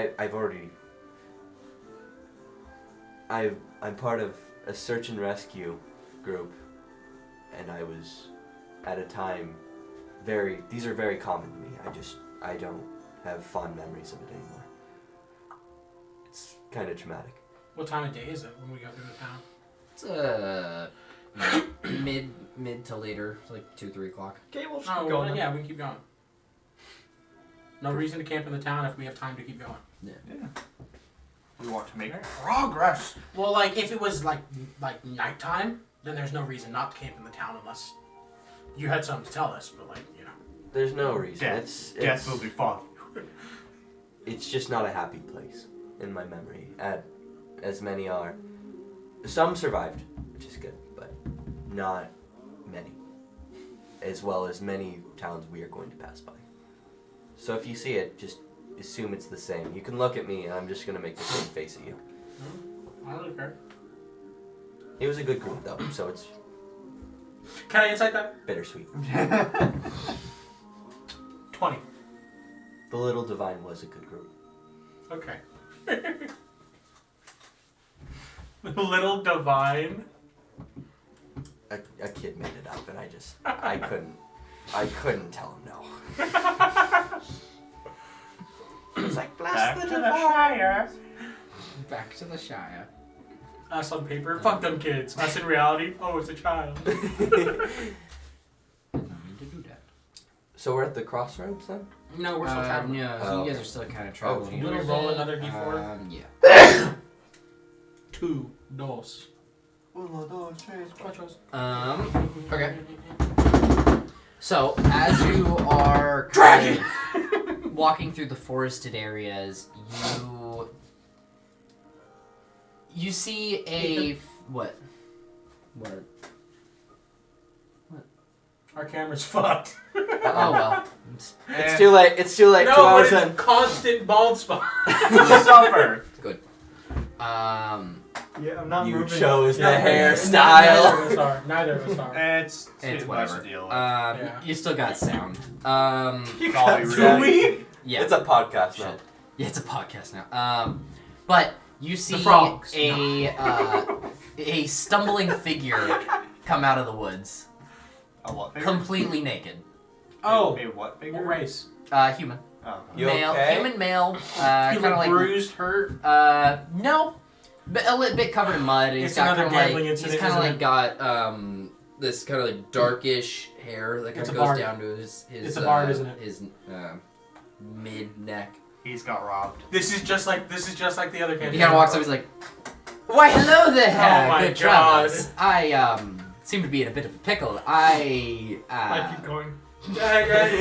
I'm part of a search and rescue group, and I was at a time these are very common to me. I don't have fond memories of it anymore. It's kind of traumatic. What time of day is it when we go through the town? It's mid to later, it's like 2-3 o'clock. Okay, we'll just Oh, keep going. well, yeah, we can keep going. No reason to camp in the town if we have time to keep going. Yeah. We want to make progress. Well, like if it was like nighttime, then there's no reason not to camp in the town unless you had something to tell us. But like There's no reason. Death will be fun. It's just not a happy place in my memory. As many are. Some survived, which is good, but not many. As well as many towns we are going to pass by. So if you see it, just assume it's the same. You can look at me and I'm just going to make the same face at you. I don't care. It was a good group though, so it's Can I insight that? bittersweet. 20. The Little Divine was a good group. Okay. Little Divine. A kid made it up and I couldn't tell him no. It's like, Back to the Shire. Back to the Shire. Us on paper. Fuck them kids. Us in reality. Oh, it's a child. Didn't mean to do that. So we're at the crossroads then? No, we're still traveling. Yeah, so Oh. you guys are still kind of traveling. do a we little roll bit. another D4? Yeah. 2 dos. Okay. So, as you are kind of walking through the forested areas, you see a what? What? Our camera's fucked. Oh well. It's too late. It's too late. 2 No, but hours it's in. constant bald spot. Suffer. Good. Yeah, I'm not You moving. chose the Neither hairstyle. of us are. Neither of us are. It's It's too much whatever. to deal with. Yeah. You still got sound. It's all we Do really we? need. Yeah. It's a podcast now. Shit. Yeah, it's a podcast now. But you see frogs. a stumbling figure come out of the woods, A what figure? completely naked. Oh, A what figure? what race? Human. Oh. You Male. okay? Human male. You Kind of look like bruised, hurt. no, but a little bit covered in mud. He's It's got another kind of like gambling he's incident, kind of isn't like got this kind of like darkish hair that kind It's of a goes bard. down to his It's a bard, isn't it? His mid neck. He's got robbed. This is just like the other campaign. He kind of walks up. He's like, "Why, hello there, Oh my good God. travelers. I seem to be in a bit of a pickle. I keep going. Let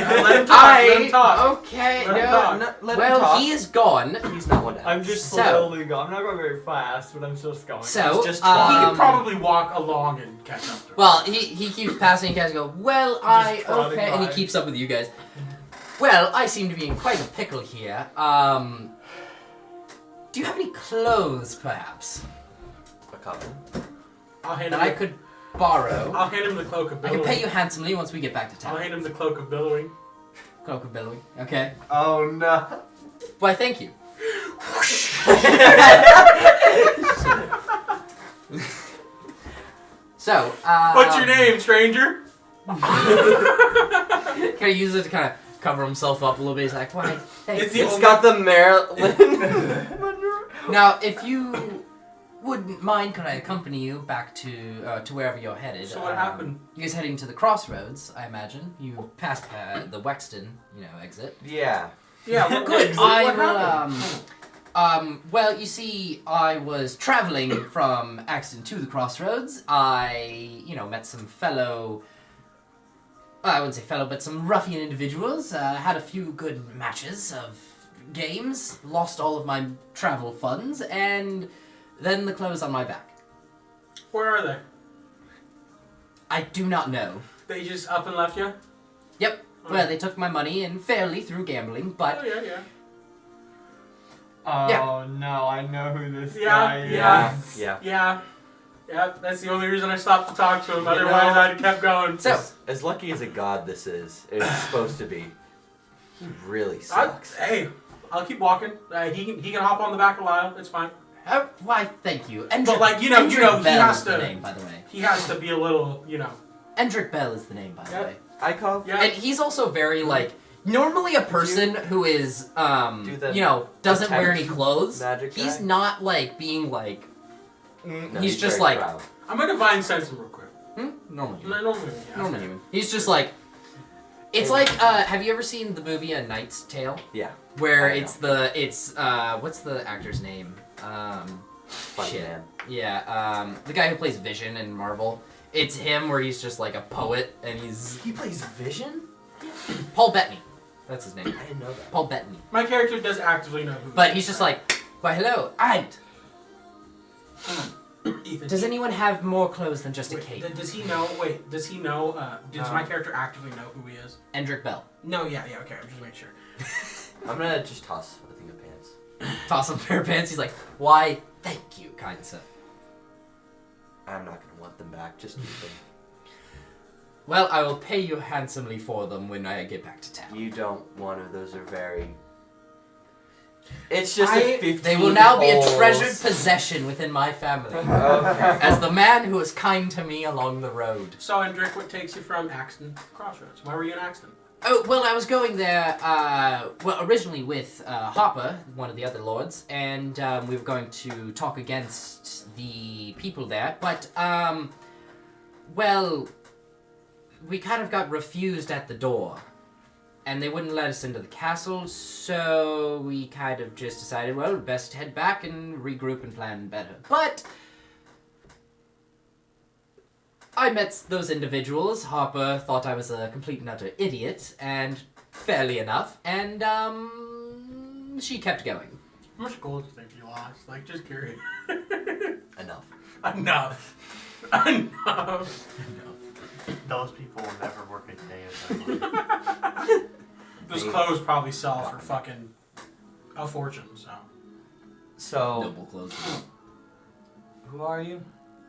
him talk. Let him talk. okay. Let him No, talk. No, let him well, talk. he is gone. He's not one to I'm help. just So- slowly going. I'm not going very fast, but I'm just going. So, He's just He trying. could probably walk along and catch up to her. well, he keeps passing. You guys go, well, I trotting okay, and he by. keeps up with you guys. Well, I seem to be in quite a pickle here. Do you have any clothes, perhaps, A couple. I'll hand that him I could borrow? I'll hand him the cloak of I billowing. can pay you handsomely once we get back to I'll town. hand him the cloak of billowing. Cloak of billowing. Okay. Oh no. Why, thank you. So, What's your name, stranger? Kind of uses it to kind of cover himself up a little bit. He's like, why, thank It's you. the It's only- got the Maryland. Now, if you wouldn't mind, could I accompany you back to wherever you're headed? So what happened? You guys heading to the crossroads, I imagine. You passed the Wexton, exit. Yeah. Yeah, well, Good. What I happened? will. Well, you see, I was traveling from Axton to the crossroads. I, met some fellow. I wouldn't say fellow, but some ruffian individuals. Had a few good matches of games. Lost all of my travel funds, and then the clothes on my back. Where are they? I do not know. They just up and left you? Yep. Well, they took my money and fairly through gambling, but Oh, yeah, yeah. Oh Yeah. no, I know who this Yeah, guy yeah. is. Yeah. Yeah. Yeah, that's the only reason I stopped to talk to him. You Otherwise, know- I'd kept going. so As lucky as a god this is supposed to be, he really I, sucks. hey, I'll keep walking. He can hop on the back of Lyle. It's fine. why? Thank you. But, like, you know, Endrick he Bell has is the to- name, by the way. He has to be a little, you know. Endrick Bell is the name, by the Yep. way. I call. Yeah. And he's also very like. Normally, a person who is, Do the doesn't wear any detect clothes, magic he's guy? not like being like. No, he's just very like. proud. I'm gonna divine sense him real quick. Normal human. No, yeah. Normal human. He's just like. It's like, have you ever seen the movie A Knight's Tale? Yeah. Where I what's the actor's name? Funny Shit. man. Yeah, the guy who plays Vision in Marvel. It's him where he's just like a poet and he's He plays Vision? Paul Bettany. That's his name. I didn't know that. Paul Bettany. My character does actively know who. But he's just like, why hello, and Ethan. does anyone have more clothes than just a Wait, cape? does he know? Wait, does he know? Does my character actively know who he is? Endrick Bell. No, yeah, okay. I'm just making sure. I'm gonna just toss a thing of pants. Toss him a pair of pants. He's like, why? Thank you, kind sir. I'm not gonna want them back. Just keep them. Well, I will pay you handsomely for them when I get back to town. You don't want to. Those are very. It's just a 15 They will now be a holes. treasured possession within my family. Okay. As the man who was kind to me along the road. So, Andrick, what takes you from Axton Crossroads? Why were you in Axton? Oh, well, I was going there, originally with Hopper, one of the other lords, and we were going to talk against the people there, but, well, we kind of got refused at the door, and they wouldn't let us into the castle, so we kind of just decided, well, best head back and regroup and plan better. But I met those individuals. Hopper thought I was a complete and utter idiot, and fairly enough, and she kept going. How much gold do you think you lost? Like, just curious. Enough. Enough. Enough. Those people will never work a day of their life. Those clothes probably sell for fucking a fortune, so. So, Noble clothes. who are you?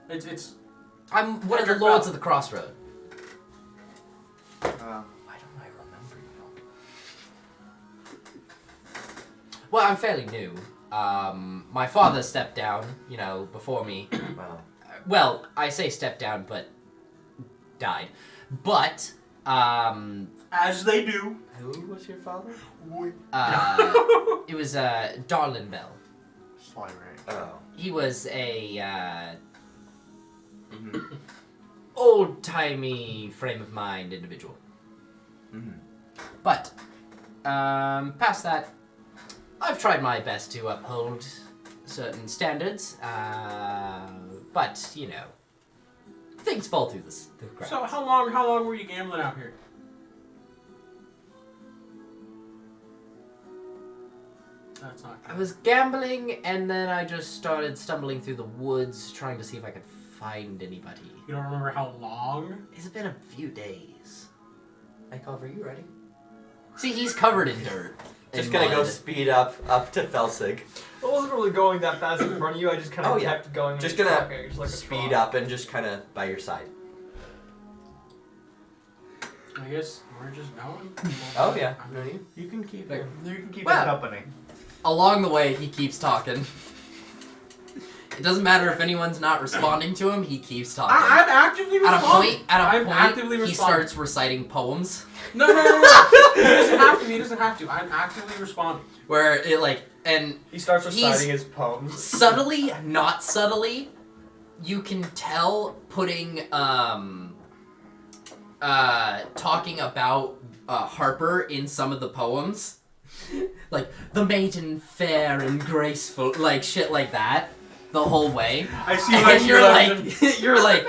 It's I'm one of the Endrick lords Bell. of the crossroad. Why don't I remember you? Well, I'm fairly new. My father stepped down, before me. Well, Well, I say stepped down, but died. But, as they do. who was your father? it was, Darlin Bell. Slight right. Oh. He was a, Mm-hmm. old-timey frame of mind individual. Mm-hmm. But, past that, I've tried my best to uphold certain standards, but, things fall through the cracks. So how long were you gambling out here? That's not I good. was gambling, and then I just started stumbling through the woods, trying to see if I could find anybody. You don't remember how long? It's been a few days. Hey, Culver, you ready? See, he's covered in dirt. Just and gonna go mud. speed up to Felsig. I wasn't really going that fast in front of you. I just kind of Oh, yeah. kept going. Just and gonna talking, just like a Speed trot. up and just kind of by your side. I guess we're just going. Oh yeah. I No, mean, you can keep Like, it. You can keep Well- it company. Along the way, he keeps talking. It doesn't matter if anyone's not responding to him, he keeps talking. I'm actively At a responding. point, I'm actively he responding. starts reciting poems No. He doesn't have to. I'm actively responding. where it and He starts He's- reciting his poems. subtly, not subtly, you can tell putting talking about Harper in some of the poems. Like the maiden fair and graceful, like shit like that, the whole way. I see why And she you're loves like, you're like,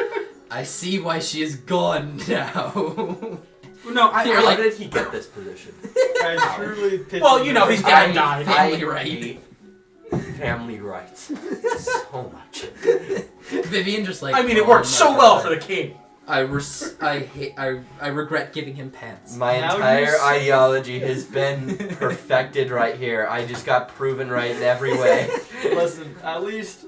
I see why she is gone now. him. No, You're How like- did he get this position? I truly pity Well, you know, his dad died. Family right. hate family rights so much. Vivian just like. I mean, it oh worked my so well God. for the king. I regret giving him pants. My Now entire you see- ideology has been perfected right here. I just got proven right in every way. Listen, at least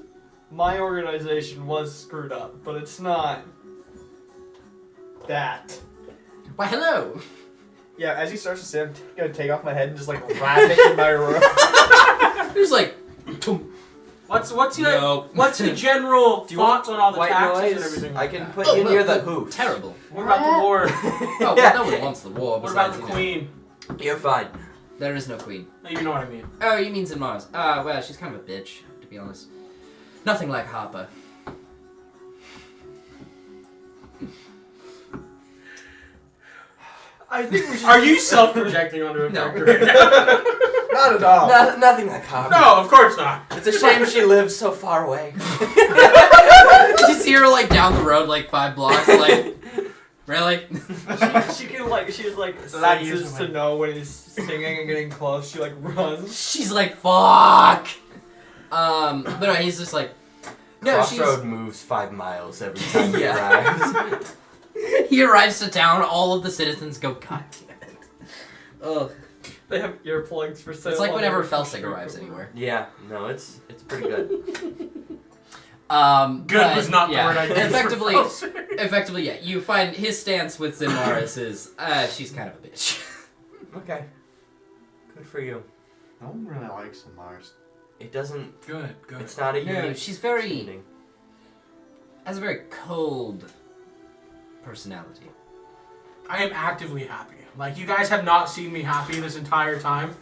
my organization was screwed up, but it's not that. Why, hello. Yeah, as he starts to say, I'm gonna take off my head and just like wrap it in my room. There's like, What's your no. what's your general thoughts on all the White taxes noise. and everything? I like can that? put Oh, you look, near the look, hoof. Terrible. What about the war? Oh, well, no one wants the war. What about besides, the you know, queen? You're fine. There is no queen. You know what I mean. Oh, you mean Mars? Well, she's kind of a bitch, to be honest. Nothing like Harper. I think we should. Are you self-projecting onto a No. character right now? Not at all. Nothing like Harper. No, of course not. It's a shame she lives so far away. You see her like down the road like 5 blocks, like really? She can like she's like So that senses usually- to know when he's singing and getting close. She like runs. She's like fuck. But no, he's just like no. Crossroad moves 5 miles every time he Yeah. arrives. He arrives to town. All of the citizens go, God damn it. Ugh. They have earplugs for sale. It's like on whenever their Felsig street arrives corner. anywhere. Yeah, no, it's pretty good. Good but, was not the yeah, word I used. Effectively, yeah. You find his stance with Zimaris is, she's kind of a bitch. Okay. Good for you. No one really likes the Mars. It doesn't. Good. It's not a No, unique she's very tuning. has a very cold personality. I am actively happy. Like, you guys have not seen me happy this entire time.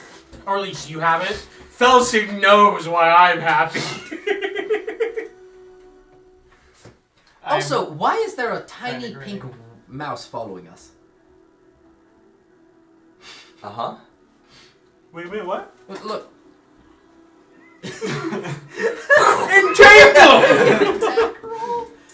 Or at least you haven't. Felsig knows why I'm happy. Also, why is there a tiny agree. pink mouse following us? Uh-huh. Wait a minute, what? Look.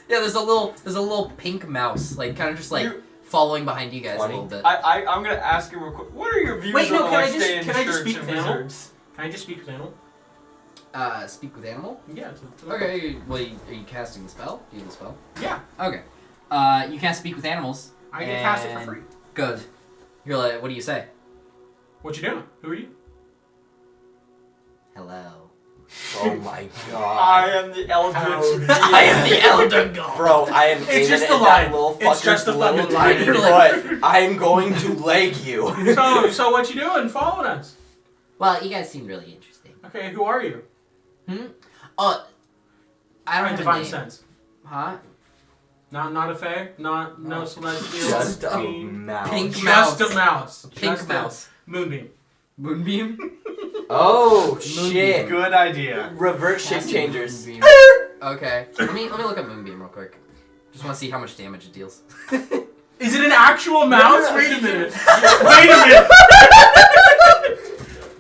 Yeah, there's a little pink mouse, like kind of just like following behind you guys a little bit. I'm gonna ask you real quick. What are your views Wait, no, on can I like just- staying can I just church speak and to Animal? wizards? Can I just speak with Animal? Speak with animal. Yeah. Okay. Well, are you casting the spell? Do you have the spell? Yeah. Okay. You can't speak with animals. I can cast it for and- free. Good. You're like, what do you say? What you doing? Who are you? Hello. Oh my I god. am the eldritch. I am the elder god. Bro, I am It's aiming just at the that line. little It's fucker's just the little fucking tiny line. foot. I am going to leg you. So what you doing? Following us? Well, you guys seem really interesting. Okay, who are you? I don't have Divine a name. sense. Huh? Not a fae. No celestial. Just a being. mouse. Pink Just mouse. a mouse. Pink Just mouse. A moonbeam. Moonbeam. Oh shit. Good idea. Reverse shape changers. Moonbeam. Okay. Let me look at Moonbeam real quick. Just want to see how much damage it deals. Is it an actual mouse? no, Wait a he minute. Wait a minute.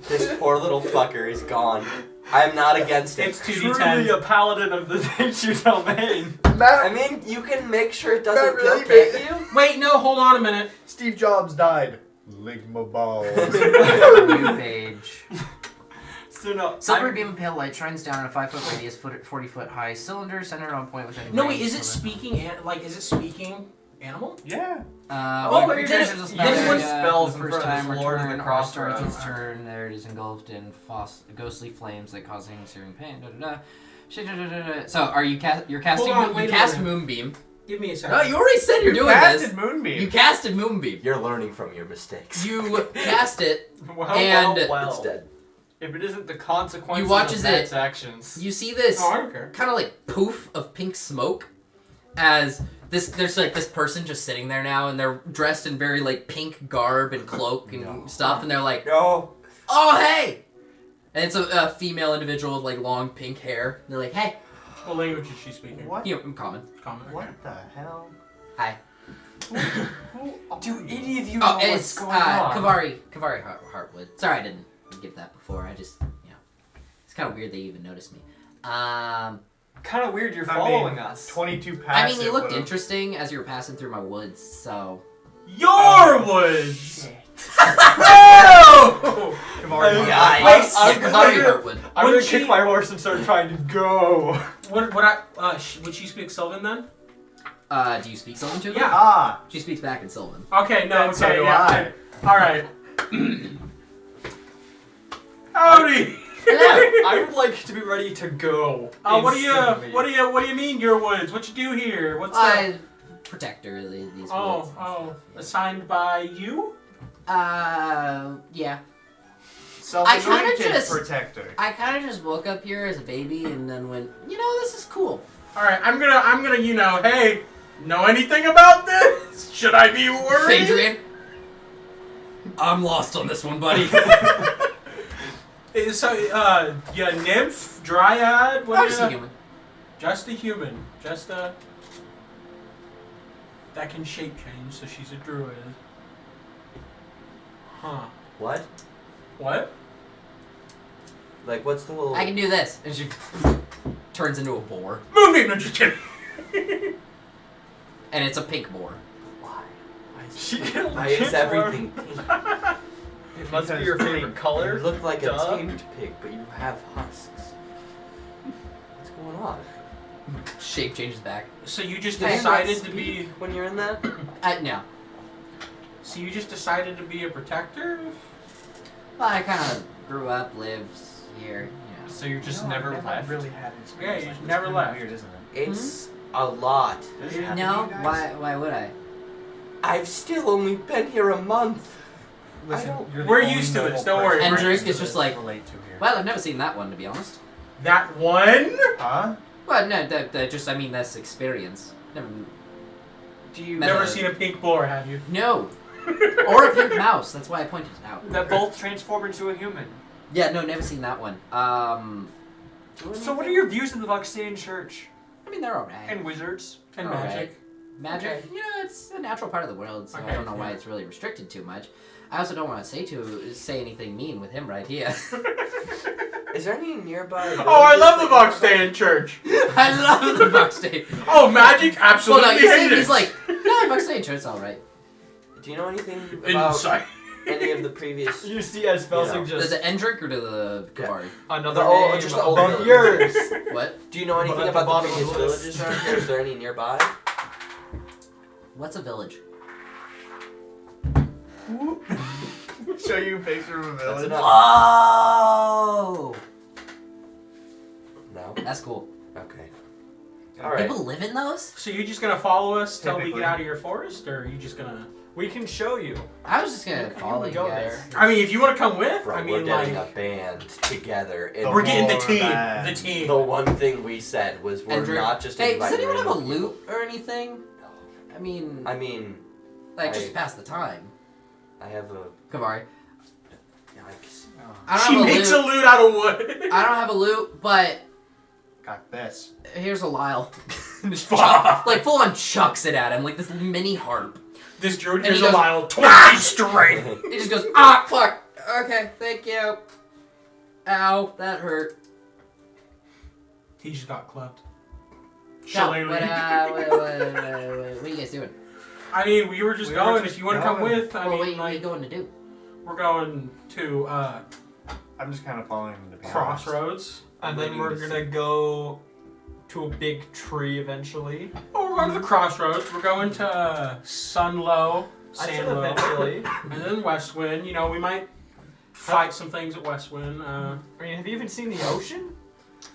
This poor little fucker is gone. I am not against it. It's Truly 2d10. a paladin of the nature domain. I mean, you can make sure it doesn't Not really, kill, babe. can't you? Wait, no, hold on a minute. Steve Jobs died. Ligma balls. New page. So no, Silver beam of pale light shines down in a 5-foot radius, 40-foot high cylinder centered on point within. No, wait, range is it so that- speaking, is it speaking animal? Yeah. When but creature you enters a did- spell you did area spells for the in first front of time, this Lord of the return or Crossroads. starts its turn. There it is engulfed in ghostly flames that causing searing pain. So, are you you're casting? Hold on, You wait a cast minute. Moonbeam. Give me a second. No, you already said you're doing Casted this. Moonbeam. You casted Moonbeam. You're learning from your mistakes. You cast it. well, And- well. It's dead. If it isn't the consequences You watch of as Matt's it- actions. You see this Oh, I don't care. kind of like poof of pink smoke as there's like this person just sitting there now, and they're dressed in very like pink garb and cloak and No. stuff, and they're like, No. "Oh hey!" And it's a female individual with like long pink hair. And they're like, "Hey, What language is she speaking? What? you know, common." Comment. What the hell? Hi. Do any of you Oh, know it's what's going on? Kavari Heartwood. Sorry, I didn't give that before. I just, it's kind of weird they even noticed me. Kind of weird you're I mean, following us. 22 passive. I mean, you looked would've- interesting as you were passing through my woods, so. Your woods! No! Come on, Yikes. Yeah, I'm Kavari gonna- Heartwood. I'm Would gonna she- kick my horse and start trying to go. Would she speak Sylvan then? Do you speak Sylvan to them? Yeah. Ah. She speaks back in Sylvan. Okay, no, And so okay, do yeah. Alright. Howdy! I would like to be ready to go. What instantly. do you mean your woods? What you do here? What's the... I protect her, these woods. Assigned by you? Yeah. Self-anointed just- protector. I kind of just woke up here as a baby and then went, this is cool. Alright, I'm gonna, hey, know anything about this? Should I be worried? Adrian, I'm lost on this one, buddy. So, yeah, nymph, dryad, what I'm just a human. Just a human. Just a... That can shape change, so she's a druid. Huh. What? What? Like, what's the little... I can do this. And she turns into a boar. Moonbeam, no, just kidding. And it's a pink boar. Why? She can Why is everything pink? It must be your favorite You color. look like Duh. a tamed pig, but you have husks. What's going on? Shape changes back. So you just Do they not decided to speak be... when you're in that? No. So you just decided to be a protector? Well, I kind of grew up, lived here, So you're just never left. Really had an experience. Yeah, you like this. never Kinda left. Weird, isn't it? It's a lot. Does it have to No, be, you guys? why would I? I've still only been here a month. Listen, I don't- you're the We're only used to noble this, don't worry. person And Drake to is just like, relate to here. well, I've never seen that one, to be honest. That one? Huh? Well, no, that's experience. Never. Do you Never seen a pink boar, have you? No. Or a pink mouse. That's why I pointed it out. That both transform into a human. Yeah, no, never seen that one. So what are your views on the Voxian Church? I mean, they're alright. And wizards? And Alright. magic. Magic, it's a natural part of the world, so I Okay, don't know why yeah. it's really restricted too much. I also don't want to say anything mean with him right here. Is there any nearby? Oh, I love the Voxtan Church. I love the Voxday. Oh, magic? Well, Absolutely no, you see, hate it. he's like, no, Voxday Church, alright. Do you know anything about Insight. any of the previous? You see, as spell You know. To suggests the Endrick or to the Kavari? another Oh, name just the old above village. yours. What? Do you know anything At the about the bottom of previous the list. villages around here? Is there any nearby? What's a village? Show you a picture of a That's village. enough. Oh! No. That's cool. Okay. All right. People live in those? So you're just gonna follow us till we Typically. get out of your forest, or are you just gonna... We can show you. I was just gonna You follow would you go guys. there. I mean, if you want to come with, Bro, I we're mean, getting like... a band together. And We're getting the More team. band. The team. the one thing we said was we're Endrick. not just Hey, does inviting anyone have a random loot or anything? I mean, people. I mean, like, I- just to pass the time. I have a. Kavari. Yikes. I don't She have a makes loot. a loot out of wood. I don't have a loot, but Got this. here's a Lyle. Just Fuck. like, full on chucks it at him, like this mini harp. This druid And is he a goes, mile 20 straight. He just goes, ah, fuck. Okay, thank you. Ow, that hurt. He just got clubbed. No, Shillelagh. what are you guys doing? I mean, we were just We were going. just If you want to come going. with, I Well, mean, what are you like, going to do? we're going to I'm just kind of following the Crossroads. And then we're gonna go to a big tree eventually. Oh, we're going to the Crossroads. We're going to Sunlow, I said Sandlow, eventually. and then Westwind. You know, we might fight some things at Westwind. I mean, have you even seen the ocean?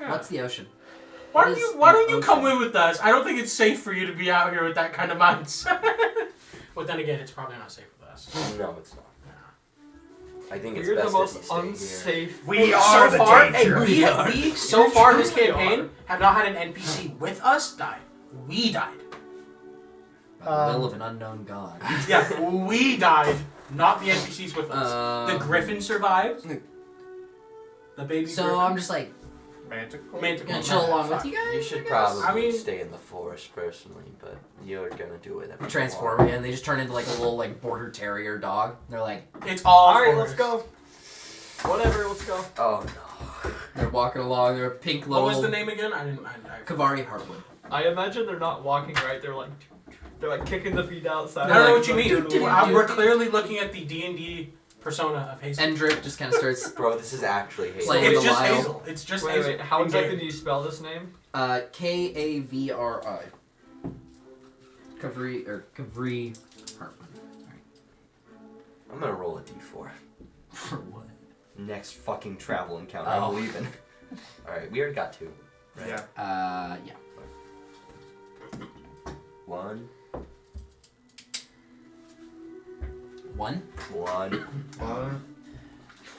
Yeah. What's the ocean? Why what don't is you Why the don't you come ocean? with us? I don't think it's safe for you to be out here with that kind of mindset. But then again, it's probably not safe with us. No, it's not. I think it's We're the best most if you stay here. unsafe. We So are the far, danger. hey, we so far this truly campaign are. have not had an NPC with us die. We died. By the will of an unknown god. Yeah, we died, not the NPCs with us. The Griffin survived. The baby So Griffin. I'm just like, Manticore? Manticore. gonna chill along with you guys? You should I guess? probably I mean- stay in the forest personally, but you're gonna do it. every Transform once. again. They just turn into like a little like border terrier dog. They're like, It's all Alright, forest. let's go. Whatever, let's go. Oh no. they're walking along. They're a pink What little. was the name again? I didn't. Kavari Heartwood. I imagine they're not walking right. They're like kicking the feet outside. I don't know like, what you mean. do-do-do-do-do. We're clearly looking at the D&D persona of Hazel. Endrick just kind of starts Bro, this is actually Hazel. Playing It's the just Lyle. Hazel. It's just Wait, Hazel. wait. How In exactly game. do you spell this name? Kavari. Kavri Hartman. I'm gonna roll a d4. For what? Next fucking travel encounter. Oh. I'm leaving. Alright, we already got 2. Right? Yeah. Yeah. 1. 1.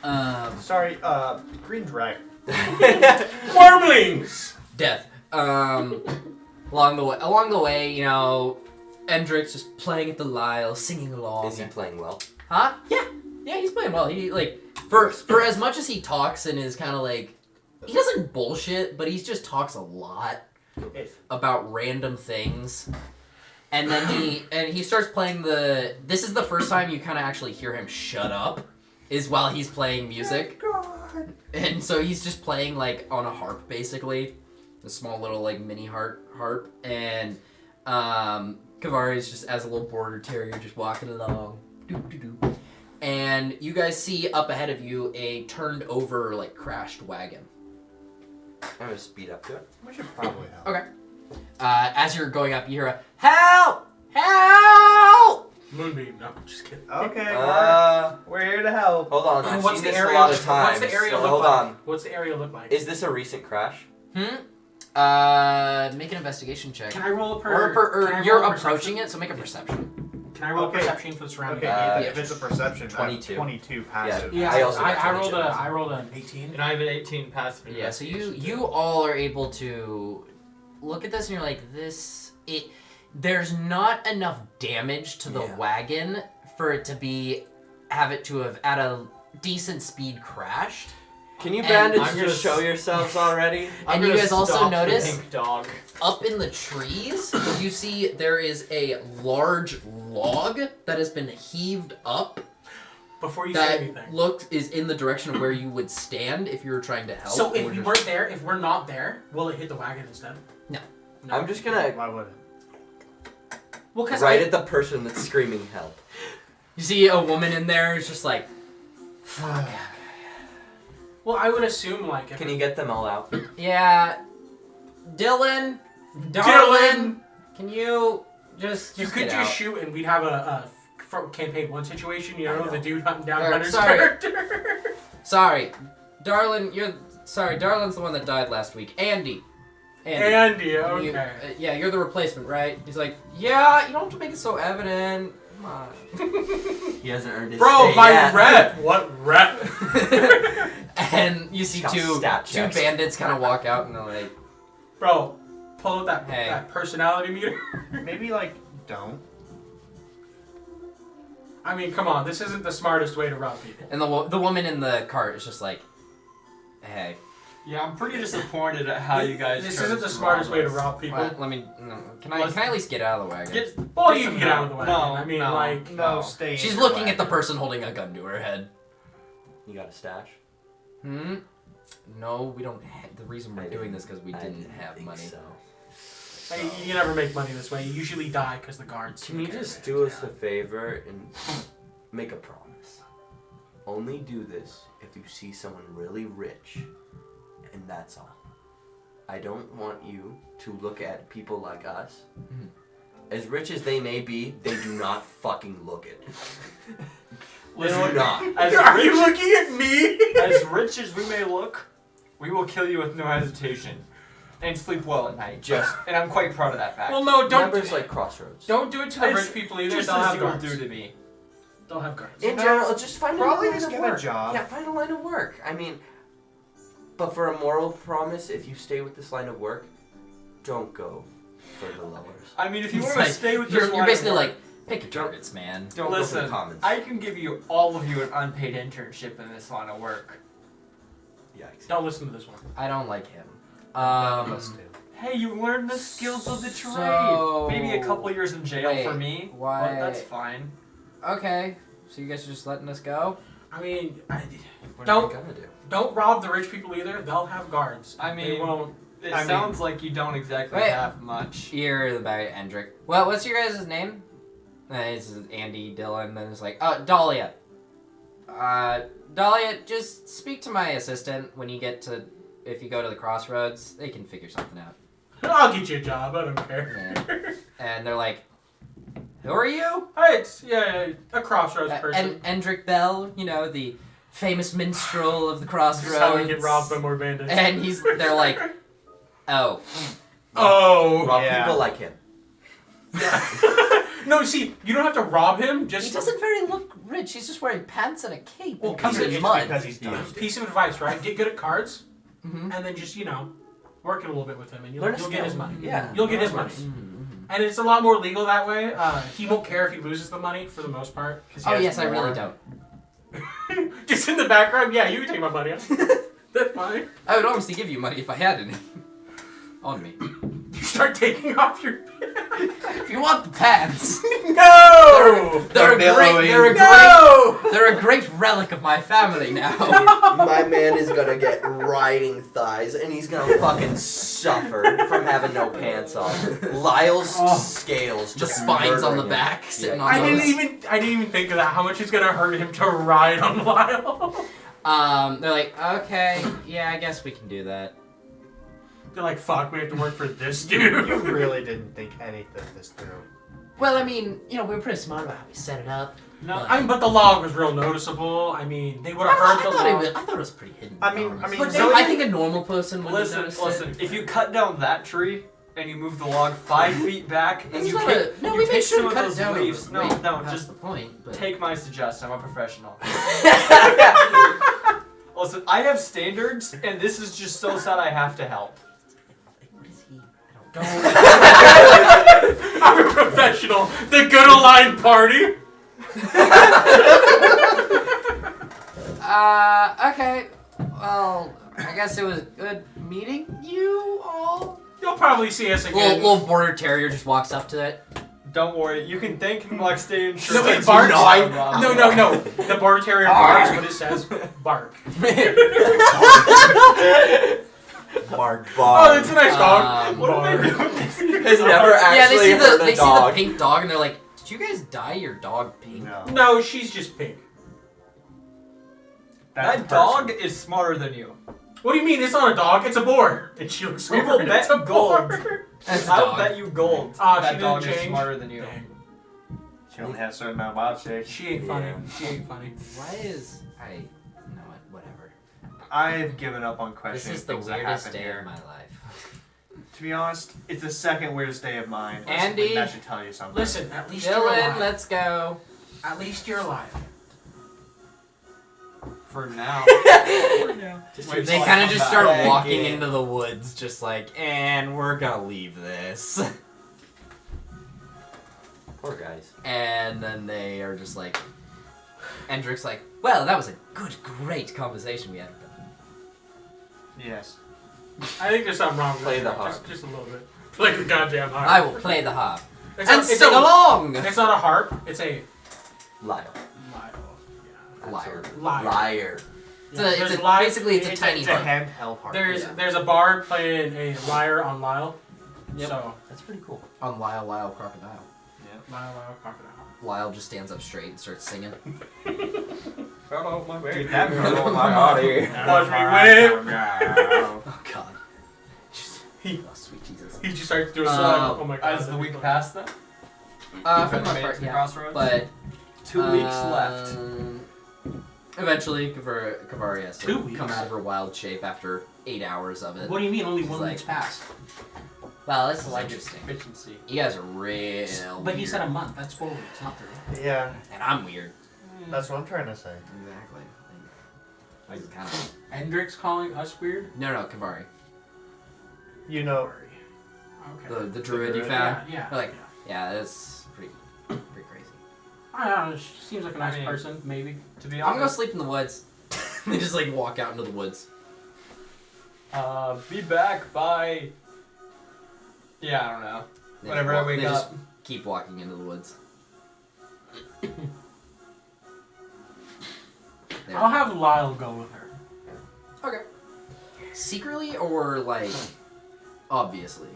1. Sorry, green dragon. Wormlings! Death. Along the way, you know, Endrick's just playing at the lyre, singing along. Is he playing well? Huh? Yeah, he's playing well. He like for as much as he talks and is kind of like he doesn't bullshit, but he just talks a lot about random things. And then he starts playing the. This is the first time you kind of actually hear him shut up, is while he's playing music. God. And so he's just playing like on a harp, basically, a small little like mini harp, and Kavari is just as a little border terrier just walking along. Doo-doo-doo. And you guys see up ahead of you a turned over, like, crashed wagon. I'm gonna speed up to it. We should probably help. Okay. As you're going up, you hear a, "Help! Help!" Moonbeam. No, I'm just kidding. Okay, We're we're here to help. hold on. I've What's seen the this area? a lot of times. What's the area so look hold like? on. What's the area look like? Is this a recent crash? Make an investigation check. Can I roll a Or, can I you're roll a approaching perception? it, so make a perception. Can I roll Okay. perception for the surrounding Okay, area? if it's a perception, 22. 22 passive. Yeah, I also got I rolled 22. I rolled an 18. And I have an 18 passive. Yeah, so investigation. you all are able to look at this and you're like, there's not enough damage to the Yeah. wagon for it to have at a decent speed crashed. Can you And bandits I'm gonna just show yourselves already? I'm And you gonna guys also stop the notice pink dog. up in the trees, you see there is a large log that has been heaved up Before you say that anything. is in the direction of where you would stand if you were trying to help. So or if we just- weren't there, if we're not there, will it hit the wagon instead? No. No. I'm just gonna Why would it? Well, because right at the person that's screaming help. You see a woman in there who's just like, fuck. Well, I would assume like if Can you get them all out? Yeah, Dylan, darling, can you just you could get just out? shoot and we'd have a campaign 1 situation. You I know, know. the dude hunting down Alright, Hunter's sorry. character. Sorry, Darlin's the one that died last week. Andy. Andy, You- okay. yeah, you're the replacement, right? He's like, yeah, you don't have to make it so evident. Come on. He hasn't earned his Bro, stay my yet. rep. What rep? And you see Got two stat checks. bandits kind of walk out and they're like, Bro, pull out that Hey. that personality meter. Maybe, like, don't. I mean, come on, this isn't the smartest way to rob people. and the woman in the cart is just like, hey. Yeah, I'm pretty disappointed at how you guys. This chose isn't the to smartest rob way to us. rob people. Let me. No, can I at least get out of the wagon? Well, Get you some can get out help. of the wagon. No, I mean, no. like, No, stay in She's your looking at the wagon. person holding a gun to her head. You got a stash? No, we don't. The reason we're I doing didn't- this because we I didn't have think money. So. you never make money this way. You usually die because the guards. Can you just do us a favor and make a promise? Only do this if you see someone really rich, and that's all. I don't want you to look at people like us. Mhm. As rich as they may be, they do not fucking look it. They Listen, do not. Are you looking at me? As rich as we may look, we will kill you with no hesitation, and sleep well at night. And I'm quite proud of that fact. Well, no, don't. Numbers like Crossroads. Don't do it to the It's rich people either. just They'll as have you will guards. do to me. They'll have guards. In general, just find Probably a line just of get a work. job. Yeah, find a line of work. I mean, but for a moral promise, if you stay with this line of work, don't go for the lowers. I mean, if you It's want like, to stay with this you're line basically of work, like, pick your targets, man. Don't go for the listen, commons. I can give you all of you an unpaid internship in this line of work. Yikes. Don't listen to this one. I don't like him. None of us do. Hey, you learned the skills of the trade. So- Maybe a couple years in jail Wait, for me. why- But that's fine. Okay, so you guys are just letting us go? I mean, What Don't- are we gonna do? don't rob the rich people either. They'll have guards. I they mean- won't. It I mean- sounds like you don't exactly Wait. have much. You're the guy, Endrick. Well, what's your guys' name? This is Andy, Dylan, then it's like, Dahlia. Dahlia, just speak to my assistant when you if you go to the crossroads. They can figure something out. I'll get you a job. I don't care. And they're like, Who are you? Hey, it's a crossroads person. Endrick Bell, you know, the famous minstrel of the This crossroads. is how we get robbed by more bandits. And they're like, oh. Oh. Rob Yeah. people like him. No, see, you don't have to rob him. He Just doesn't very look rich. He's just wearing pants and a cape. Well, and covered because in it's mud. Because he's done. piece of advice, right? Get good at cards, Mhm. and then just work it a little bit with him, and Learn a you'll get skill. his money. Yeah. You'll get his money. And it's a lot more legal that way. He won't care if he loses the money for the most part. Oh, yes, I really don't. Just in the background, yeah, you can take my money. That's fine. I would honestly give you money if I had any. On me. You start taking off your. If you want the pants. No! They're a billowing. No! They're a great relic of my family now. My man is gonna get riding thighs, and he's gonna fucking suffer from having no pants on. Lyle's scales The just spines on the murdering him. back, sitting on I those. didn't even think of that. How much it's gonna hurt him to ride on Lyle? They're like, okay, yeah, I guess we can do that. They're like, fuck, we have to work for this You dude. really didn't think anything of this through. Well, I mean, we were pretty smart about how we set it up. No, but the log was real noticeable. I mean, they would have heard the log. I thought it was pretty hidden. I mean, But so I think a normal person would Listen, notice listen. it. If you cut down that tree and you move the log 5 feet back, and It's you not take, no, you we take made sure some to of cut it those down. leaves. No, Wait, no, past just the point. But take my suggestion. I'm a professional. Listen, I have standards, and this is just so sad I have to help. What is he? I'm a professional. The good aligned party. Okay. Well, I guess it was good meeting you all. You'll probably see us again. Little border terrier just walks up to it. Don't worry, you can thank him like staying No, it barks. No. The border terrier barks when it says bark. Bark, Oh, bark. it's a nice dog. What are they Bark. doing? Has never Yeah, they actually see heard the a dog. pink dog and they're like, "Did you guys dye your dog pink?" No. No, she's just pink. That's That dog is smarter than you. What do you mean? It's not a dog. It's a boar. And she looks We over will and bet it's a gold. boar. That's a I'll dog. bet you gold. Ah, she that didn't dog is change? smarter than you. Dang. She only has a certain amount of wild shit. She ain't funny. Yeah. She ain't funny. Why is I? You know what? Whatever. I've given up on This questioning is the things that weirdest happen day here. of my life. To be honest, it's the second weirdest day of mine. Andy? That should tell you something. Listen, at least you're Dylan, alive. let's go. At least you're alive. For now. Just Wait, They till I kind of come just back. start back walking in. into the woods, just like, and we're gonna leave this. Poor guys. And then they are just like, Endrick's like, well, that was a great conversation we had. Yes. I think there's something wrong with Play it. the harp. Just a little bit. Play the goddamn harp. I will play the harp It's and a, it's sing a, along. It's not a harp. It's a Lyle. Liar. Liar. Liar. It's a, There's it's a, live- basically it's a tiny It's a harp. handheld harp. There's a bard playing a lyre on Lyle. Yep. So That's pretty cool. On Lyle Crocodile. Lyle crocodile. Lyle just stands up straight and starts singing. Dude, that girl, I'm out of here. Watch me whip. Oh God. He- Oh sweet Jesus. He just starts doing Um, oh my god. As the week passed then? For the most Made it part, to the yeah. crossroads? But 2 weeks left. Eventually, Kavari has to 2 weeks? come out of her wild shape after 8 hours of it. What do you mean? Only He's one like- week's passed. Well, this is Like interesting. bitch and see. You guys are real. But he weird. said a month. That's 4 weeks, not 3. Yeah, And I'm weird. that's what I'm trying to say. Exactly. Like kind of. Hendrix calling us weird. No, Kavari. You know, Okay. The druid you druid? found. Yeah. They're like, yeah, that's pretty crazy. I don't know. She seems like a nice I mean, person. Maybe. To be I'm gonna go honest, sleep in the woods. They just like walk out into the woods. be back by. Yeah, I don't know. They Whenever just I wake they just up. keep walking into the woods. There. I'll have Lyle go with her. Okay. Secretly or like obviously?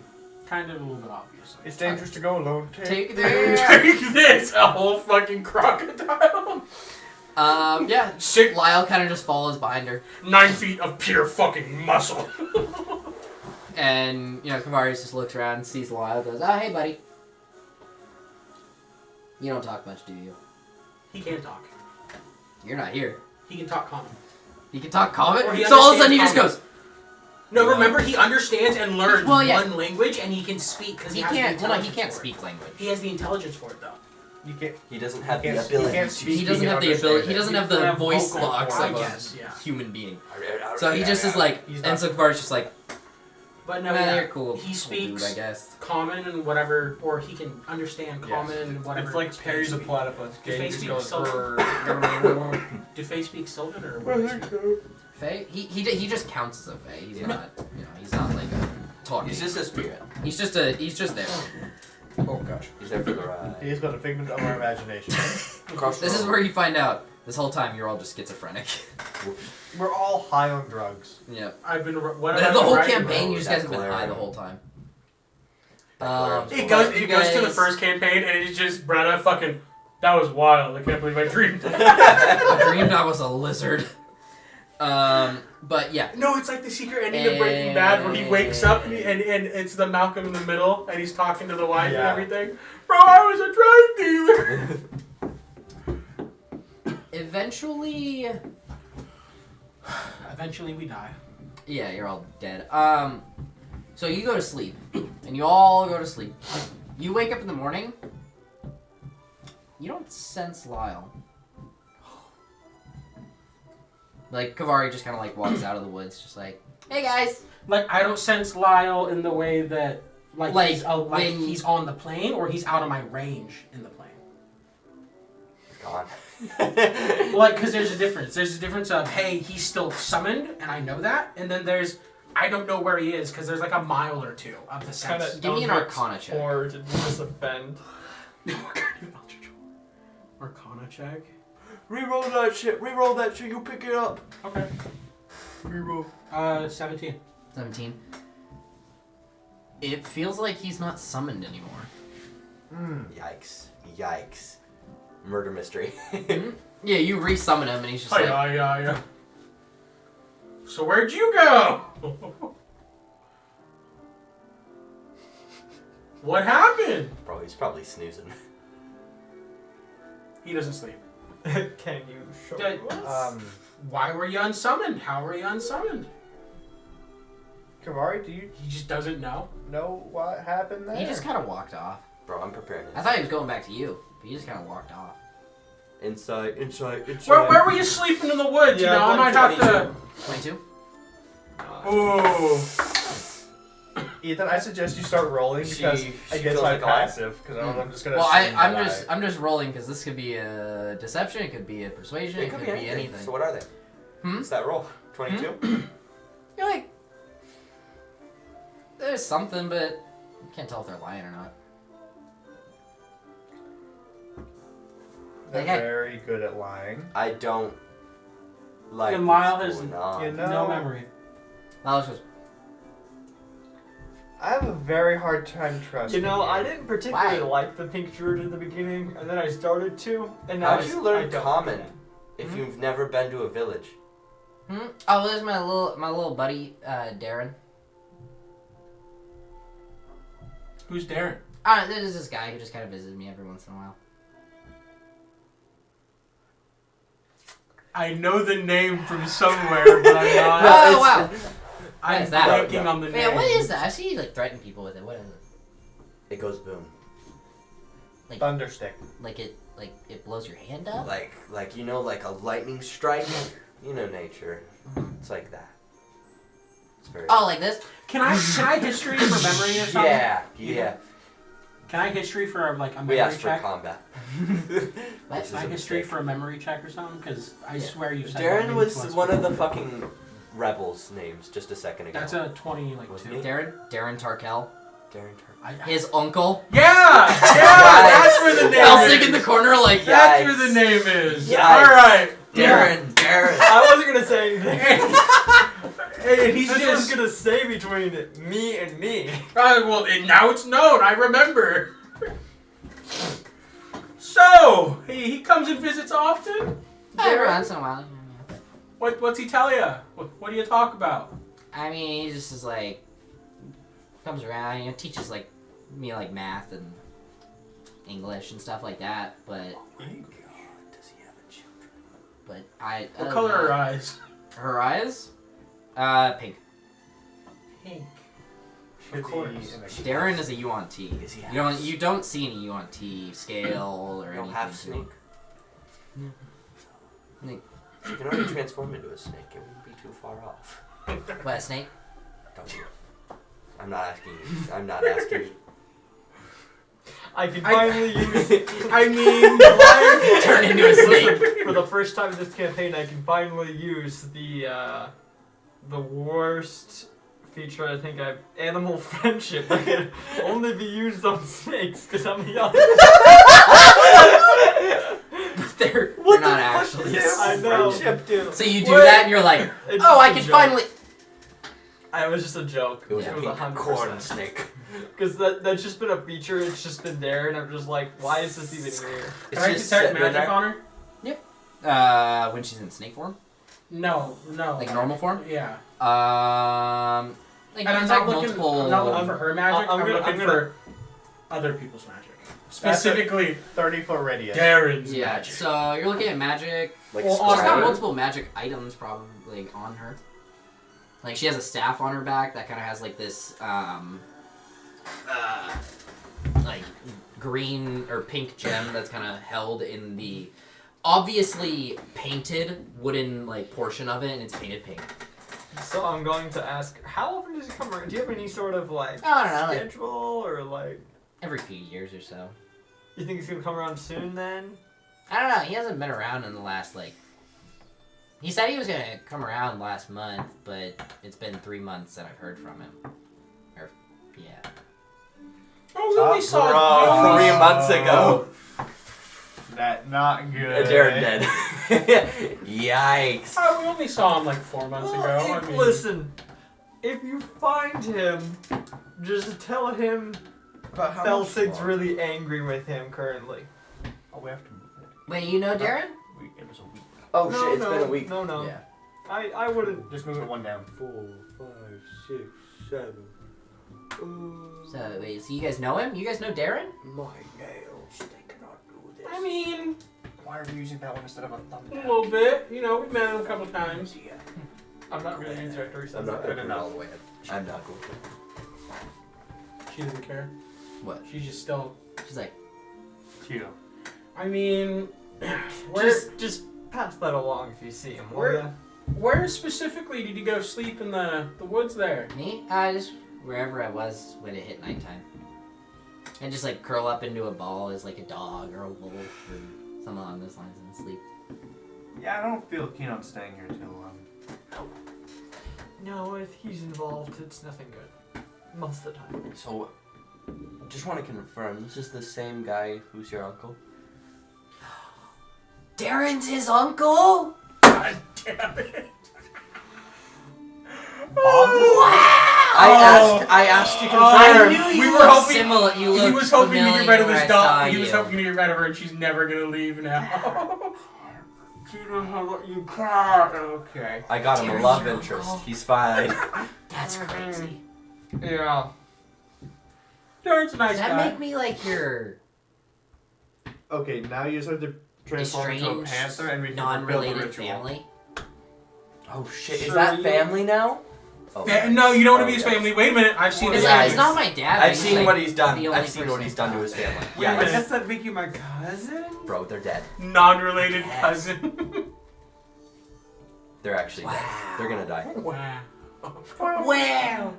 Kind of a little bit obvious. it's dangerous to go alone. Take this. Take this, a whole fucking crocodile. Yeah. Sick. Lyle kind of just follows behind her, 9 feet of pure fucking muscle. and Kavarius just looks around, sees Lyle, goes, "Oh, hey, buddy." You don't talk much, do you? He can talk. You're not here. He can talk common. He can talk common? Or he So all of a sudden he just understands goes... No, remember he understands and learns Well, yeah. one language, and he can speak because He has the can't... Well, no, he intelligence can't for it. speak language. He has the intelligence for it, though. You can't. He doesn't have He the can't- ability he can't to. speak. He doesn't can have the understand ability... He it. doesn't have He the can have voice vocal box cords, of I a guess, yeah. human being. So he just is He's like... not- And so far it's just like... But no, Man, yeah, you're cool. he cool speaks dude, I guess. common and whatever, or he can understand Yes. common and whatever. It's like Perry's a speak. platypus. Do Okay, Fae he just speak goes. Sylvan? Do Fae speak Sylvan or what do they speak? Fae? He just counts as a Fae. He's not... You know, he's not like a... Talking. He's just a spirit. He's just a... He's just there. Oh gosh. He's there for the ride. He is but a figment of our imagination. This is where you find out this whole time you're all just schizophrenic. We're all high on drugs. Yep. I've been. What The have I been whole writing campaign, about? you just guys have been That's high the hilarious. whole time. It but goes. you It goes to the guys- first campaign, and it's just Brenna fucking. That was wild. I can't believe I dreamed that. I dreamed I was a lizard. But yeah. No, it's like the secret ending of Breaking Bad, where he wakes up and it's the Malcolm in the middle, and he's talking to the wife and Yeah. everything. Bro, I was a drug dealer. Eventually, Eventually, we die. yeah, you're all dead. So you go to sleep, and you all go to sleep. You wake up in the morning. You don't sense Lyle. Like Kavari just kind of like walks out of the woods, just like, "Hey guys." Like I don't sense Lyle in the way that like he's, when- he's on the plane or he's out of my range in the plane. Gone. Like, because there's a difference. There's a difference of, hey, he's still summoned, and I know that. And then there's, I don't know where he is, because there's like a mile or two of the sense. Kinda Give me an Eldritch Arcana check. Or to disoffend. What kind of Eldritch Arcana check? Reroll that shit. Reroll that shit. You pick it up. Okay. Reroll. 17. 17. It feels like he's not summoned anymore. Yikes. Yikes. Murder mystery. Yeah, you resummon him, and he's just like, Yeah. So where'd you go? What happened? Bro, he's probably snoozing. He doesn't sleep. Can you show Did- us? Why were you unsummoned? How were you unsummoned? Kavari, do you He just doesn't know. know what happened there? he just kind of walked off. Bro, I'm prepared. I thought he was going back to you, but he just kind of walked off. Insight. Where were you sleeping in the woods? Yeah, you know, I might have to. 22? Ooh. Ethan, I suggest you start rolling because She I guess feels I'm like a lie. passive because I'm just gonna. Well, assume I'm that just I'm just rolling because this could be a deception, it could be a persuasion, it could be anything. So what are they? What's that roll? 22? You're like, there's something, but you can't tell if they're lying or not. They're Okay. very good at lying. I don't like And Lyle what's has- going on. You know, No memory. Miles goes, I have a very hard time trusting. You know, I didn't particularly Why? like the pink druid in the beginning, and then I started to, and now How'd you learn I don't common like if you've never been to a village? oh, there's my little buddy, Darren. Who's Darren? There's this guy who just kind of visits me every once in a while. I know the name from somewhere, but I'm not. Oh, wow. I'm is that? blanking on the name. Man, what is that? I see you, like, threaten people with it. What is it? It goes boom. Thunderstick. Like, it blows your hand up? Like you know, like a lightning strike. You know nature. It's like that. It's very. Oh, like this? Can I history for memory or something? Yeah. Can I history for like a We memory asked for check? combat. What? This Can I is a history mistake. for a memory check or something? Because I Yeah. swear you said that Darren name was to us one of the before. fucking rebels' names just a second ago. That's a 20 like Wasn't 2. he? Darren Tarkel. Darren Turner. His uncle. Yeah, that's where the name Elsig is. in the corner, like, That's Yikes. where the name is. Yikes. All right. Darren. I wasn't gonna say anything. And he's This was just gonna stay between me and me. well. Now it's known. I remember. So he comes and visits often. every once in a while. What's he tell you? What do you talk about? I mean, he just is like, comes around, teaches like me like math and English and stuff like that, but Does he have a children? but I. What color are her eyes? Her eyes? Pink. Pink. Of course. Darren is a Yuan T. Does he have You don't see any Yuan T scale or You anything. don't have snake? No. Snake. You can already transform into a snake. It wouldn't be too far off. What, a snake? Don't you? I'm not asking you. I'm not asking you. I can finally use. I mean, Turn into a snake. For the first time in this campaign, I can finally use the worst feature I think I've animal friendship. That can only be used on snakes because I'm young. They're What not the fuck actually. does I know. friendship do? So you do that and you're like, It's oh, I just a can joke. finally. It was just a joke. It was a pink 100%. corn snake. Because that's just been a feature. It's just been there, and I'm just like, why is this even here? can I detect magic on her? When she's in snake form, No. like normal form. Yeah. Like And I'm it's not like looking. multiple. I'm not looking for her magic. I'm I'm, gonna- looking I'm gonna- for other people's magic. Specifically, 30-foot radius. Darren's Yeah. magic. So you're looking at magic. Like Well, She's got Alright. multiple magic items probably on her. Like she has a staff on her back that kind of has like this like green or pink gem that's kind of held in the obviously painted wooden like portion of it, and it's painted pink. So I'm going to ask, how often does he come around? Do you have any sort of like I don't know, like schedule or like? every few years or so. You think he's gonna come around soon then? I don't know. He hasn't been around in the last like. He said he was gonna come around last month, but it's been 3 months that I've heard from him. Or, yeah. Oh, we only saw. Bro, we only 3 months ago. That not good. Darren dead. Yikes. Oh, we only saw him like 4 months ago. I mean, Listen, if you find him, just tell him But how Felsig's really angry with him currently. Oh, we have to move it. Wait, you know Darren? It was a week. Oh no, shit, it's no, been a week. No. Yeah. I wouldn't. Just move it one down. 4, 5, 6, 7. So, wait, so you guys know him? You guys know Darren? My nails, they cannot do this. I mean, Why are we using that one instead of a a thumbtack? little bit. You know, we've met him a couple times. I'm not gonna answer after he says I'm not that. gonna put it all the way up. I'm not going to. She doesn't care. What? She's just still. She's like, Cheeto. I mean, where Just pass that along if you see him, will Where- ya? where specifically did you go sleep in the woods there? me? Just wherever I was when it hit nighttime. I just like curl up into a ball as like a dog or a wolf or something along those lines and sleep. Yeah, I don't feel keen on staying here till No, if he's involved, it's nothing good. Most of the time. So, just want to confirm, this is the same guy who's your uncle? Darren's his uncle? God damn it! I asked to confirm. I knew you We were looked hoping- similar. You He looked was hoping to familiar get rid of when his I saw dog. He was you. hoping to get rid of her, and she's never gonna leave now. You can't. Okay. I got him a Darren's love your interest. uncle. He's fine. That's crazy. Yeah. Darren's a nice Does that guy. make me like your Okay, now you just have to transform into a estranged, panther and we can build a non-related ritual. family? Oh shit, is Sure, that you- family now? Oh, No, you don't want to be Oh, his yes. family. Wait a minute, I've seen his It's, Yeah, family. it's not my dad. I've he's, seen like, what he's done. the only I've seen what person. he's done to his family. Wait a Yeah, minute. Does that make you my cousin? bro, they're dead. Non-related Yes. cousin. They're actually dead. Wow. They're gonna die. Wow. Wow.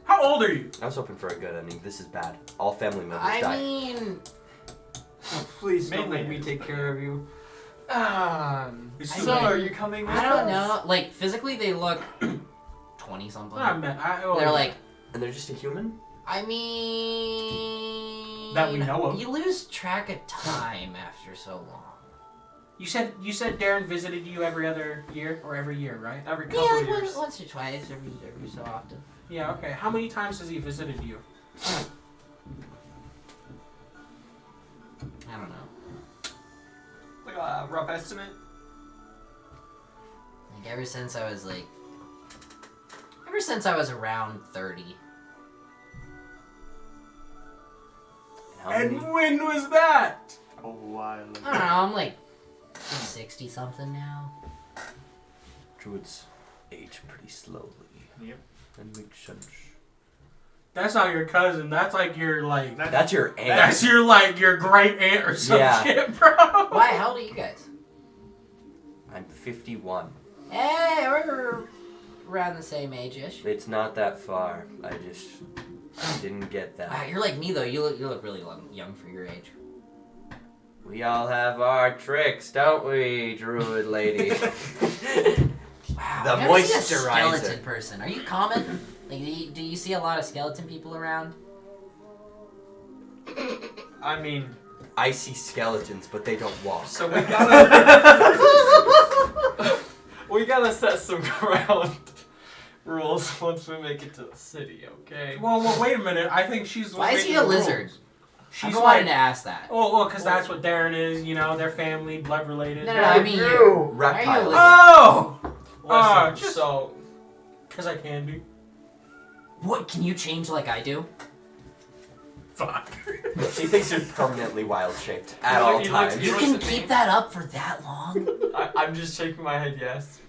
How old are you? I was hoping for a good ending. This is bad. All family members I die. mean, Please don't Mainly make me is, take but care of you. So are you coming with I don't us? know. Like physically, they look 20 something. Oh, They're like, And they're just a human? I mean, That we know of. You lose track of time after so long. You said Darren visited you every other year or every year, right? Every Yeah, couple like years. once or twice, every so often. Yeah. Okay. How many times has he visited you? I don't know. Like a rough estimate. Like ever since I was around 30. How And many? when was that? A while ago. I don't know. I'm like 60 something now. Druids age pretty slowly. Yep. That makes sense. That's not your cousin. That's like your like. That's your aunt. That's your like your great aunt or some Yeah. shit, bro. Why? How old are you guys? I'm 51. Hey, we're around the same age-ish. It's not that far. I just didn't get Wow, that. you're like me though. You look really young for your age. We all have our tricks, don't we, druid lady? Wow. The I've never seen a moisturizer. skeleton person. Are you common? Like, do you see a lot of skeleton people around? I mean, I see skeletons, but they don't walk. so we gotta set some ground rules once we make it to the city, okay? Well, wait a minute. I think she's. Why is he a lizard? She's I've been like. wanting to ask that. Well, because that's what Darren is. You know, their family, blood related. No, I mean you. Why are you a Reptile. lizard? Oh, Listen, just- so because I can be. What? Can you change like I do? Fuck. She thinks you're permanently wild-shaped You at look- all you look- times. you You look can at me. keep that up for that long? I'm just shaking my head yes.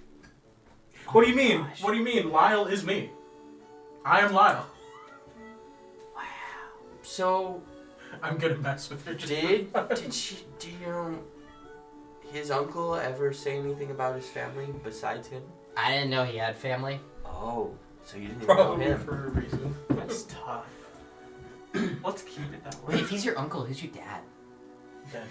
What do you mean? Gosh. What do you mean? Lyle is me. I am Lyle. Wow. So, I'm gonna mess with her. did his uncle ever say anything about his family besides him? I didn't know he had family. Oh, so you didn't even know Probably him. for a reason. That's tough. Let's keep it that way. Wait, if he's your uncle, who's your dad? Then.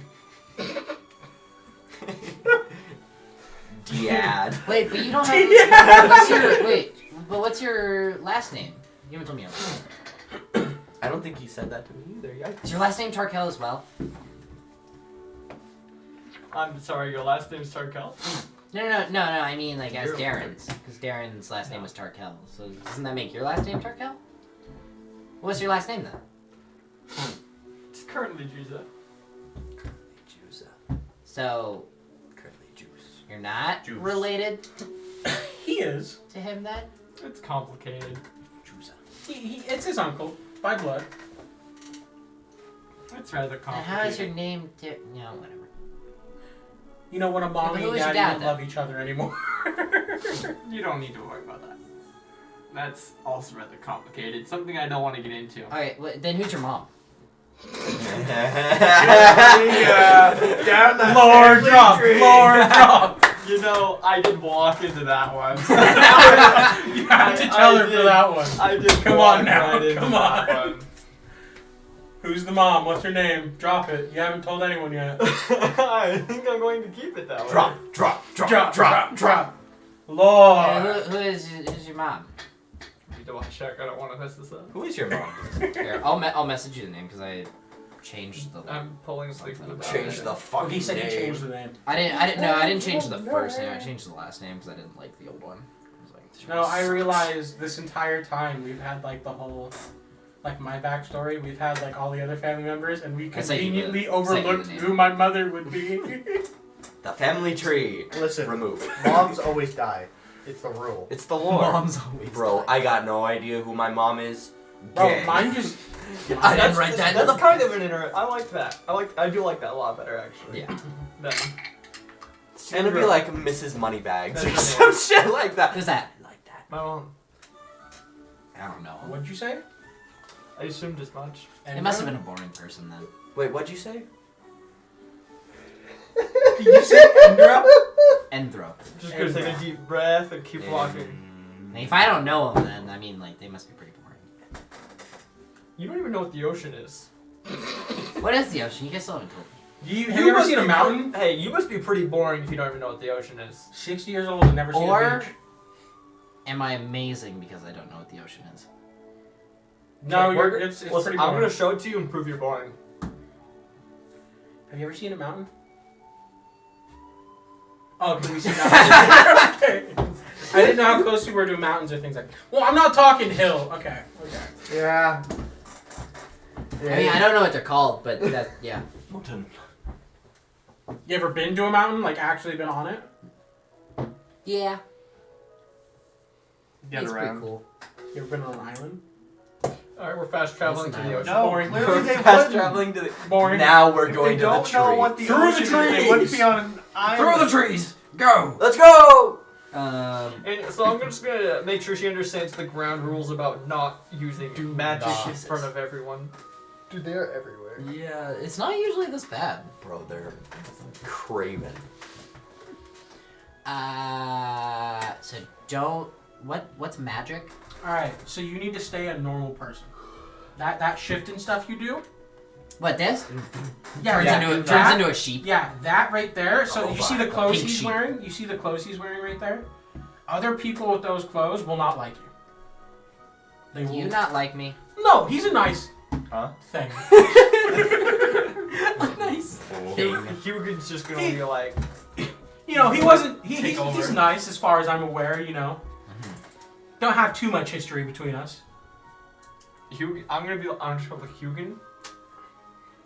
Dad. Wait, but you don't have. What's your last name? You haven't told me yet. I don't think he said that to me either. Yeah. Is your last name Tarkel as well? I'm sorry, your last name's Tarkel? No. I mean like as Darren's, because Darren's last name was Tarkel. So doesn't that make your last name Tarkel? What's your last name then? It's currently Juza. Juice. So Currently juice. you're not Juice. related He is. to him then? It's complicated. Juice. It's his uncle by blood. It's rather And complicated. how is your name? No, whatever. You know, when a but mom who and is your daddy dad, don't then? love each other anymore. You don't need to worry about that. That's also rather complicated. Something I don't want to get into. All right, then who's your mom? Down that Lord family drop, tree. Lord drop. You know, I did walk into that one. You have to tell her for did. that one. I did. Come walk on now, right into come that on. one. Who's the mom? What's her name? Drop it. You haven't told anyone yet. I think I'm going to keep it that way. Drop. Hey, Lord. who's your mom? I need to watch check. I don't want to mess this up. Who is your mom? Here, I'll message you the name because I changed the. I'm pulling something from the Change the Oh, fucking he said he name. changed the name. I didn't change the first name. I changed the last name because I didn't like the old one. I was like, No, I realized this entire time we've had like the whole, like my backstory. We've had like all the other family members, and we I sent you the- conveniently I sent you the overlooked name. who my mother would be. The family tree. Listen, Remove. moms always die. It's the rule. It's the Lord. Mom's always. Bro, I got no idea who my mom is. Bro, Gay. mine just. I didn't write that. That's kind of an I like that. I do like that a lot better actually. Yeah. Then, And it'd be like Mrs. Moneybags or That's some shit like that. Who's that? I like that. my mom. I don't know. What'd you say? I assumed as much. It must have been a boring person then. Wait, what'd you say? Did you say Indra? Endro. Just gonna take a deep breath and keep walking. And if I don't know them, then I mean like they must be pretty boring. You don't even know what the ocean is. What is the ocean? You guys still haven't told me. Have you ever must seen a be mountain? Hey, you must be pretty boring if you don't even know what the ocean is. 60 years old and never seen a Or beach. am I amazing because I don't know what the ocean is? No, Okay, it's listen, pretty I'm boring. gonna show it to you and prove you're boring. Have you ever seen a mountain? Oh, can we see mountains? Okay. I didn't know how close we were to mountains or things like that. Well, I'm not talking hill. Okay. Yeah. I mean, I don't know what they're called, but that yeah. Mountain. You ever been to a mountain? Like actually been on it? Yeah. Get it's around. pretty cool. You ever been on an island? Alright, we're fast traveling to the ocean. No, Boring. clearly We're they fast wouldn't. traveling to the. Boring. Now we're If going they to the don't tree. know what the Through the ocean is, they wouldn't trees. be on an island. Through the trees. Go. Let's go. And so I'm just gonna make sure she understands the ground rules about not using magic in front of everyone. Dude, they are everywhere. Yeah, it's not usually this bad. Bro, they're craven. So don't. What's magic? All right, so you need to stay a normal person. That shift and stuff you do. What this? Yeah, Turns into a sheep. Yeah, that right there. So Oh, you see the clothes pink he's sheep. wearing? You see the clothes he's wearing right there? Other people with those clothes will not like you. They will. You not like me? No, he's a nice Huh? thing. Nice. Hugin's just gonna be like, You know, he wasn't. Take He's over. nice as far as I'm aware. You know, don't have too much history between us. Hugin. I'm just gonna look Hugin.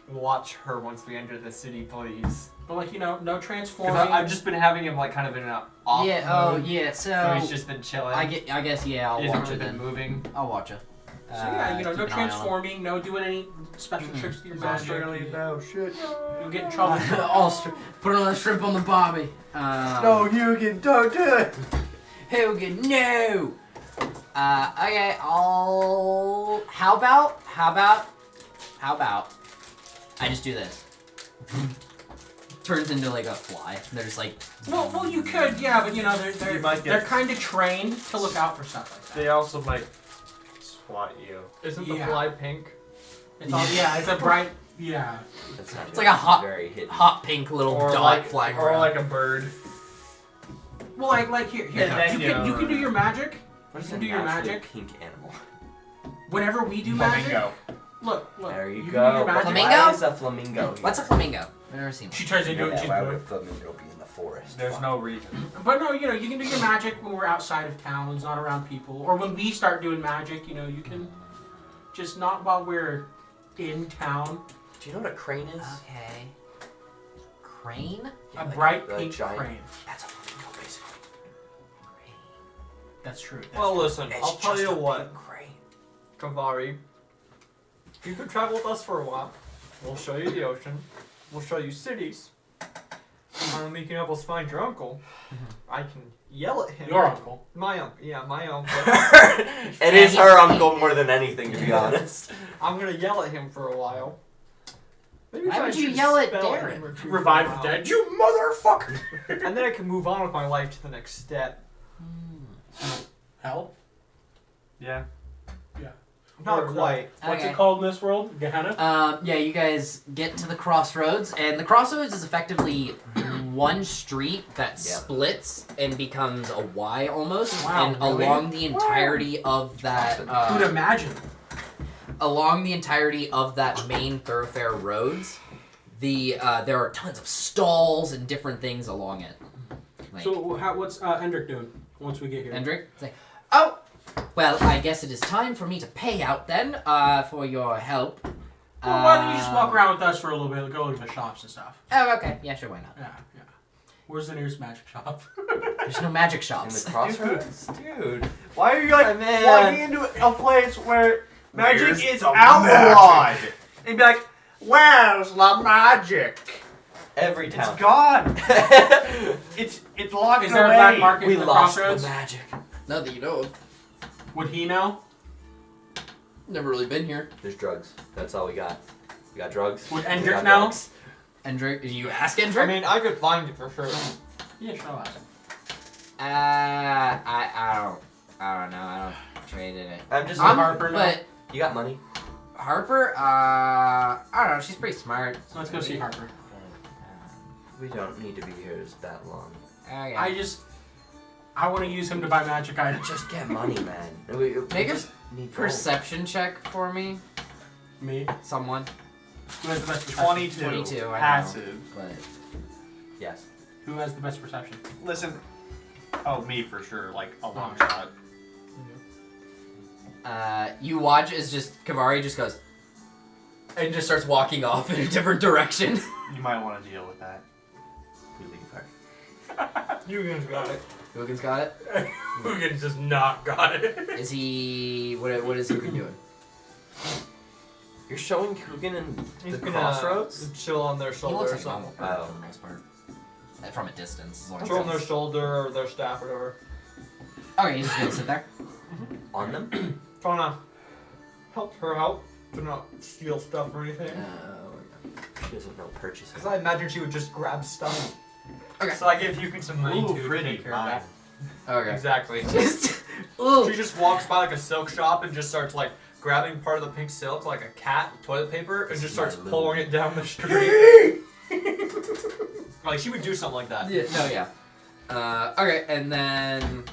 Watch her once we enter the city, please. But like, you know, no Because transforming. I've just been having him like kind of in an off Yeah. Oh mode, yeah. so he's just been chilling. I guess yeah. I'll He watch hasn't it really been then. moving. I'll watch it. So yeah, you know, no keep an eye on it. transforming, no doing any special tricks with your magic. now. Shit. You'll get in trouble. Put another shrimp on the barbie. No, Hugo, don't do it. Hogan, no. Okay. How about? I just do this. Turns into like a fly. They're just like. Well, you could, yeah, but you know, You might they're get- kind of trained to look out for stuff like that. They also might swat you. Isn't Yeah. the fly pink? It's all, yeah, it's a bright, yeah. That's not It's like a hot- very hidden. Hot pink little Or dot like, flying or around. like a bird. Well, like here, And then, you can do your magic. What is You a can do your naturally magic. pink animal? Whenever we do magic, Flamingo. look. There you can go. do your magic. Flamingo? Why is a flamingo? What's a flamingo? I've never seen one. She turns into it. Yeah, She's why blue. would a flamingo be in the forest? There's no reason. But no, you know, you can do your magic when we're outside of towns, not around people, or when we start doing magic. You know, you can just not while we're in town. Do you know what a crane is? Okay. Crane? Yeah, A like bright a pink giant- crane. That's a flamingo, basically. That's true. That's Well, true. listen, It's I'll tell just you a what, pink crane. Kavari. You could travel with us for a while. We'll show you the ocean. We'll show you cities. And you can help us find your uncle. I can yell at him. Your uncle. My uncle. Yeah, my uncle. It is her uncle more than anything, to be honest. I'm gonna yell at him for a while. Maybe Why try would and you shoot a yell at spell Darren? him or two for a Revive the while. dead. You motherfucker. And then I can move on with my life to the next step. Hell. Yeah. Not Or, quite. What's Okay. it called in this world? Gehenna. Yeah, you guys get to the crossroads, and the crossroads is effectively one street that splits and becomes a Y almost, Wow, and really? along the entirety of that, Who'd imagine? along the entirety of that main thoroughfare roads, there are tons of stalls and different things along it. Like, So what's Hendrik doing once we get here? Hendrik, it's like, oh, well, I guess it is time for me to pay out then, for your help. Well, why don't you just walk around with us for a little bit, go look at the shops and stuff? Oh, okay, yeah, sure, why not? Yeah. Where's the nearest magic shop? There's no magic In shops. the crossroads? Dude. Why are you like Man. walking into a place where magic Where's is the outlawed? And be like, where's the magic? Every It's town. gone. It's locked Is there a away. black market We in the lost crossroads? the magic. Not that you know of. Would he know? Never really been here. There's drugs. That's all we got. We got drugs. Would We Hendrik got know? drugs. Hendrik, you ask I Hendrik? mean, I could find it for sure. Yeah, sure. I'll ask. I don't know. I don't trade in it. I'm just. Harper know? But You got money. Harper, I don't know. She's pretty smart. So let's go see Harper. We don't need to be here that long. Okay. I want to use him to buy magic items. Just get money, man. Make a just need gold. perception check for me. Me? Someone. Who has the best perception? 22. 22, I know. Passive. But Yes. Who has the best perception? Listen. Oh, me for sure. Like a long Oh. shot. you watch as just Kavari just goes and just starts walking off in a different direction. You might want to deal with that. We leave her. You guys got it. Hogan's got it. Hogan just not got it. Is he? What is Hogan doing? You're showing Hugin and He's the gonna crossroads? chill on their He shoulder looks or like a normal something. bird for the most part. From a distance. As long as Chill on their it's- shoulder or their staff or whatever. Okay, he's just gonna sit there. On them? Trying to help her out to not steal stuff or anything. She doesn't know purchasing. Because I imagine she would just grab stuff. Okay. So I give Yukon some money Ooh, to pretty. take care of that. Okay. Exactly. Ooh. She just walks by like a silk shop and just starts like grabbing part of the pink silk like a cat with toilet paper and This just is my starts lube. pulling it down the street. Like she would do something like that. Yeah, no, yeah. Okay, and then.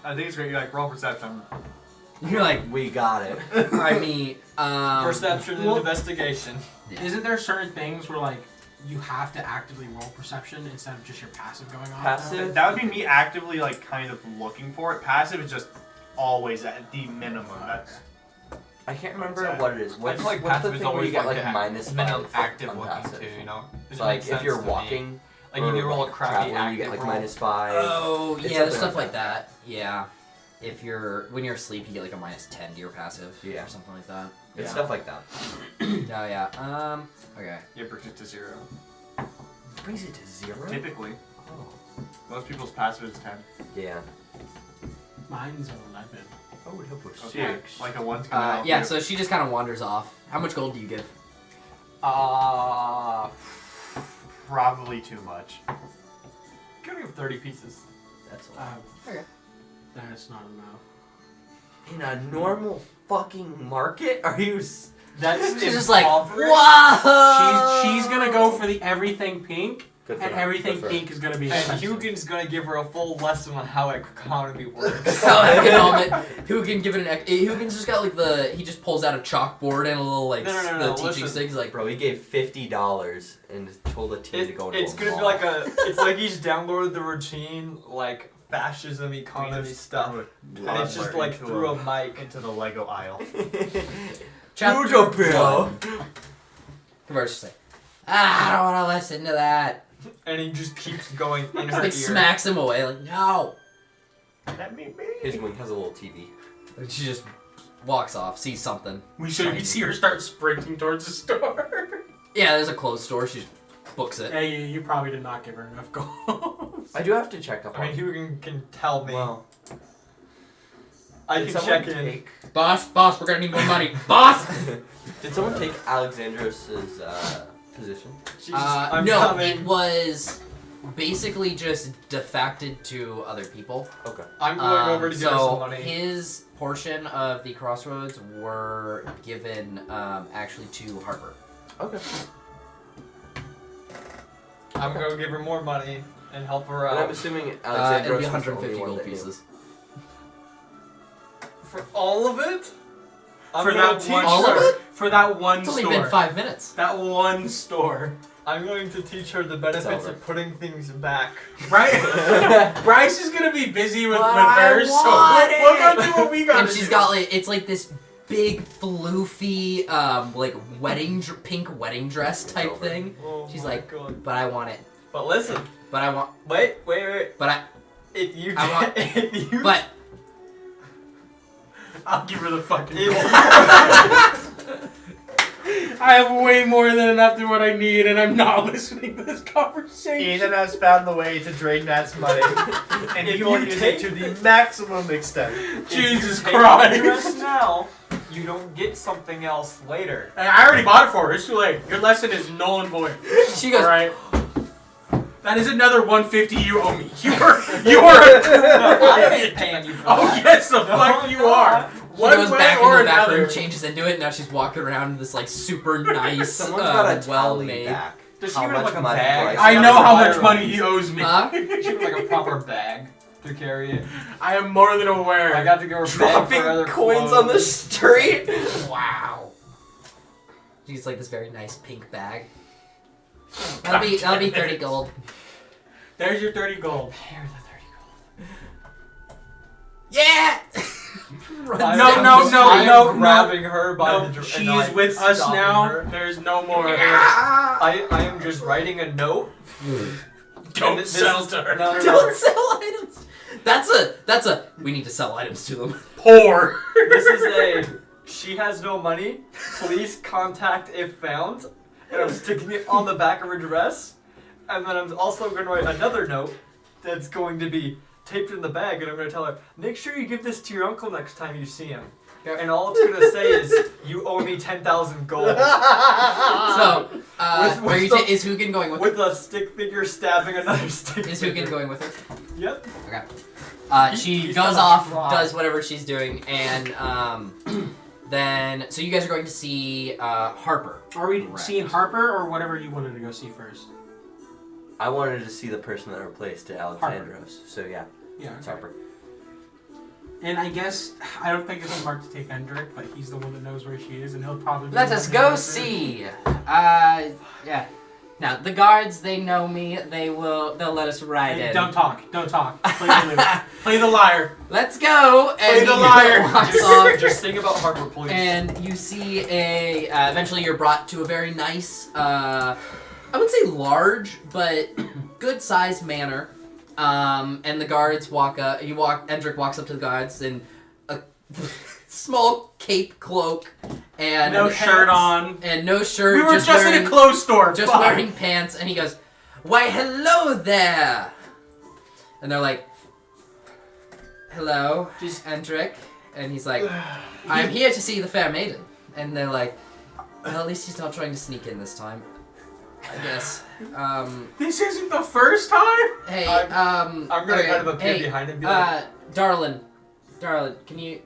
I think it's great. You like roll perception. You're like, We got it. I mean, Perception and well- investigation. Isn't there certain things where like you have to actively roll perception instead of just your passive going on? Passive? That would be me actively like kind of looking for it. Passive is just always at the minimum. That's I can't remember what it is. I What's, feel like what's the passive is thing where always you get like like the minus minimum 5 active on looking passive? too, you know? Does So it make like if sense you're to me? walking, Like you need to roll a crappy traveling, you get active like roll. minus 5. oh, It's yeah, there's something stuff like like that. Yeah. If you're, when you're asleep, you get like a minus 10 to your passive. Yeah. Or something like that. It's Yeah. stuff like that. Oh, yeah. Okay. it brings it to 0. Brings it to 0? Typically, Oh. most people's passive is 10. Yeah. Mine's an 11. I would hope we're Okay, 6. like a 1's gonna help Yeah, you. so she just kind of wanders off. How much gold do you give? Probably too much. Give me 30 pieces. That's a lot. Okay. That's not enough. In a normal fucking market? Are you... That's She's just like, impoverished. whoa! She's gonna go for the everything pink, Good for and her. everything Good for her. pink is gonna be And expensive. Hugin's gonna give her a full lesson on how economy works. So economic. Who can give it an? Who can just got like the? He just pulls out a chalkboard and a little like No, the teaching listen. stick. He's like, Bro, he gave $50 and told the team to go into It's a gonna be mall. like a. It's like he's downloaded the routine like fascism economy stuff, and it's just Toddler like into through a mic. into the Lego aisle. chapter Jojo Bill. one. Converse say, I don't want to listen to that. And he just keeps going in Just her like ear. smacks him away. Like no. Let me be. His wing has a little TV. And she just walks off, sees something. We see her start sprinting towards the store. Yeah, there's a clothes store. She books it. Hey, you probably did not give her enough gold. I do have to check up I on mean, Hugin can tell me. Well, I did can someone check in. take, Boss, we're gonna need more money. Boss. Did someone take Alexandra's position? She's just, I'm no, coming. it was basically just defected to other people. Okay. I'm going over to get her some So money. his portion of the crossroads were given actually to Harper. Okay. I'm gonna give her more money and help her And I'm out. assuming It'll Alexandra be was the 150 only one gold that knew. pieces. For all of it? I'm For gonna that teach one All of her. it? For that one It's only store. been 5 minutes. That one store. I'm going to teach her the benefits over. of putting things back. Right? Bryce is gonna be busy with But I hers, so want we'll go do what we gotta And do. she's got like it's like this big floofy like pink wedding dress type over. thing. Oh She's my like, God. but I want it. But listen, But I want. wait. But I. If you, I want- if you, But I'll give her the fucking if gold. I have way more than enough to what I need, and I'm not listening to this conversation. Ethan has found the way to drain Nat's money, and If he will you use take- it to the maximum extent. Jesus you take the dress Christ. now, you don't get something else later. I already bought it for her. It's too late. Your lesson is null and void. she goes. Alright? That is another 150 you owe me. You are. No, I ain't paying you for Oh that. yes, the fuck you are. She One goes way back or in the back another. room, changes into it, and now she's walking around in this like super nice, Someone's got a well tally made. back. Does she How even have much like a money bag? Bryce I has? know how Fire much money alarm. he owes me. Huh? She has like a proper bag to carry it. I am more than aware. I got to give her a bag Dropping for other coins clothes. on the street. Wow. She's like this very nice pink bag. That'll be 30 gold. There's your 30 gold. Here's the 30 Yeah. gold. No, I'm grabbing her by No, the dr- she and is I'm with us stopping now. her. There's no more. I am just writing a note. Don't this sell is- to her. No. Don't sell items. That's a. We need to sell items to them. Poor. This is a she has no money. Please contact if found. And I'm sticking it on the back of her dress. And then I'm also going to write another note that's going to be taped in the bag. And I'm going to tell her, make sure you give this to your uncle next time you see him. And all it's going to say is, you owe me 10,000 gold. So, With is Hugin going with With a stick figure stabbing another stick her? Is figure. Hugin going with her? Yep. Okay. She He's goes gonna off, try. does whatever she's doing, and then so you guys are going to see Harper. Are we Correct. seeing Harper or whatever you wanted to go see first? I wanted to see the person that replaced Alexandros. So yeah, Yeah. it's Harper. And I guess I don't think it's smart to take Hendrik, but he's the one that knows where she is, and he'll probably. Let us go see. Yeah. Now the guards, they know me. They'll let us ride Hey, in. don't talk. Don't talk. Play the lute. Play the liar. Let's go. Play And the he liar. walks off. Just think about Harper, please. And you see eventually you're brought to a very nice, I wouldn't say large, but good sized manor. And the guards walk up, Endrick walks up to the guards in a small cape cloak and No shirt on. and no shirt. We were just wearing, in a clothes store. just Fuck. wearing pants, and he goes, "Why, hello there!" And they're like, "Hello, Endrick," and he's like, "I'm here to see the fair maiden," and they're like, "Well, at least he's not trying to sneak in this time, I guess." This isn't the first time. Hey, I'm gonna okay, kind of appear hey, behind him and be like, darling, can you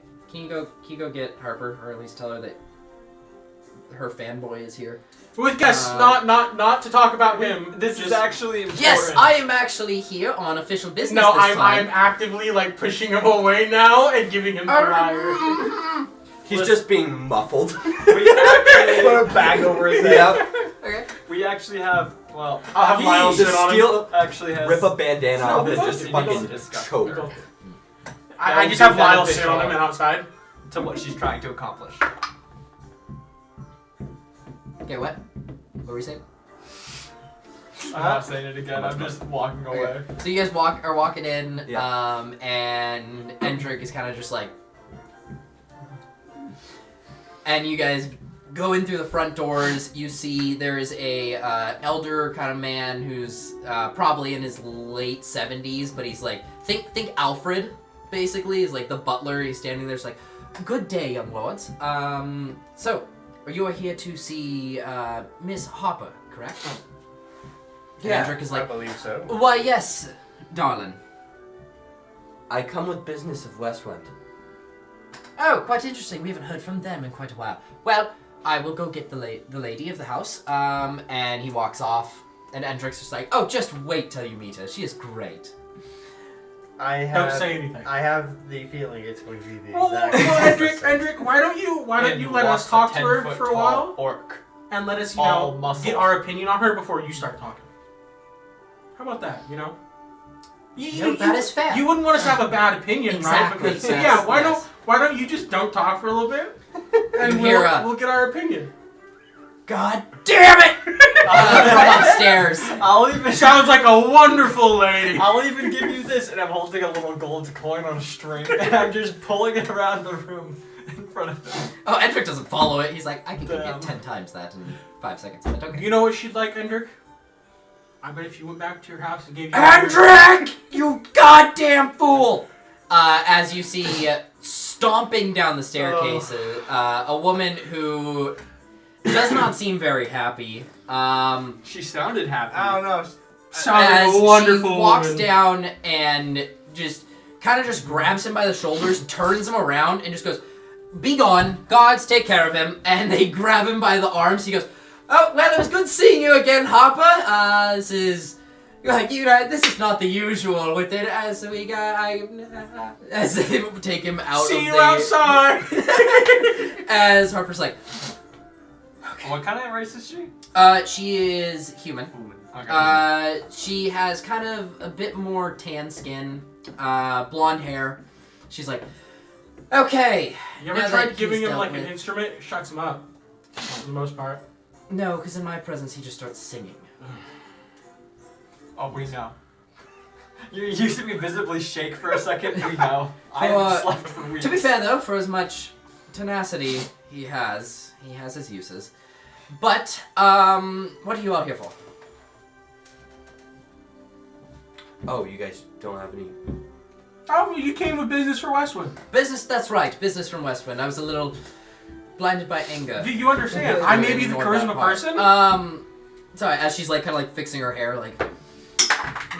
go get Harper, or at least tell her that her fanboy is here? With guests, not to talk about him. this is just- actually important. Yes, I am actually here on official business No, this I'm time. actively like pushing him away now and giving him the liar. He's just being muffled. We actually, Put a bag over his head. Yep. Okay. we actually have, well, I'll have he Miles sit Just on him. steal, actually has... rip a bandana No, off we and both just did. fucking We both discussed choke her. her. I just have Lyle sit on him beneficial. and outside. to what she's trying to accomplish. Okay, what? What were you saying? I'm not saying it again. I'm just walking away. Okay. So you guys are walking in, Yeah. and Endrick is kind of just like, and you guys go in through the front doors. You see there is a elder kind of man who's probably in his late 70s, but he's like think Alfred basically. He's like the butler. He's standing there, just like, "Good day, young lords. So you are here to see Miss Harper, correct?" Yeah, Endrick is I like, believe so. "Why, yes, darling." I come with business of Westwind. Oh, quite interesting. We haven't heard from them in quite a while. Well, I will go get the lady of the house. And he walks off. And Endrick's just like, "Oh, just wait till you meet her. She is great." I have, Don't say anything. I have the feeling it's going to be the Well, exact Hendrik, why don't you let us walks talk a to her 10-foot for a tall while Orc. and let us, all muscles. get our opinion on her before you start talking. How about that? That is fair. You wouldn't want us to have a bad opinion, Exactly, right? Because, yes, yeah, why yes. don't you just don't talk for a little bit, and You hear, we'll get our opinion. God damn it! From upstairs. I'll even Sounds like a wonderful lady. I'll even give you this, and I'm holding a little gold coin on a string, and I'm just pulling it around the room in front of him. Oh, Endrick doesn't follow it. He's like, "I can go Damn. get 10 times that in 5 seconds." But okay. You know what she'd like, Hendrik? I bet if you went back to your house and gave you Endrick! You goddamn fool! As you see stomping down the staircase, a woman who does not seem very happy. She sounded happy. I don't know. sounds As like a wonderful she walks woman. down and just kind of just grabs him by the shoulders, turns him around, and just goes, "Be gone, guards, take care of him." And they grab him by the arms. He goes, "Oh, well, it was good seeing you again, Harper. This is this is not the usual with it." As we got, as they take him out See of you the outside. as Harper's like, What kind of race is she? she is human. Okay. She has kind of a bit more tan skin, blonde hair. She's like, "Okay." You ever now tried that giving he's him dealt like an with- instrument? It shuts him up. For the most part. No, because in my presence he just starts singing. Oh, we know. You used to be visibly shake for a second, and now I For, haven't slept for weeks. To be fair, though, for as much tenacity he has his uses. But, what are you out here for? Oh, you guys don't have any. Oh, you came with business for Westwood. Business, that's right. Business from Westwind. I was a little blinded by anger. Do you understand? I may be the charisma person. Sorry, as she's like kind of like fixing her hair, like,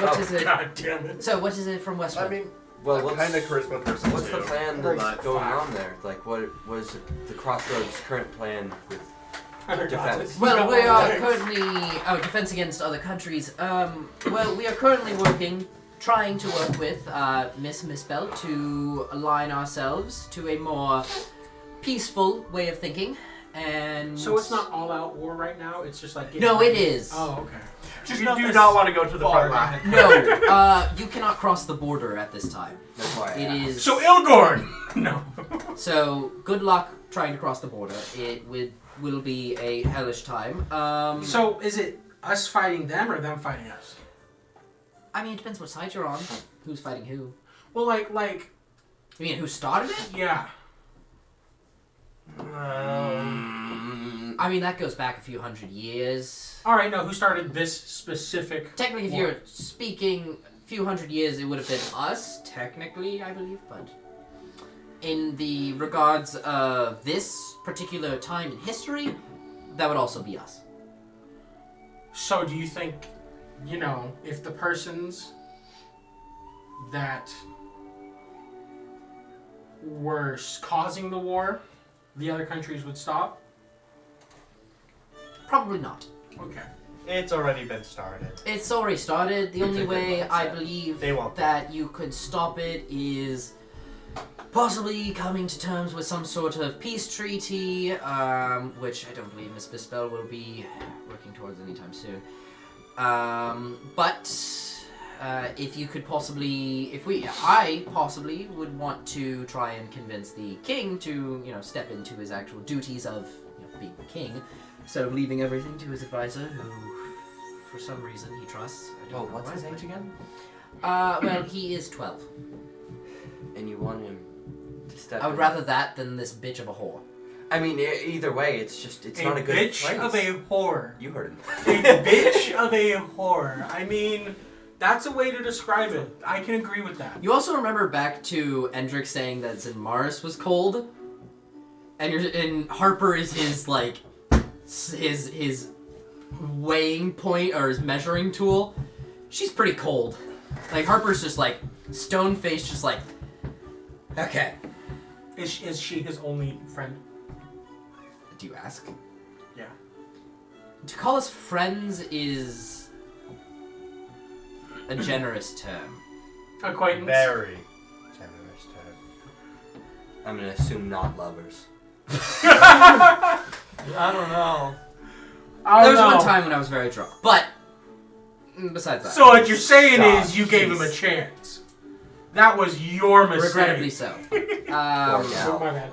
what is it? God damn it. So, what is it from Westwind? I mean, Well, I'm what's kind of charisma person What's too. the plan But that's going on there? Like, what was the Crossroads' current plan with defense? Well, we are currently defense against other countries. Well, we are currently trying to work with Miss Misspell to align ourselves to a more peaceful way of thinking. And So it's not all-out war right now. It's just like No, it is. Oh, okay. You do not want to go to the front line. No, you cannot cross the border at this time. That's why I It asked. is So Ilgorn. No. so good luck trying to cross the border. It will be a hellish time. So is it us fighting them or them fighting us? I mean, it depends what side you're on. Who's fighting who? Well, like, You mean who started it? yeah. I mean, that goes back a few hundred years. All right, no. Who started this specific? Technically, if war? you're speaking a few hundred years, it would have been us, technically, I believe, but in the regards of this particular time in history, that would also be us. So do you think, if the persons that were causing the war, the other countries would stop? Probably not. Okay. It's already been started. It's already started. The only a good way I mindset. believe They won't. that you could stop it is possibly coming to terms with some sort of peace treaty, which I don't believe Miss Bispel will be working towards anytime soon. But if you could possibly, I possibly would want to try and convince the king to, step into his actual duties of being the king, instead of leaving everything to his advisor, who, for some reason, he trusts. I don't know What's why, his but- age again? Well, he is 12. And you want him to step I would in. rather that than this bitch of a whore. I mean, either way, it's not a good bitch place. of a whore. You heard him. A bitch of a whore. I mean, that's a way to describe it. I can agree with that. You also remember back to Endrick saying that Zinmaris was cold? And Harper is his, his weighing point, or his measuring tool. She's pretty cold. Like, Harper's just, stone-faced, just okay. Is she his only friend? Do you ask? Yeah. To call us friends is a generous term. Acquaintance? Very generous term. I'm gonna assume not lovers. I don't know. There was one time when I was very drunk, but besides that. So what you're saying Stop, is you gave him a jeez. chance. That was your mistake. Regrettably so. Poor Oh, gal. my bad.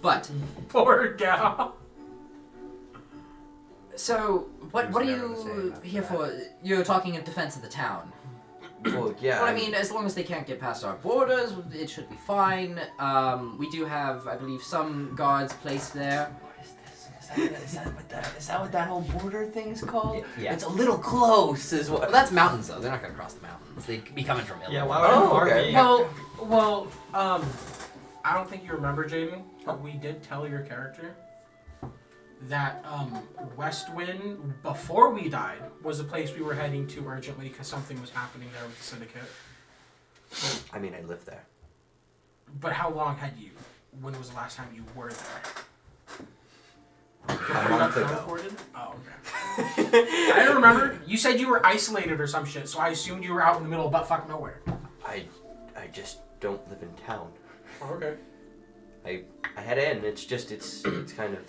But Poor gal. so what He are was never gonna say you enough here for for? You're talking in defense of the town. Well, yeah. Well, I mean, as long as they can't get past our borders, it should be fine. We do have, I believe, some guards placed there. What is this? Is that what that whole border thing's called? Yeah. It's a little close, is what. Well, that's mountains though. They're not gonna cross the mountains. They'd be coming from Illinois. Yeah, why would Oh, an okay. army? Well, I don't think you remember, Jaden, but we did tell your character that Westwind, before we died, was the place we were heading to urgently because something was happening there with the Syndicate. I mean, I live there. But how long had you? When was the last time you were there? A month ago. Teleported? Oh, okay. I don't remember. You said you were isolated or some shit, so I assumed you were out in the middle of buttfuck nowhere. I just don't live in town. Oh, okay. I head in. It's kind of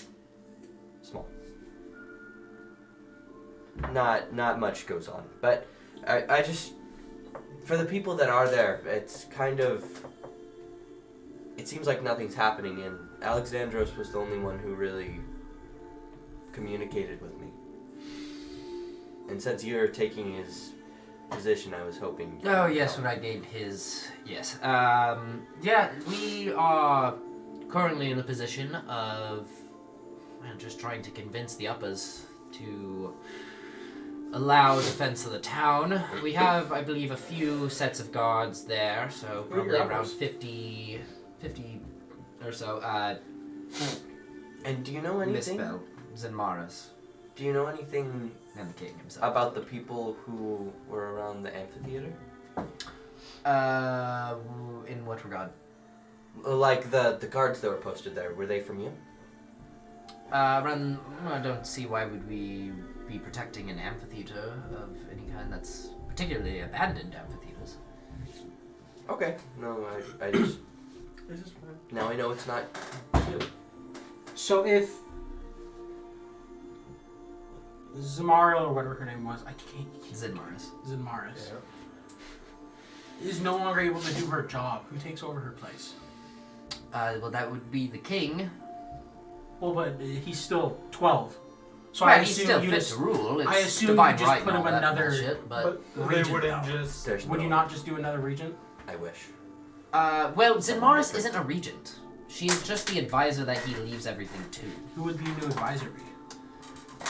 small. Not much goes on, but I just, for the people that are there, it's kind of, it seems like nothing's happening, and Alexandros was the only one who really communicated with me. And since you're taking his position I was hoping. Oh yes, when I gained his yes. Yeah, we are currently in the position of just trying to convince the uppers to allow defense of the town. We have, I believe, a few sets of guards there, so Who are probably your around uppers? 50 or so. And do you know anything? Misspell, Zinmaras, Do you know anything and the king himself. about the people who were around the amphitheater? In what regard? Like the guards that were posted there, were they from you? I don't see why would we be protecting an amphitheater of any kind that's particularly abandoned amphitheaters. Okay. No, I just This is fine. now I know it's not you. So if Zamara or whatever her name was, I can't. Zinmaras. Zinmaris is no longer able to do her job. Who takes over her place? Well, that would be the king. Well, but he's still 12. So Well, I he's assume still you fit just to rule. It's I assume divine you just right put and him all that another- bullshit, but They regent wouldn't though. just. There's Would no, you not just do another regent? I wish. well, Zinmaris isn't a regent. She's just the advisor that he leaves everything to. Who would the new advisor be?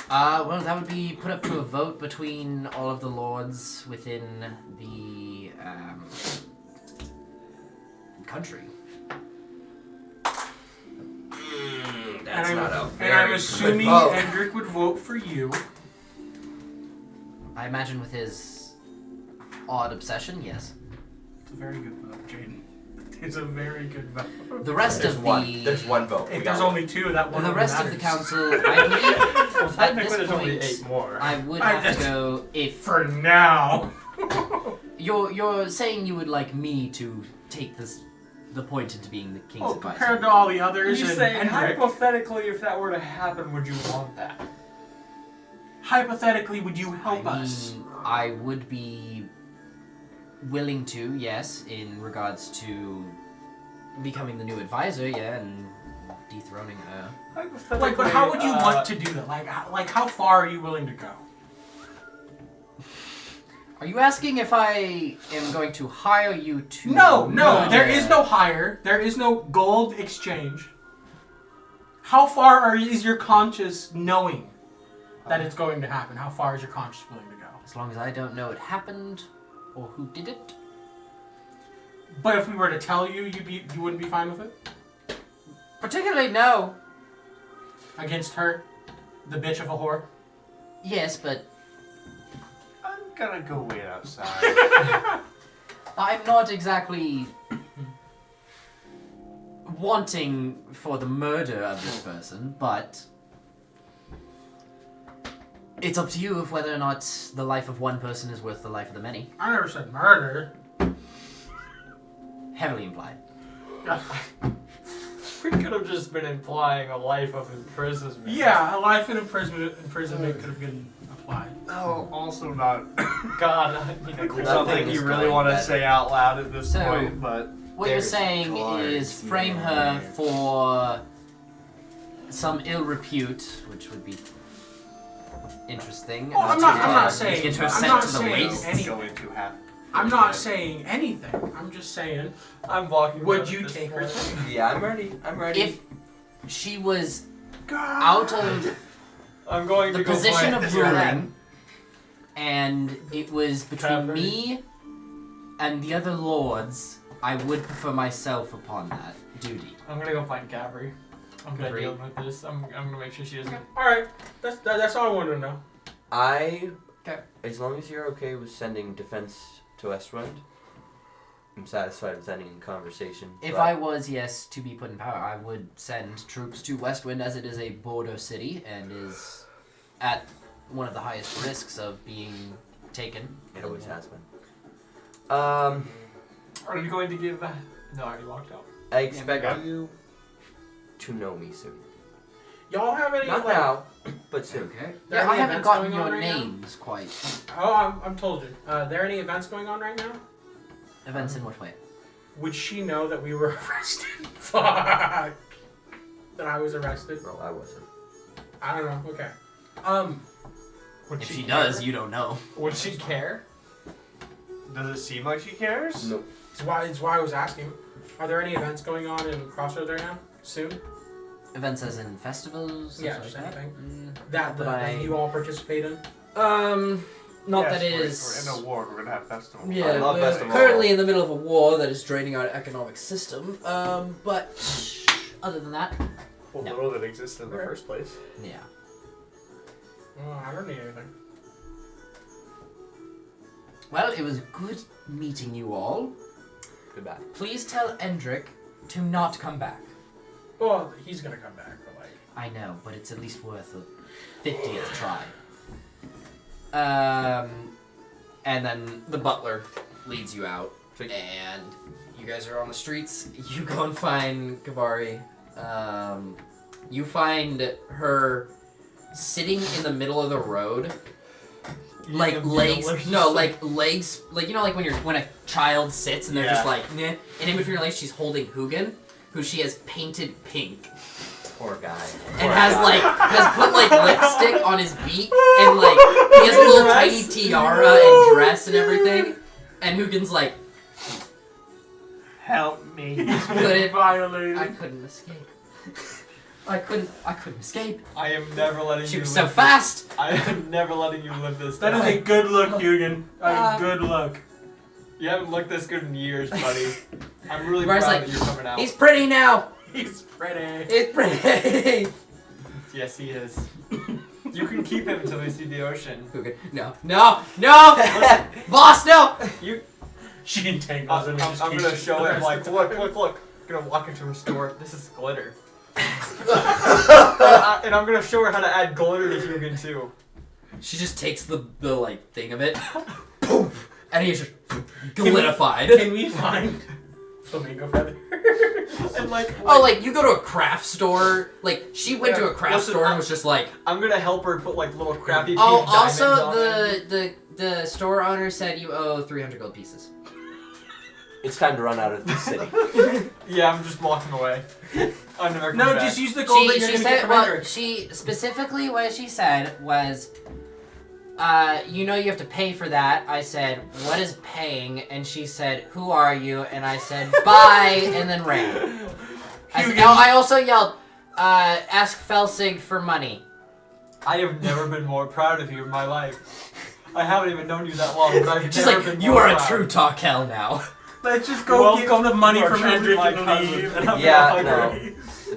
Well, that would be put up to a vote between all of the lords within the country. That's not a and very I'm good assuming vote. Hendrik would vote for you. I imagine with his odd obsession, yes. It's a very good vote, Jaden. It's a very good vote. The rest There's of one. There's one vote. If We there's got only two, that one the only rest of the matters. council, I believe, Well, at technically, this there's only point, 8 more. I would I have to just- go if For now. you're saying you would like me to take the point into being the king's Oh, advisor. compared to all the others, You and saying Hendrik, hypothetically, if that were to happen, would you want that? hypothetically, would you help I us? mean, I would be willing to, yes, in regards to becoming the new advisor, yeah, and dethroning her. Hypothetically, Like, but how would you want to do that? Like, how far are you willing to go? Are you asking if I am going to hire you to? No, there murder- is no hire. There is no gold exchange. How far is your conscience knowing that it's going to happen? How far is your conscience willing to go? As long as I don't know it happened or who did it. But if we were to tell you, you wouldn't be fine with it? Particularly, no. Against her? The bitch of a whore? Yes, but I'm gonna go wait outside. I'm not exactly wanting for the murder of this person, but it's up to you of whether or not the life of one person is worth the life of the many. I never said murder. Heavily implied. We could have just been implying a life of imprisonment. Yeah, a life in imprisonment could have been applied. No, also not God, I mean, Nothing something is you really going want to better. say out loud at this So- point, but What you're There's saying cards, is frame her for some ill repute, which would be interesting. Oh, I'm not You saying. get her I'm sent not to the saying waste. anything. going to have. I'm not saying anything. I'm just saying. I'm walking. Would out you at this take her? point. Yeah, I'm ready. I'm ready. If she was out of I'm going the to go position find of your ruling, and it was between Tavern. me and the other lords, I would prefer myself upon that duty. I'm gonna go find Gabri. I'm gonna Gabri. deal with this. I'm gonna make sure she doesn't. All right, that's all I wanted to know. Okay. As long as you're okay with sending defense to Westwind, I'm satisfied with ending conversation. If but I was, yes, to be put in power, I would send troops to Westwind as it is a border city and is at one of the highest risks of being taken. it always has been. Are you going to give? No, I already walked out. I expect Yeah. you to know me soon. Y'all have any? Not like, now, but soon. Okay. There Yeah, are I any haven't events gotten going on your right now? names quite. Oh, I'm told you. There any events going on right now? Events in what way? Would she know that we were arrested? Fuck. That I was arrested? Bro, I wasn't. I don't know. Okay. Would If she she care? does, you don't know. Would she care? Does it seem like she cares? Nope. It's why I was asking. Are there any events going on in Crossroads right now? Soon? Events as in festivals? Yeah, stuff just like that? anything. That I- you all participate in? Not Yes, that it we're is. in a war. We're gonna have festivals. Yeah, I love we're festival. currently in the middle of a war that is draining our economic system. But other than that, Well, No. little that existed in the first place. yeah. Oh, I don't need anything. Well, it was good meeting you all. Goodbye. Please tell Endrick to not come back. Well, he's gonna come back, but like. I know, but it's at least worth a 50th try. And then the butler leads you out, and you guys are on the streets. You go and find Kavari. You find her sitting in the middle of the road, like legs. No, like legs. Like you know, like when a child sits and they're just Yeah. like, nah. And in between her legs, she's holding Hugin, who she has painted pink. Poor guy. And has put like lipstick on his beak, and like he has a little tiny tiara and dress and everything. And Hugin's like, Help me. couldn't, Violated. I couldn't escape. I couldn't escape. I am never letting She you was live so this- fast. I am never letting you live this That down. is a good look, Hugin. A good look. You haven't looked this good in years, buddy. I'm really Bryce proud like, that you're coming out. He's pretty now. He's pretty. He's pretty. Yes, he is. You can keep him until we see the ocean. Hugin, no, boss, no. She entangles him and just I'm keeps gonna it show for the him rest like, of the look. I'm gonna walk into her store. This is glitter. and I'm gonna show her how to add glitter to Hugin too. She just takes the like thing of it, boom, and he's just glitified. Can we find flamingo feather? And like, Oh, like you go to a craft store. Like she went to a craft listen, store and was just like, I'm gonna help her put like little crappy. oh, pink also diamonds on it. the store owner said you owe 300 gold pieces. It's time to run out of the city. Yeah, I'm just walking away. I'm never coming No, back. just use the gold that She you're gonna get said, from well, Hendrik. she specifically what she said was, you know you have to pay for that. I said, what is paying? And she said, who are you? And I said, bye, and then ran. I also yelled, ask Felsig for money. I have never been more proud of you in my life. I haven't even known you that long, but I've She's never like, been you more are a proud. true Takel now. Let's just go get Welcome the money to our from truly Hendrik my and cousin. leave. And I'm Yeah, like, no.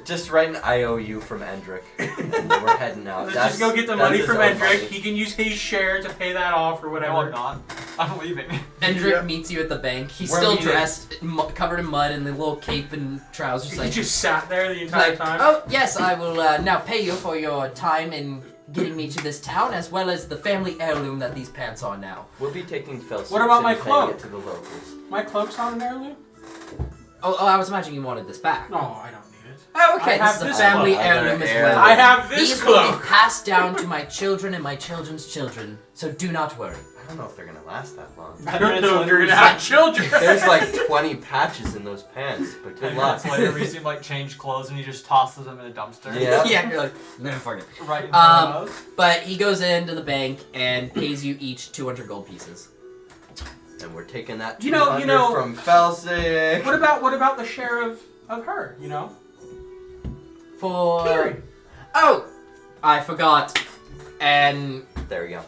Just write an IOU from Endrick. And we're heading out. Let's just go get the that's money his from own Hendrik. money. He can use his share to pay that off or No, whatever. I'm not. I'm leaving. Endrick meets you at the bank. He's We're still meeting. dressed, covered in mud, and the little cape and trousers. He Like, just sat there the entire like, time. oh yes, I will now pay you for your time in getting me to this town, as well as the family heirloom that these pants are now. We'll be taking Felsig What about my and paying cloak? it to the locals. My cloak's not an heirloom? Oh, I was imagining you wanted this back. No, I don't need it. Oh, okay, I have this is a this family cloak. heirloom as Heirloom. well. I have this These will cloak. be passed down to my children and my children's children, so do not worry. I don't know if they're gonna last that long. I don't know if you're gonna have children. There's like 20 patches in those pants, but good 10 luck. minutes later, we see him like change clothes and he just tosses them in a dumpster. Yeah. Yeah, you're like, no, fuck it. Right in front of us. But he goes into the bank and pays you each 200 gold pieces. And we're taking that You know- 200 from Felsig. What about the share of her, you know? For... Carrie. Oh! I forgot. And... There we go.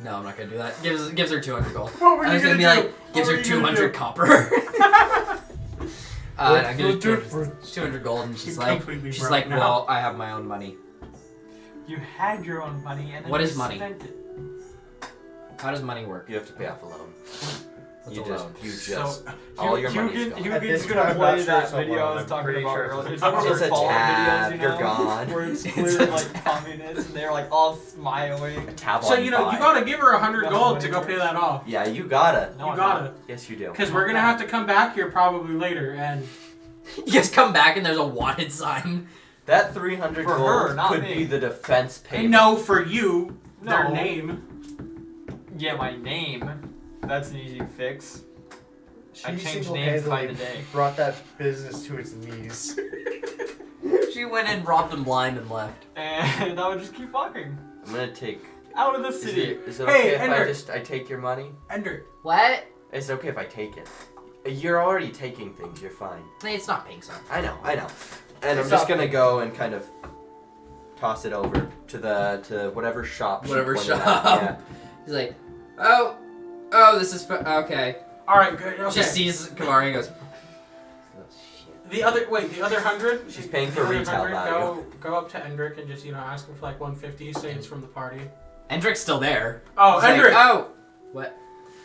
No, I'm not gonna do that. Gives her 200 gold. What were I you was gonna be do? like, gives What her were you gonna 200 do? copper. And I give her We'll do 200 gold, and she's She's like, completely she's broke like, now. well, I have my own money. You had your own money and then What you is money? spent it. How does money work? You have to pay off a loan. What's You a just, loan? you just, So, all your money's gone. At Hugin's this gonna point, I'm play not sure that it's a video I loan. was I'm talking pretty about sure it's earlier. a It's one of It's those a fallen tab, videos, you you're know, gone. where it's It's clearly a like communists and they're like all smiling. Tab So on you know buy. you gotta give her 100 No, gold no, to no. go pay that off. Yeah, you gotta. No, You I'm gotta, not. Yes, you do. because we're gonna have to come back here probably later, and You guys come back and there's a wanted sign. That 300 For gold her, not could me. be the defense I payment. know for you their No. name. Yeah, my name. That's an easy fix. I She changed names by the single-handedly day. brought that business to its knees. She went in, robbed him blind, and left. And I would just keep walking. I'm gonna take Out of the Is city. it Hey, okay if Ender. I take your money? Ender. What? It's okay if I take it. You're already taking things. You're fine. It's not pink, so. I know. And I'm It's just not gonna pink. go and kind of toss it over to whatever shop. she Whatever pointed shop. out. Yeah. He's like, oh, this is okay. All right, good. Okay. She sees Kamari and goes, The other 100. She's paying for the other retail 100, value. Go up to Endrick and just ask him for like 150. Say it's from the party. Endrick's still there. Oh, He's like, Endrick. oh, what?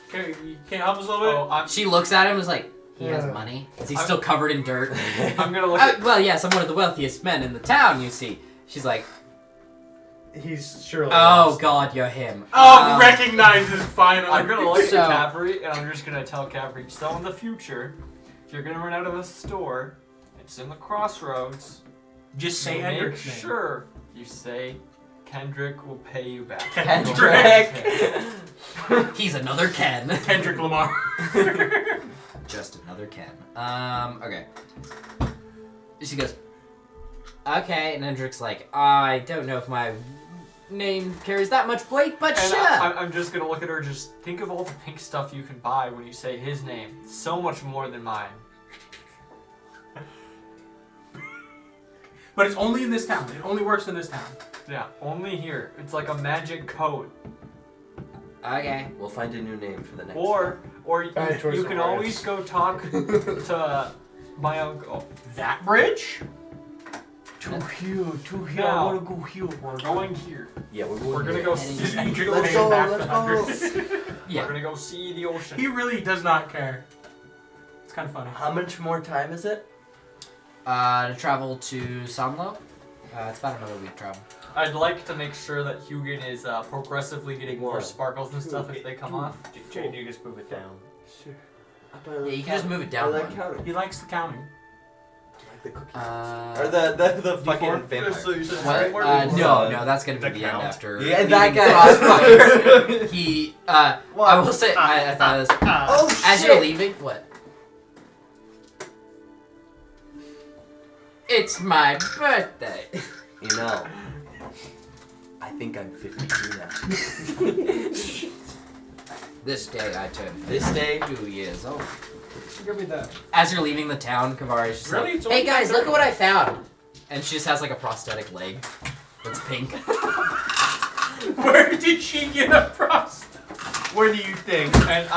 Can you help us a little bit? She looks at him and is like, he has money. Is he still covered in dirt? I'm gonna look at. Well, yes, I'm one of the wealthiest men in the town, you see. She's like, He's surely. oh lost. god, you're him. Oh, recognizes finally. I'm gonna look So- at Cavalry and I'm just gonna tell Cavalry, so in the future, if you're gonna run out of a store, it's in the crossroads. Just say you Endrick's make name. sure you say Kendrick will pay you back. Kendrick. He's another Ken. Kendrick Lamar. Just another Ken. Okay. She goes, okay, and Hendrick's like, I don't know if my name carries that much weight, but And sure. I'm just gonna look at her. Just think of all the pink stuff you can buy when you say his name. So much more than mine. But it's only in this town. It only works in this town. Yeah, only here. It's like a magic code. Okay. We'll find a new name for the next. Or Bad choice you of can words. always go talk to my uncle. That bridge? To here. I Now, wanna go here. we're going here. Yeah, We're gonna go Heading see. Is Endrick Let's paying go, back let's the go. 100? Yeah. We're gonna go see the ocean. He really does not care. It's kind of funny. How much more time is it? To travel to Samlo. It's about another week travel. I'd like to make sure that Hugin is progressively getting more One, sparkles and stuff if they come off. Jane, you just move it down. Sure. Yeah, you can just move it I down like one. counting. He likes the counting. I like the cookies. Uh, Or the fucking Before- vampire. so you said What? before- No, that's gonna be That the end count? after. Yeah, that leaving guy. Crossfire. He, I will say, I thought it was, Oh shit! as you're leaving, what? It's my birthday. You know, I think I'm 52 now. This day I turned This day, 2 years old. Give me that. As you're leaving the town, Kavari's just Really? like, It's hey only guys, look at 30. what I found. And she just has like a prosthetic leg that's pink. Where did she get a prostate? Where do you think? And